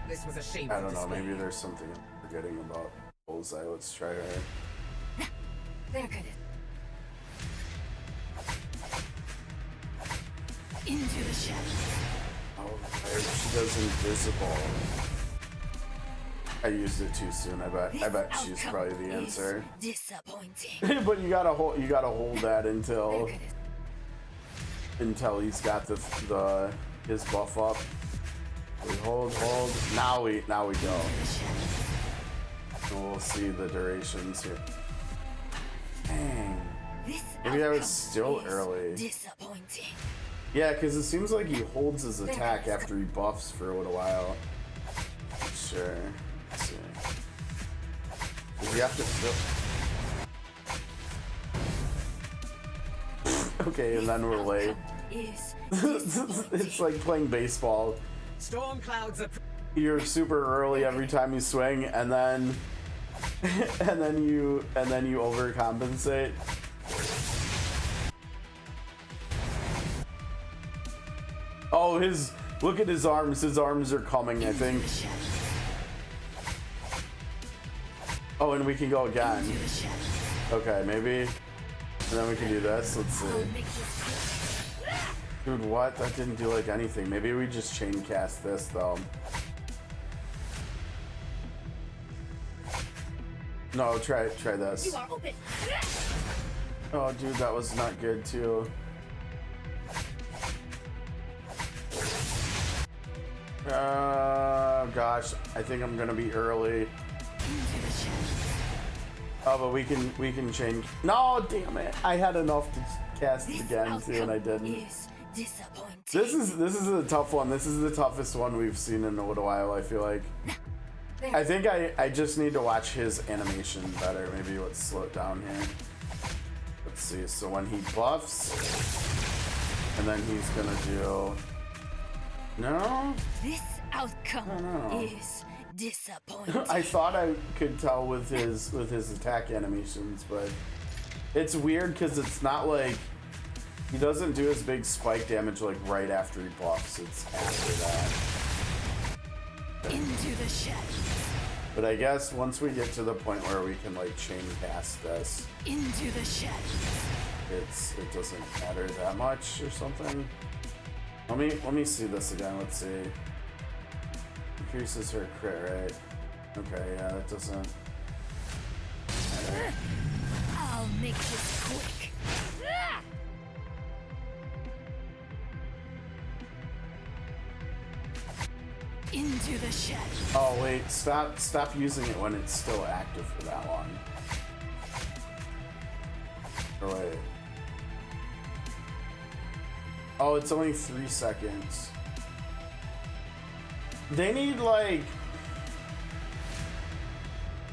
This was a shameful I don't know. display. Maybe there's something I'm forgetting about Bullseye. Let's try her. They're good. Into the shadows. Oh, she does invisible. I used it too soon. I bet she's probably the answer. Disappointing. But you gotta hold that until he's got his buff up. We hold. Now we go. And we'll see the durations here. Dang. Maybe I was still early. Disappointing. Yeah, because it seems like he holds his attack after he buffs for a little while. Sure. Let's see. Does he have to okay, and then we're late. It's like playing baseball. Storm clouds approach. You're super early every time you swing, and then you overcompensate. Oh, look at his arms. His arms are coming, I think. Oh, and we can go again. Okay, maybe. And then we can do this. Let's see. Dude, what? That didn't do like anything. Maybe we just chain cast this though. No, try this. You are open. Oh, dude, that was not good too. Gosh, I think I'm gonna be early. Oh, but we can change. No, damn it! I had enough to cast it again too, and I didn't. This is a tough one. This is the toughest one we've seen in a little while. I feel like. I think I just need to watch his animation better. Maybe let's slow it down here. Let's see. So when he buffs, and then he's gonna do. No. This outcome is disappointing. I thought I could tell with his attack animations, but it's weird because it's not like he doesn't do his big spike damage like right after he buffs. It's after that. Into the shadows. But I guess once we get to the point where we can like chain past this, Into the shadows. it doesn't matter that much or something. Let me see this again. Let's see. Increases her crit, right? Okay, yeah, that doesn't matter. I'll make this quick. Into the shadows. Oh wait, stop using it when it's still active for that one. Or wait. Oh, it's only 3 seconds. They need like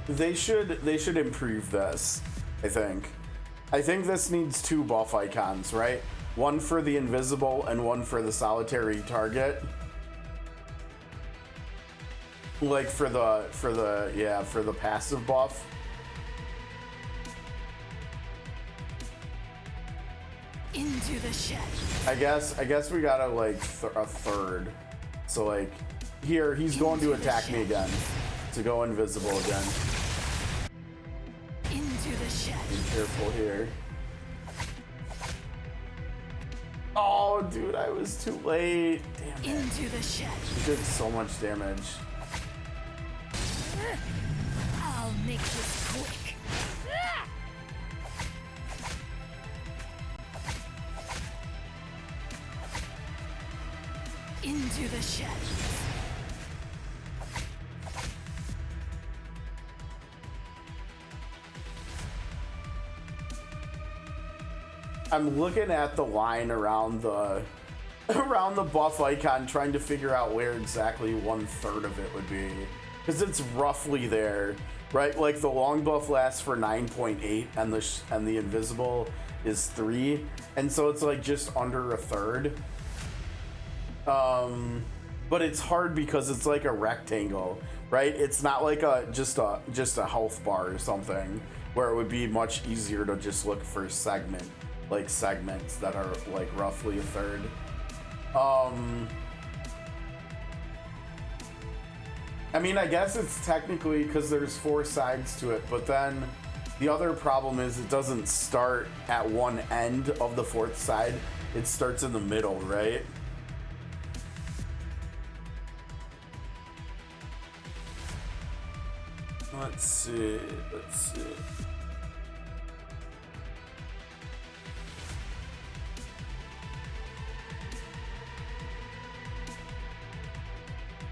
they should improve this, I think. I think this needs 2 buff icons, right? One for the invisible and one for the solitary target. Like for the passive buff. Into the shadows. I guess we gotta like a third. So like Here, he's going to attack me again. To go invisible again. Into the shadows. Be careful here. Oh, dude, I was too late. Damn it. Into the shadows. He did so much damage. I'll make this quick. Into the shadows. I'm looking at the line around the buff icon, trying to figure out where exactly 1/3 of it would be, because it's roughly there, right? Like the long buff lasts for 9.8, and the invisible is 3, and so it's like just under 1/3. But it's hard because it's like a rectangle, right? It's not like just a health bar or something, where it would be much easier to just look for segments that are like roughly 1/3. I mean, I guess it's technically because there's 4 sides to it, but then the other problem is it doesn't start at one end of the 4th side. It starts in the middle, right? Let's see.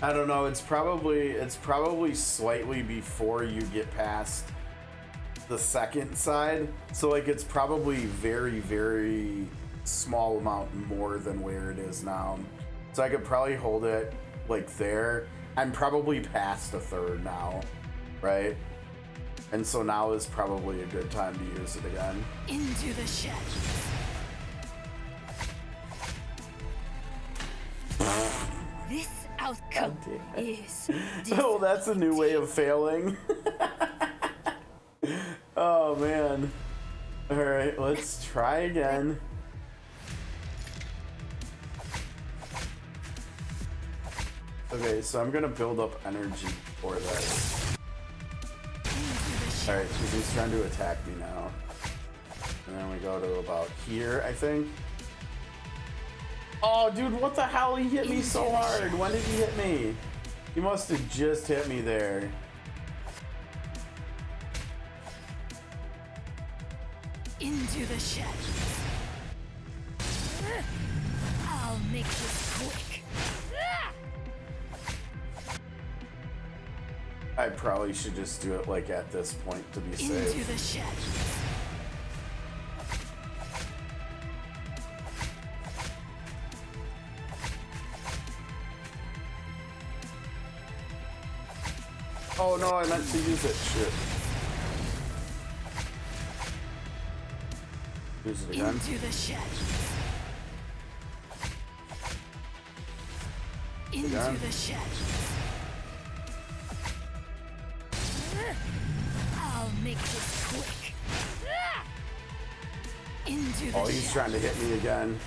I don't know, it's probably slightly before you get past the 2nd side. So like it's probably very, very small amount more than where it is now. So I could probably hold it like there. I'm probably past 1/3 now, right? And so now is probably a good time to use it again. Into the shadows. This outcome is Oh, that's a new way of failing. Oh man. Alright, let's try again. Okay, so I'm gonna build up energy for this. Alright, because he's trying to attack me now. And then we go to about here, I think. Oh, dude, what the hell? He hit me so hard. When did he hit me? He must have just hit me there. into the shadows. I'll make this quick. I probably should just do it like at this point to be Into safe. the shadows. Oh no, I meant to use it. Shit. Use it again. Into the shadows. Into Again. the shadows. I'll make this quick. Into the Oh, he's trying to hit me again.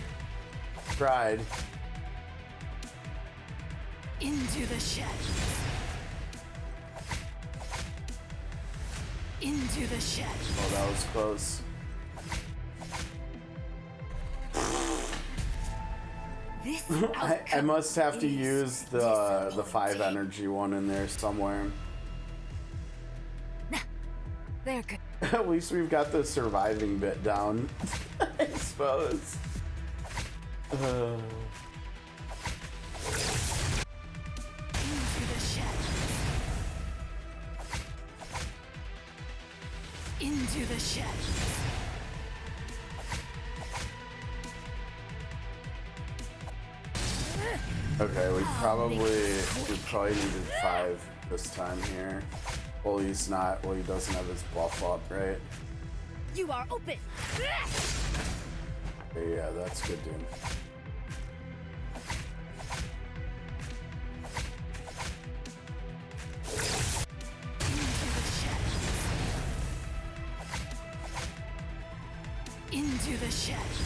Tried. Into the shadows. Into the shadows. Oh, that was close. This I outcome must have to is use the 5 energy one in there somewhere. They're good. At least we've got the surviving bit down, I suppose. Into the shadows. Into the shadows. Okay, we probably needed 5 this time here. Well, he's not. Well, he doesn't have his buff up, right? You are open. Okay, yeah, that's good, dude. Into the shadows.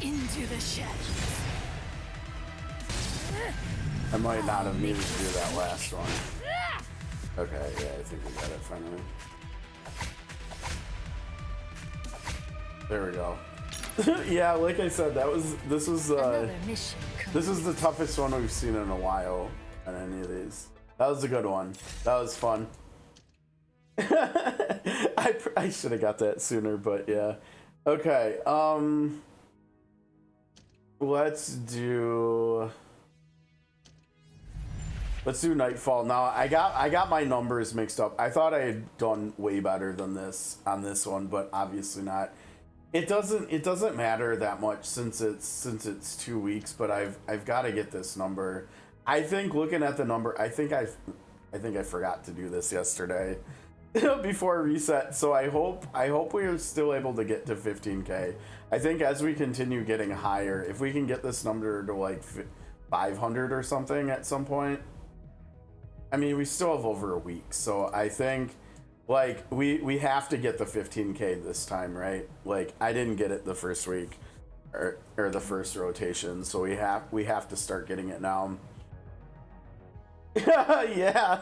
Into into the shadows. I might not have needed to do that last one. Okay, yeah, I think we got it finally. There we go. Yeah, like I said, this was the toughest one we've seen in a while on any of these. That was a good one. That was fun. I should have got that sooner, but yeah. Okay, let's do Nightfall. Now I got my numbers mixed up. I thought I had done way better than this on this one, but obviously not. It doesn't matter that much since it's 2 weeks, but I've got to get this number. I think looking at the number, I think I forgot to do this yesterday before reset. So I hope we are still able to get to 15K. I think as we continue getting higher, if we can get this number to like 500 or something at some point. I mean, we still have over a week, so I think like we have to get the 15K this time, right? Like I didn't get it the first week or the first rotation, so we have to start getting it now. Yeah.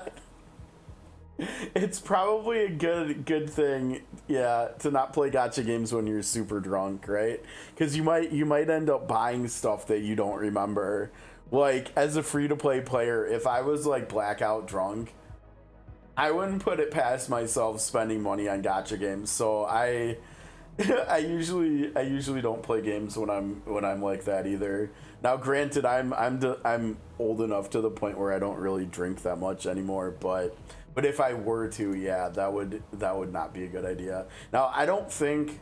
It's probably a good thing, yeah, to not play gacha games when you're super drunk, right? Because you might end up buying stuff that you don't remember. Like as a free-to-play player, if I was like blackout drunk, I wouldn't put it past myself spending money on gacha games. So I usually don't play games when I'm like that either. Now, granted, I'm old enough to the point where I don't really drink that much anymore, but if I were to, yeah, that would not be a good idea. Now, I don't think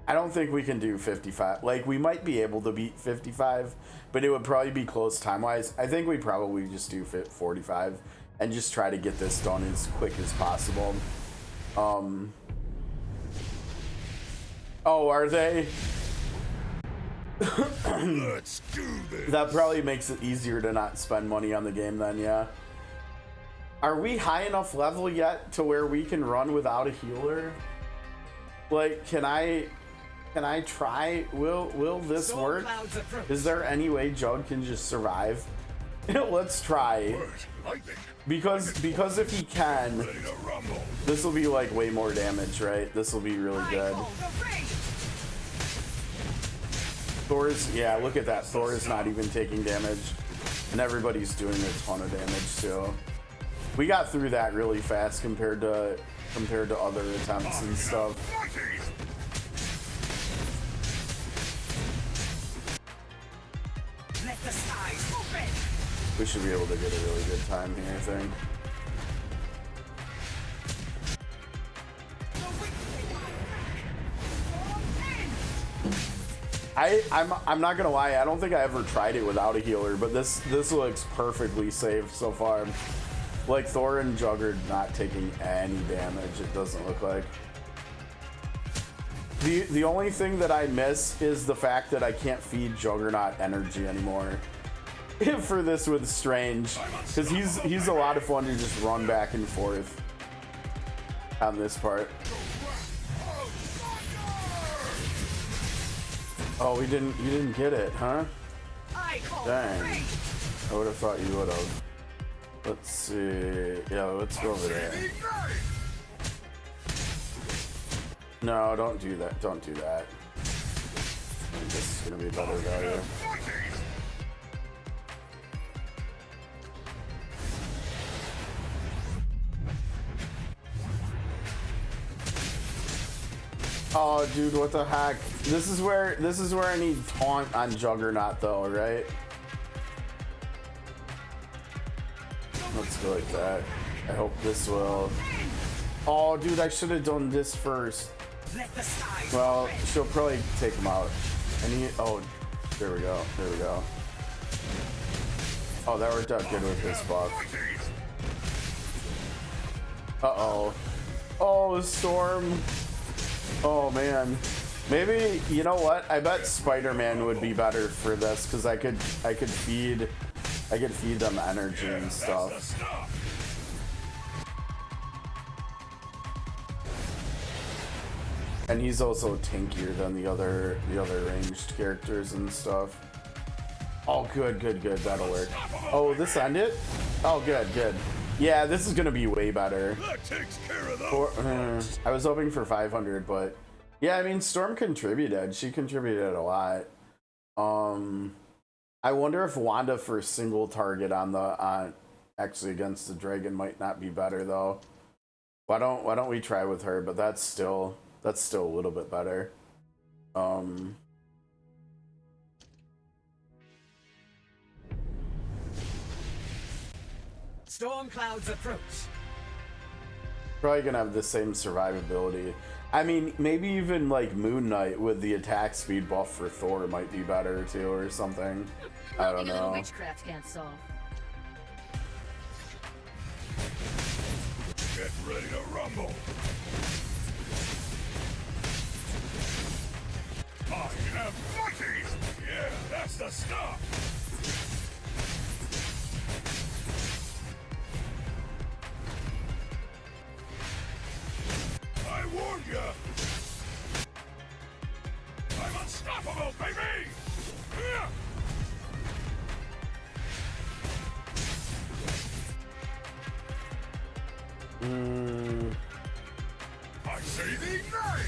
we can do 55. Like, we might be able to beat 55, but it would probably be close time-wise. I think we probably just do 45 and just try to get this done as quick as possible. Oh, are they? Let's do this. That probably makes it easier to not spend money on the game then, yeah. Are we high enough level yet to where we can run without a healer? Like, can I try? Will this work? Is there any way Jug can just survive? Let's try. Because if he can, this will be like way more damage, right? This will be really good. Thor's, yeah, look at that. Thor is not even taking damage, and everybody's doing a ton of damage too. We got through that really fast compared to other attempts and stuff. We should be able to get a really good time here, I think. I'm not gonna lie, I don't think I ever tried it without a healer, but this looks perfectly safe so far. Like Thor and Jug are not taking any damage, it doesn't look like. The only thing that I miss is the fact that I can't feed Juggernaut energy anymore for this with Strange, because he's a lot of fun to just run back and forth on this part. Oh, you didn't get it, huh? Dang. I would have thought you would have. Let's see. Yeah, let's go over there. No, don't do that. Don't do that. I think this is gonna be better value. Oh, dude, what the heck? This is where I need taunt on Juggernaut, though, right? Let's go like that. I hope this will. Oh, dude, I should have done this first. Well, she'll probably take him out. Oh, there we go. There we go. Oh, that worked out good with this buff. Uh-oh. Oh, Storm. Oh, man. Maybe, you know what? I bet Spider-Man would be better for this, because I could feed them energy and stuff. And he's also tankier than the other ranged characters and stuff. Oh, good. That'll work. Oh, this ended? Oh, good. Yeah, this is gonna be way better. That takes care of those. I was hoping for 500, but yeah, I mean, Storm contributed. She contributed a lot. I wonder if Wanda for a single target on actually against the dragon might not be better though. Why don't we try with her? But that's still a little bit better. Storm clouds approach. Probably gonna have the same survivability. I mean, maybe even like Moon Knight with the attack speed buff for Thor might be better too, or something. I don't Nothing a little know. witchcraft can't solve. Get ready to rumble. I have mighties. Yeah, that's the stuff. I warned ya! I'm unstoppable, baby! Yeah. I say thee nay!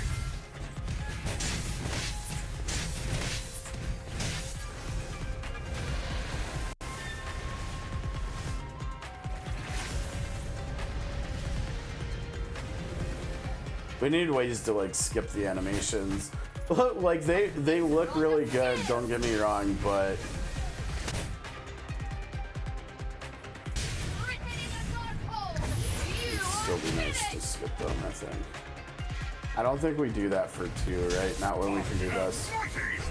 We need ways to like skip the animations. Like they look really good, don't get me wrong, but it'd still be nice to skip them, I think. I don't think we do that for 2, right? Not when we can do this. Mighties!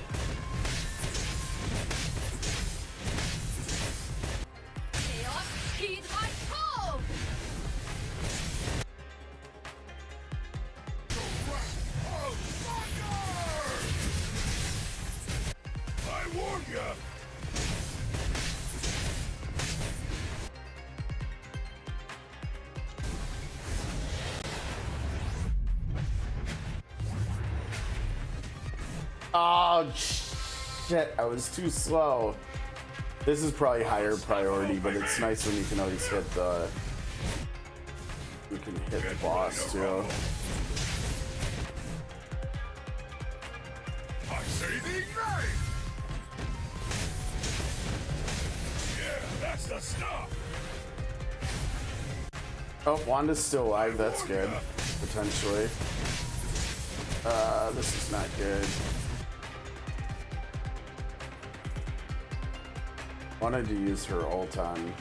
Chaos, heed my call! I warned ya! Oh shit, I was too slow. This is probably higher priority, but it's nice when you can always hit the boss too. I say thee nay! Yeah, that's the stuff! Oh, Wanda's still alive, that's good. Potentially. This is not good. Wanted to use her ult on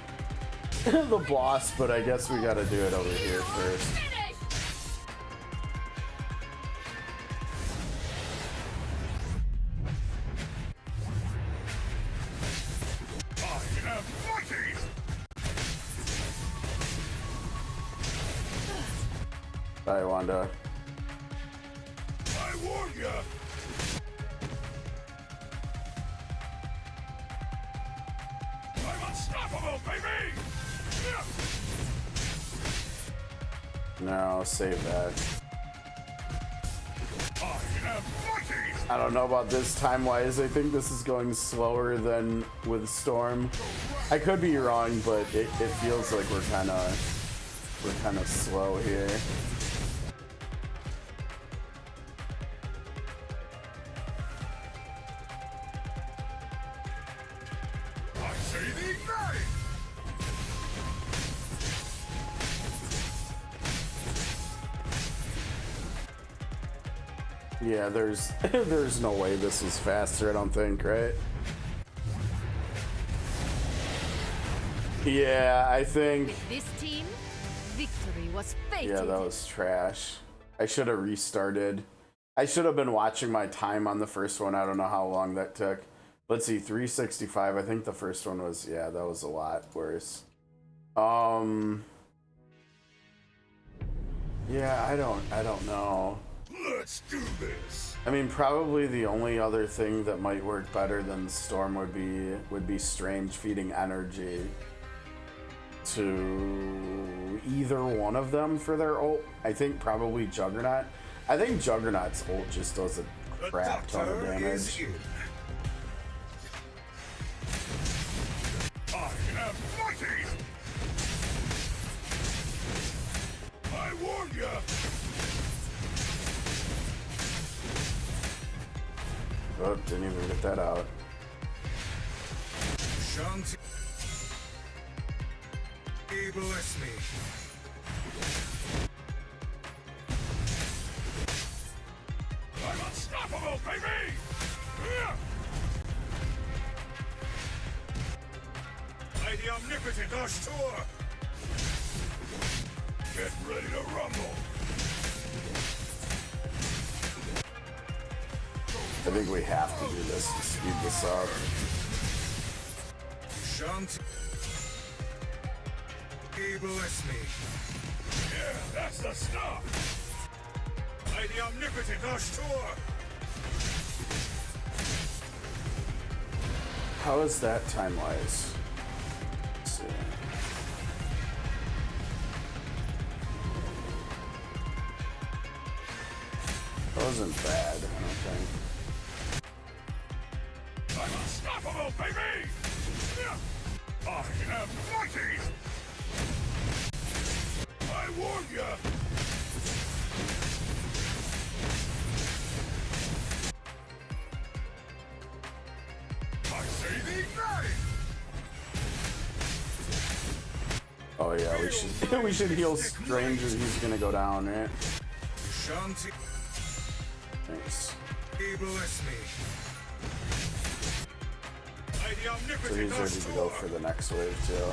the boss, but I guess we gotta do it over here first. Finish! I have mighties! Bye, Wanda. I warned ya! I'm unstoppable, baby! Yeah. No, save that. I have mighties! I don't know about this time-wise. I think this is going slower than with Storm. I could be wrong, but it feels like we're kind of slow here. I say thee nay! Yeah, there's no way this is faster, I don't think, right? Yeah, I think. This team, victory was fated. Yeah, that was trash. I should have restarted. I should have been watching my time on the first one. I don't know how long that took. Let's see, 365. I think the first one was, yeah, that was a lot worse. Yeah, I don't know. Let's do this! I mean, probably the only other thing that might work better than Storm would be Strange feeding energy to either one of them for their ult. I think probably Juggernaut. I think Juggernaut's ult just does a The crap ton of doctor is damage. in. I am mighty. I warn ya. Oh, didn't even get that out. Shanti. Bless me. I'm unstoppable, baby! By the omnipotent Ashtur! Get ready to rumble! I think we have to do this to speed this up. Shanti. Bless me. Yeah, that's the stuff! By the omnipotent Ashtur! How is that time-wise? Let's see. That wasn't bad, I don't think. I'm unstoppable, baby! I am mighty! I warn ya! I say thee nay! Oh yeah, we should we should heal Strange or he's gonna go down, right? Shanti, Thanks. bless me. By the So omnipotent he's ready to go for the next wave too.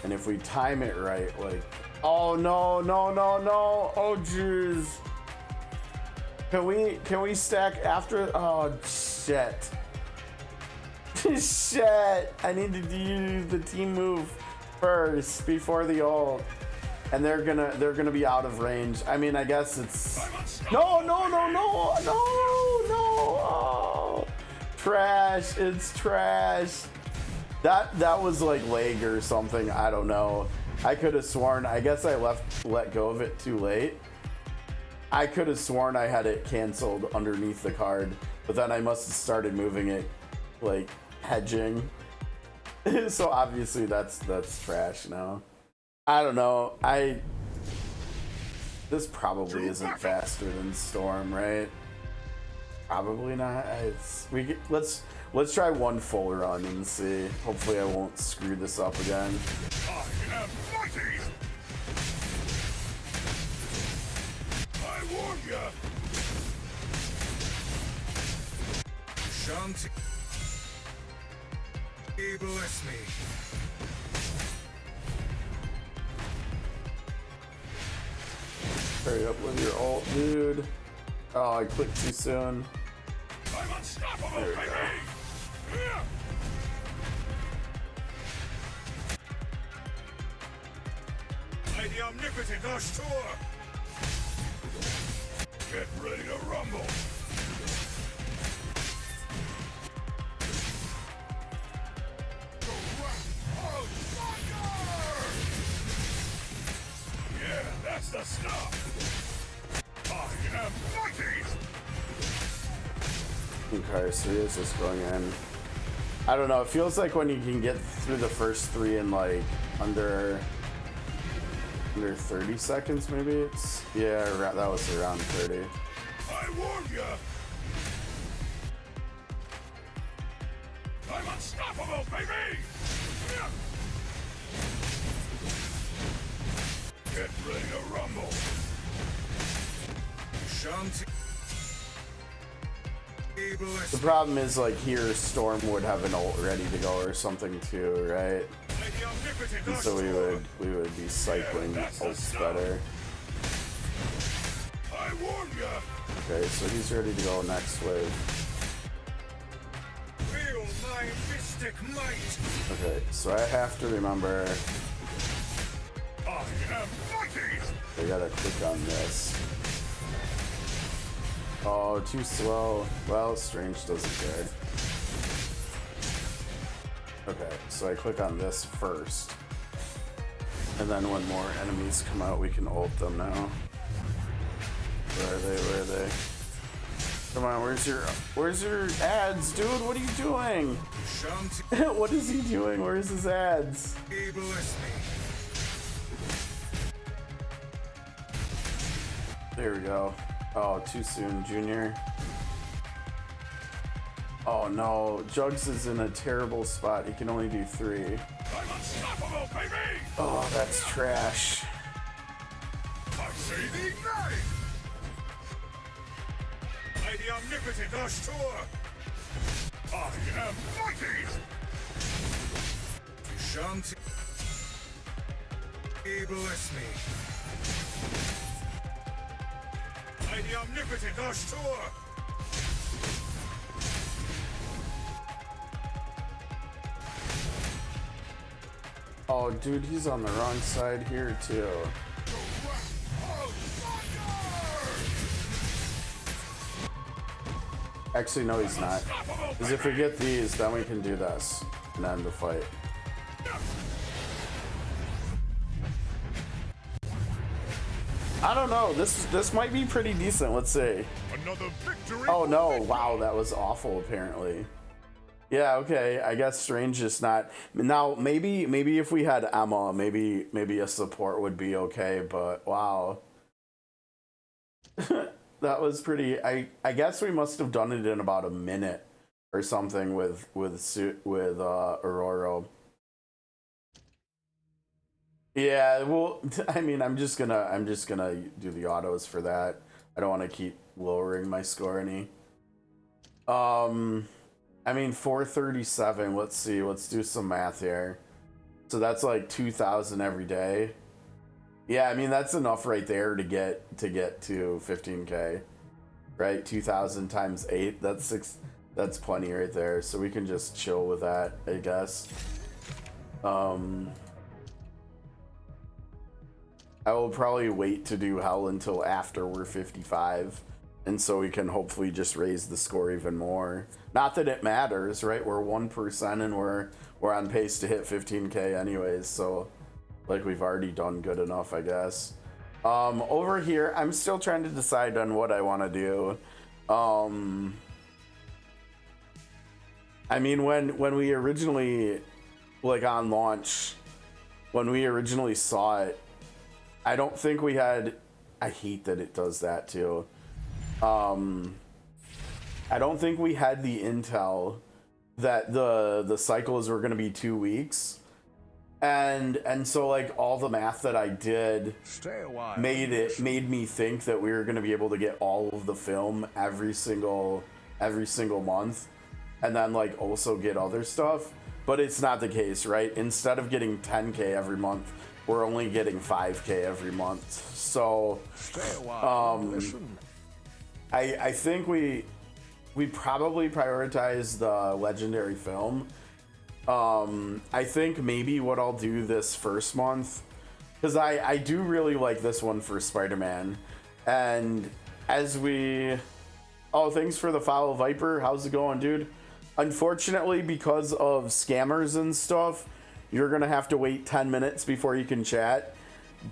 And if we time it right, like, oh no, no, no, no, oh jeez. Can we stack after? Oh shit. Shit. I need to do the team move first before the ult. And they're gonna be out of range. I mean, I guess it's no, no, no, no, no, no. Oh, trash. It's trash. That was like leg or something. I don't know. I could have sworn. I guess I let go of it too late. I could have sworn I had it canceled underneath the card, but then I must have started moving it like hedging. So obviously that's trash now. I don't know. This probably isn't faster than Storm, right? Probably not. Let's try one full run and see. Hopefully I won't screw this up again. I am mighty! I warn ya! Shanti, bless me. Hurry up with your ult, dude. Oh, I clicked too soon. I'm unstoppable, There we baby! go. By the omnipotent Ashtur! Get ready to rumble! Yeah, that's the stuff! I am mighty! Okay, so here's this going in. I don't know, it feels like when you can get through the first three in like under 30 seconds maybe. It's yeah, that was around 30. I warn ya! I'm unstoppable, baby! Get ready to rumble! Shanti, bless The me. problem is like here Storm would have an ult ready to go or something too, right? By the omnipotent And so Ashtur. we would be cycling ults better. I warn ya! Okay, so he's ready to go next wave. Feel my mystic might! Okay, so I have to remember I am mighty! I gotta click on this. Oh, too slow. Well, Strange doesn't care. Okay, so I click on this first. And then when more enemies come out, we can ult them now. Where are they? Where are they? Come on, where's your ads, dude? What are you doing? What is he doing? Where's his ads? There we go. Oh, too soon, Junior. Oh no, Jugs is in a terrible spot. He can only do 3. I'm unstoppable, baby! Oh, that's trash. I say the ignite! By the omnipotent Ashtur! I am mighty! You shan't bless me. By the omnipotent Ashtur! Oh, dude, he's on the wrong side here, too. Actually, no, he's not. Because if we get these, then we can do this and end the fight. I don't know. This might be pretty decent. Let's see. Another victory. Oh no! Wow, that was awful. Apparently. Yeah. Okay. I guess Strange is not. Now maybe if we had Emma, maybe a support would be okay. But wow. That was pretty. I guess we must have done it in about a minute or something with Aurora. Yeah, well, I mean, I'm just gonna do the autos for that. I don't want to keep lowering my score any. I mean, 437. Let's see. Let's do some math here. So that's like 2,000 every day. Yeah, I mean that's enough right there to get to 15K, right? 2,000 times 8. That's 6. That's plenty right there. So we can just chill with that, I guess. I will probably wait to do hell until after we're 55, and so we can hopefully just raise the score even more. Not that it matters, right? We're 1% and we're on pace to hit 15K anyways, so like we've already done good enough, I guess. Over here, I'm still trying to decide on what I want to do. I mean, when we originally, like on launch, when we originally saw it, I don't think we had. I hate that it does that too. I don't think we had the intel that the cycles were going to be 2 weeks, and so like all the math that I did made me think that we were going to be able to get all of the film every single month, and then like also get other stuff. But it's not the case, right? Instead of getting 10K every month, we're only getting 5K every month. So I think we probably prioritize the legendary film. I think maybe what I'll do this first month, because I do really like this one for Spider-Man. And as we... Oh, thanks for the follow, Viper. How's it going, dude? Unfortunately, because of scammers and stuff, you're gonna have to wait 10 minutes before you can chat.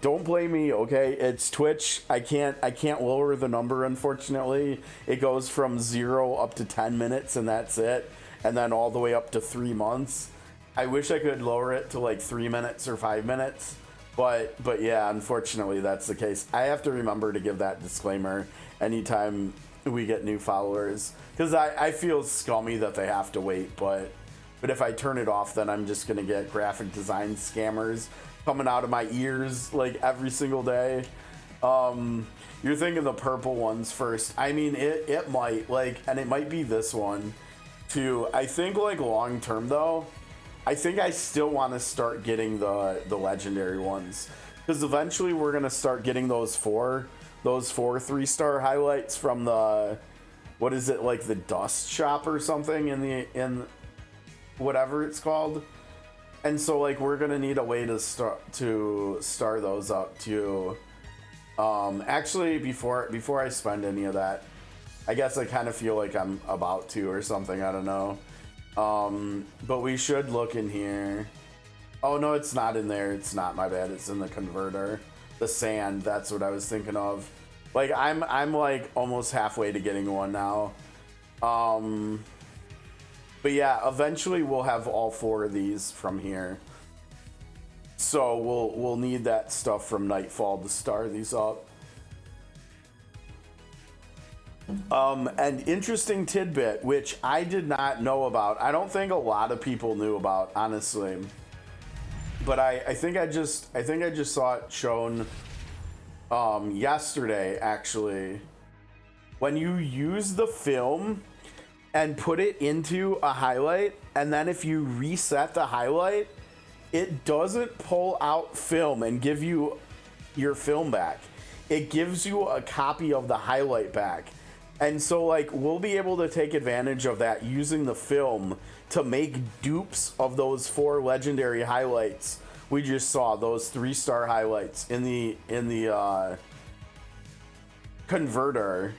Don't blame me, okay? It's Twitch. I can't lower the number, unfortunately. It goes from 0 up to 10 minutes and that's it, and then all the way up to 3 months. I wish I could lower it to like 3 minutes or 5 minutes, but yeah, unfortunately that's the case. I have to remember to give that disclaimer anytime we get new followers, because I feel scummy that they have to wait, but if I turn it off, then I'm just gonna get graphic design scammers coming out of my ears like every single day. You're thinking the purple ones first. I mean, it might, like, and it might be this one too. I think like long term though, I think I still want to start getting the legendary ones, because eventually we're gonna start getting those four 3-star highlights from the, what is it, like the dust shop or something in whatever it's called. And so like we're gonna need a way to star those up too. Actually, before I spend any of that, I guess I kind of feel like I'm about to or something, I don't know. But we should look in here. Oh no, it's not in there. It's not, my bad. It's in the converter. The sand, that's what I was thinking of. Like I'm like almost halfway to getting one now. But yeah, eventually we'll have all 4 of these from here. So we'll need that stuff from Nightfall to star these up. An interesting tidbit, which I did not know about. I don't think a lot of people knew about, honestly. But I think I just saw it shown yesterday, actually. When you use the film and put it into a highlight, and then if you reset the highlight, it doesn't pull out film and give you your film back. It gives you a copy of the highlight back. And so, like, we'll be able to take advantage of that using the film to make dupes of those 4 legendary highlights we just saw, those 3-star highlights in the converter.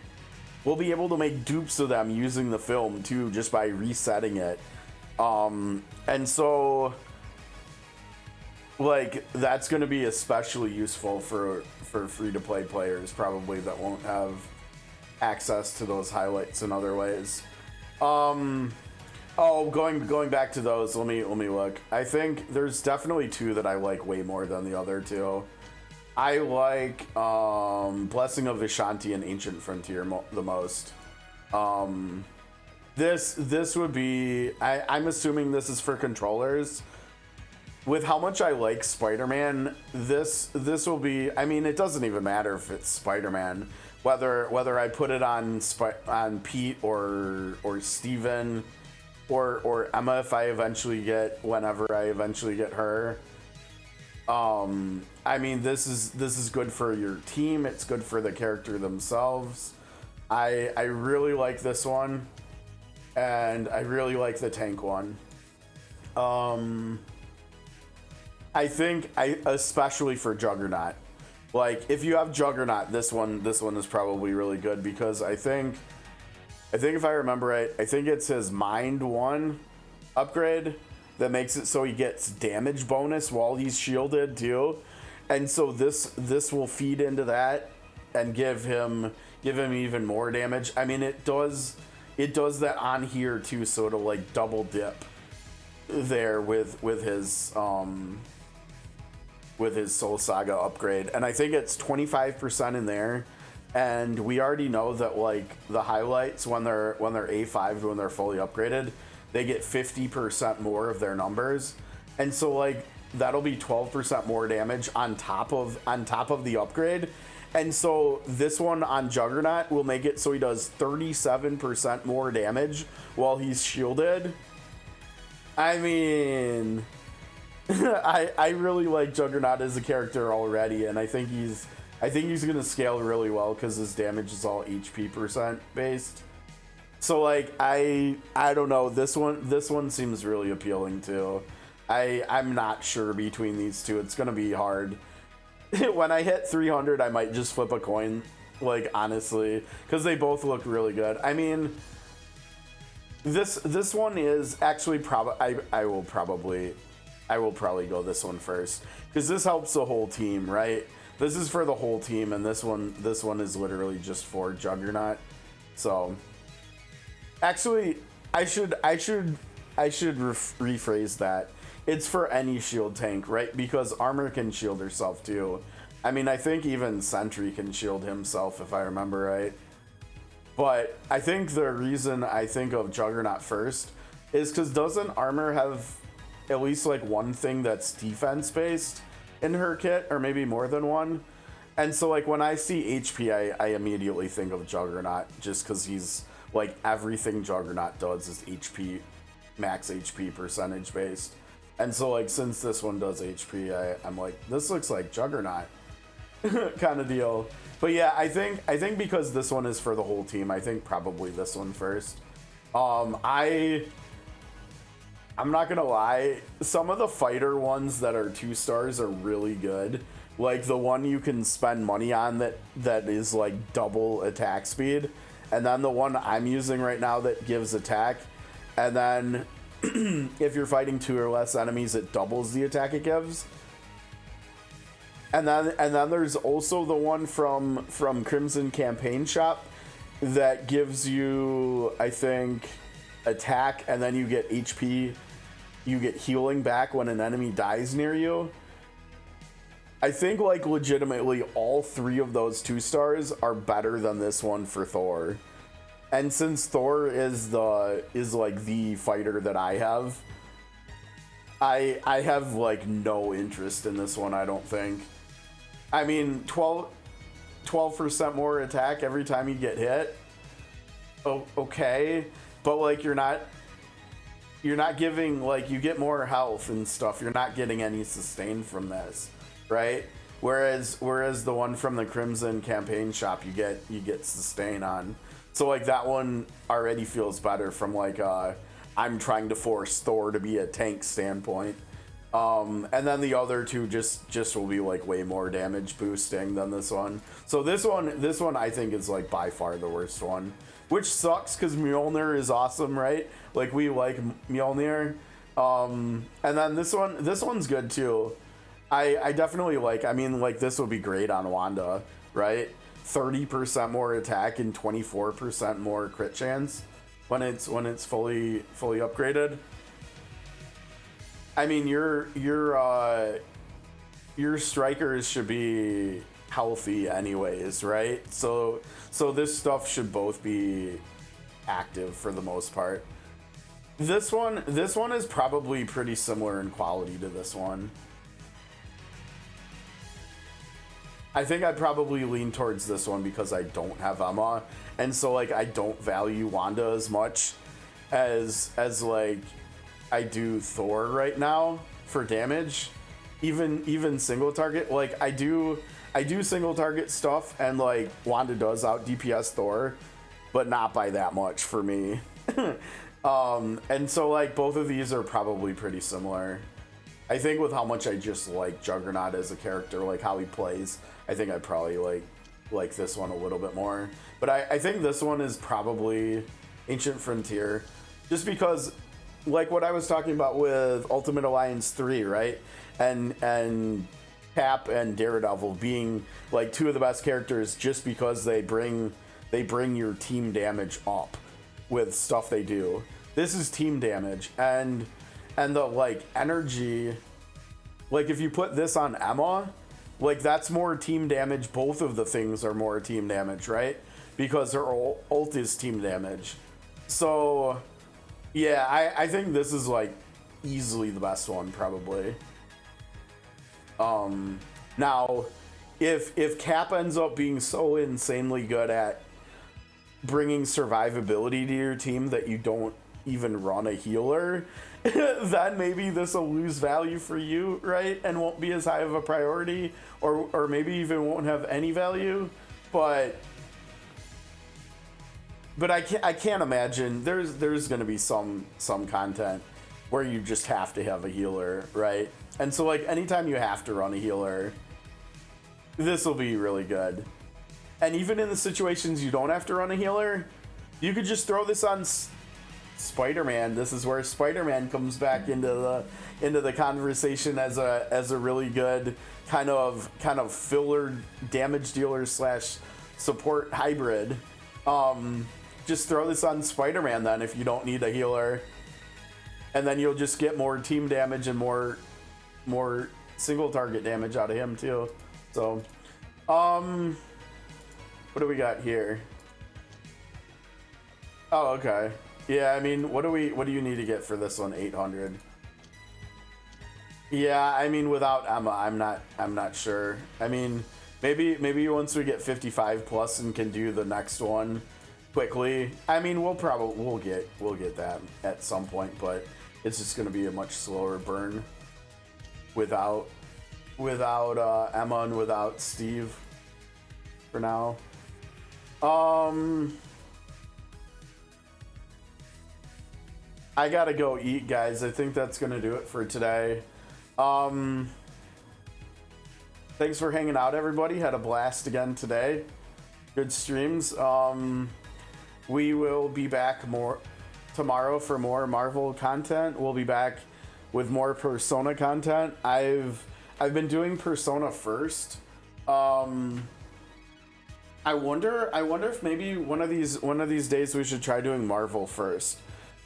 We'll be able to make dupes of them using the film too, just by resetting it. And so, like, that's going to be especially useful for free-to-play players, probably, that won't have access to those highlights in other ways. Going back to those, let me look. I think there's definitely 2 that I like way more than the other 2. I like Blessing of Vishanti and Ancient Frontier the most. This would be, I'm assuming this is for controllers. With how much I like Spider-Man, this will be, I mean, it doesn't even matter if it's Spider-Man. Whether I put it on Pete or Steven or Emma whenever I eventually get her. I mean, this is good for your team. It's good for the character themselves. I really like this one, and I really like the tank one. I think especially for Juggernaut. Like, if you have Juggernaut, this one is probably really good, because I think if I remember right, I think it's his Mind 1 upgrade that makes it so he gets damage bonus while he's shielded too. And so this will feed into that and give him even more damage. I mean, it does that on here too, so it'll like double dip there with his Soul Saga upgrade. And I think it's 25% in there. And we already know that, like, the highlights, when they're A5'd, when they're fully upgraded, they get 50% more of their numbers. And so, like, that'll be 12% more damage on top of the upgrade. And so this one on Juggernaut will make it so he does 37% more damage while he's shielded. I mean, I really like Juggernaut as a character already, and I think he's gonna scale really well because his damage is all HP percent based. So, like, I don't know, this one seems really appealing too. I'm not sure between these two. It's gonna be hard. When I hit 300, I might just flip a coin, like, honestly, because they both look really good. I mean, this one is actually I will probably go this one first, because this helps the whole team, right? This is for the whole team, and this one is literally just for Juggernaut. So, actually, I should rephrase that. It's for any shield tank, right? Because Armor can shield herself too. I mean, I think even Sentry can shield himself, if I remember right. But I think the reason I think of Juggernaut first is because doesn't Armor have at least like one thing that's defense based in her kit, or maybe more than one? And so, like, when I see HP, I immediately think of Juggernaut, just because he's like, everything Juggernaut does is HP, max HP percentage based. And so, like, since this one does HP, I'm like, this looks like Juggernaut kind of deal. But yeah, I think because this one is for the whole team, I think probably this one first. I'm not gonna lie, some of the fighter ones that are 2 stars are really good. Like the one you can spend money on that is like double attack speed, and then the one I'm using right now that gives attack, and then if you're fighting 2 or less enemies, it doubles the attack it gives. And then there's also the one from Crimson Campaign Shop that gives you, I think, attack, and then you get HP, you get healing back when an enemy dies near you. I think, like, legitimately all 3 of those 2 stars are better than this one for Thor. And since Thor is like the fighter that I have like no interest in this one, I don't think. I mean, 12% more attack every time you get hit. Oh, okay, but like you're not giving, like, you get more health and stuff. You're not getting any sustain from this, right? Whereas the one from the Crimson Campaign Shop, you get sustain on. So like that one already feels better from like I'm trying to force Thor to be a tank standpoint. And then the other 2 just will be like way more damage boosting than this one. So this one I think is like by far the worst one, which sucks because Mjolnir is awesome, right? Like we like Mjolnir. And then this one's good too. I definitely like, I mean, like this would be great on Wanda, right? 30% more attack and 24% more crit chance when it's fully upgraded. I mean, your strikers should be healthy anyways, right? So this stuff should both be active for the most part. This one is probably pretty similar in quality to this one. I think I'd probably lean towards this one because I don't have Emma, and so like I don't value Wanda as much as like I do Thor right now for damage. Even single target, like I do single target stuff, and like Wanda does out DPS Thor, but not by that much for me. And so like both of these are probably pretty similar. I think with how much I just like Juggernaut as a character, like how he plays, I think I probably like this one a little bit more. But I think this one is probably Ancient Frontier, just because like what I was talking about with Ultimate Alliance 3, right? And Cap and Daredevil being like 2 of the best characters just because they bring your team damage up with stuff they do. This is team damage, and the like energy, like if you put this on Emma, like that's more team damage. Both of the things are more team damage, right? Because her ult is team damage. So yeah, I think this is like easily the best one probably. Now if Cap ends up being so insanely good at bringing survivability to your team that you don't even run a healer, then maybe this will lose value for you, right? And won't be as high of a priority, or maybe even won't have any value. But I can't imagine there's going to be some content where you just have to have a healer, right? And so like anytime you have to run a healer, this will be really good. And even in the situations you don't have to run a healer, you could just throw this on Spider-Man. This is where Spider-Man comes back into the conversation as a really good kind of filler damage dealer / support hybrid. Just throw this on Spider-Man then if you don't need a healer, and then you'll just get more team damage and more single target damage out of him too. So what do we got here? Oh, okay. Yeah, I mean, what do you need to get for this one? 800. Yeah, I mean, without Emma, I'm not sure. I mean, maybe once we get 55 plus and can do the next one quickly. I mean, we'll get that at some point, but it's just going to be a much slower burn without Emma and without Steve for now. I gotta go eat, guys. I think that's gonna do it for today. Thanks for hanging out, everybody. Had a blast again today. Good streams. We will be back more tomorrow for more Marvel content. We'll be back with more Persona content. I've I've been doing Persona first. I wonder if maybe one of these days we should try doing Marvel first,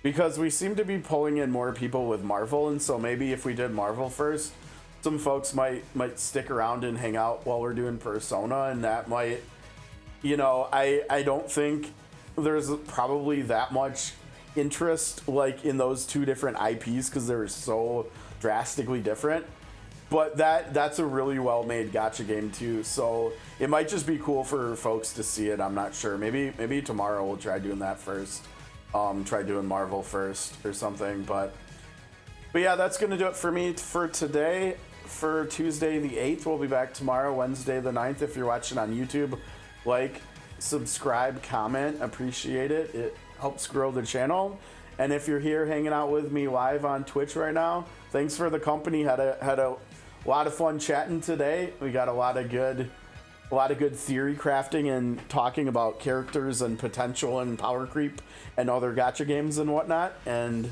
because we seem to be pulling in more people with Marvel, and so maybe if we did Marvel first, some folks might stick around and hang out while we're doing Persona, and that might, you know, I don't think there's probably that much interest like in those two different IPs because they're so drastically different. But that's a really well made gacha game too, so it might just be cool for folks to see it. I'm not sure. Maybe tomorrow we'll try doing that first. Try doing Marvel first or something. But yeah, that's gonna do it for me for today. For Tuesday the 8th, we'll be back tomorrow, Wednesday the 9th. If you're watching on YouTube, like, subscribe, comment, appreciate it. It helps grow the channel. And if you're here hanging out with me live on Twitch right now, thanks for the company. Had a lot of fun chatting today. We got a lot of good theory crafting and talking about characters and potential and power creep and other gacha games and whatnot. And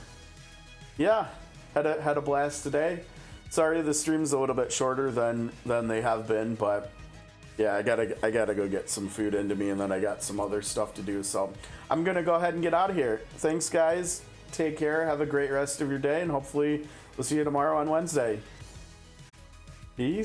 yeah, had a blast today. Sorry the stream's a little bit shorter than they have been, but yeah, I gotta go get some food into me, and then I got some other stuff to do. So I'm gonna go ahead and get out of here. Thanks, guys. Take care. Have a great rest of your day, and hopefully we'll see you tomorrow on Wednesday. Peace.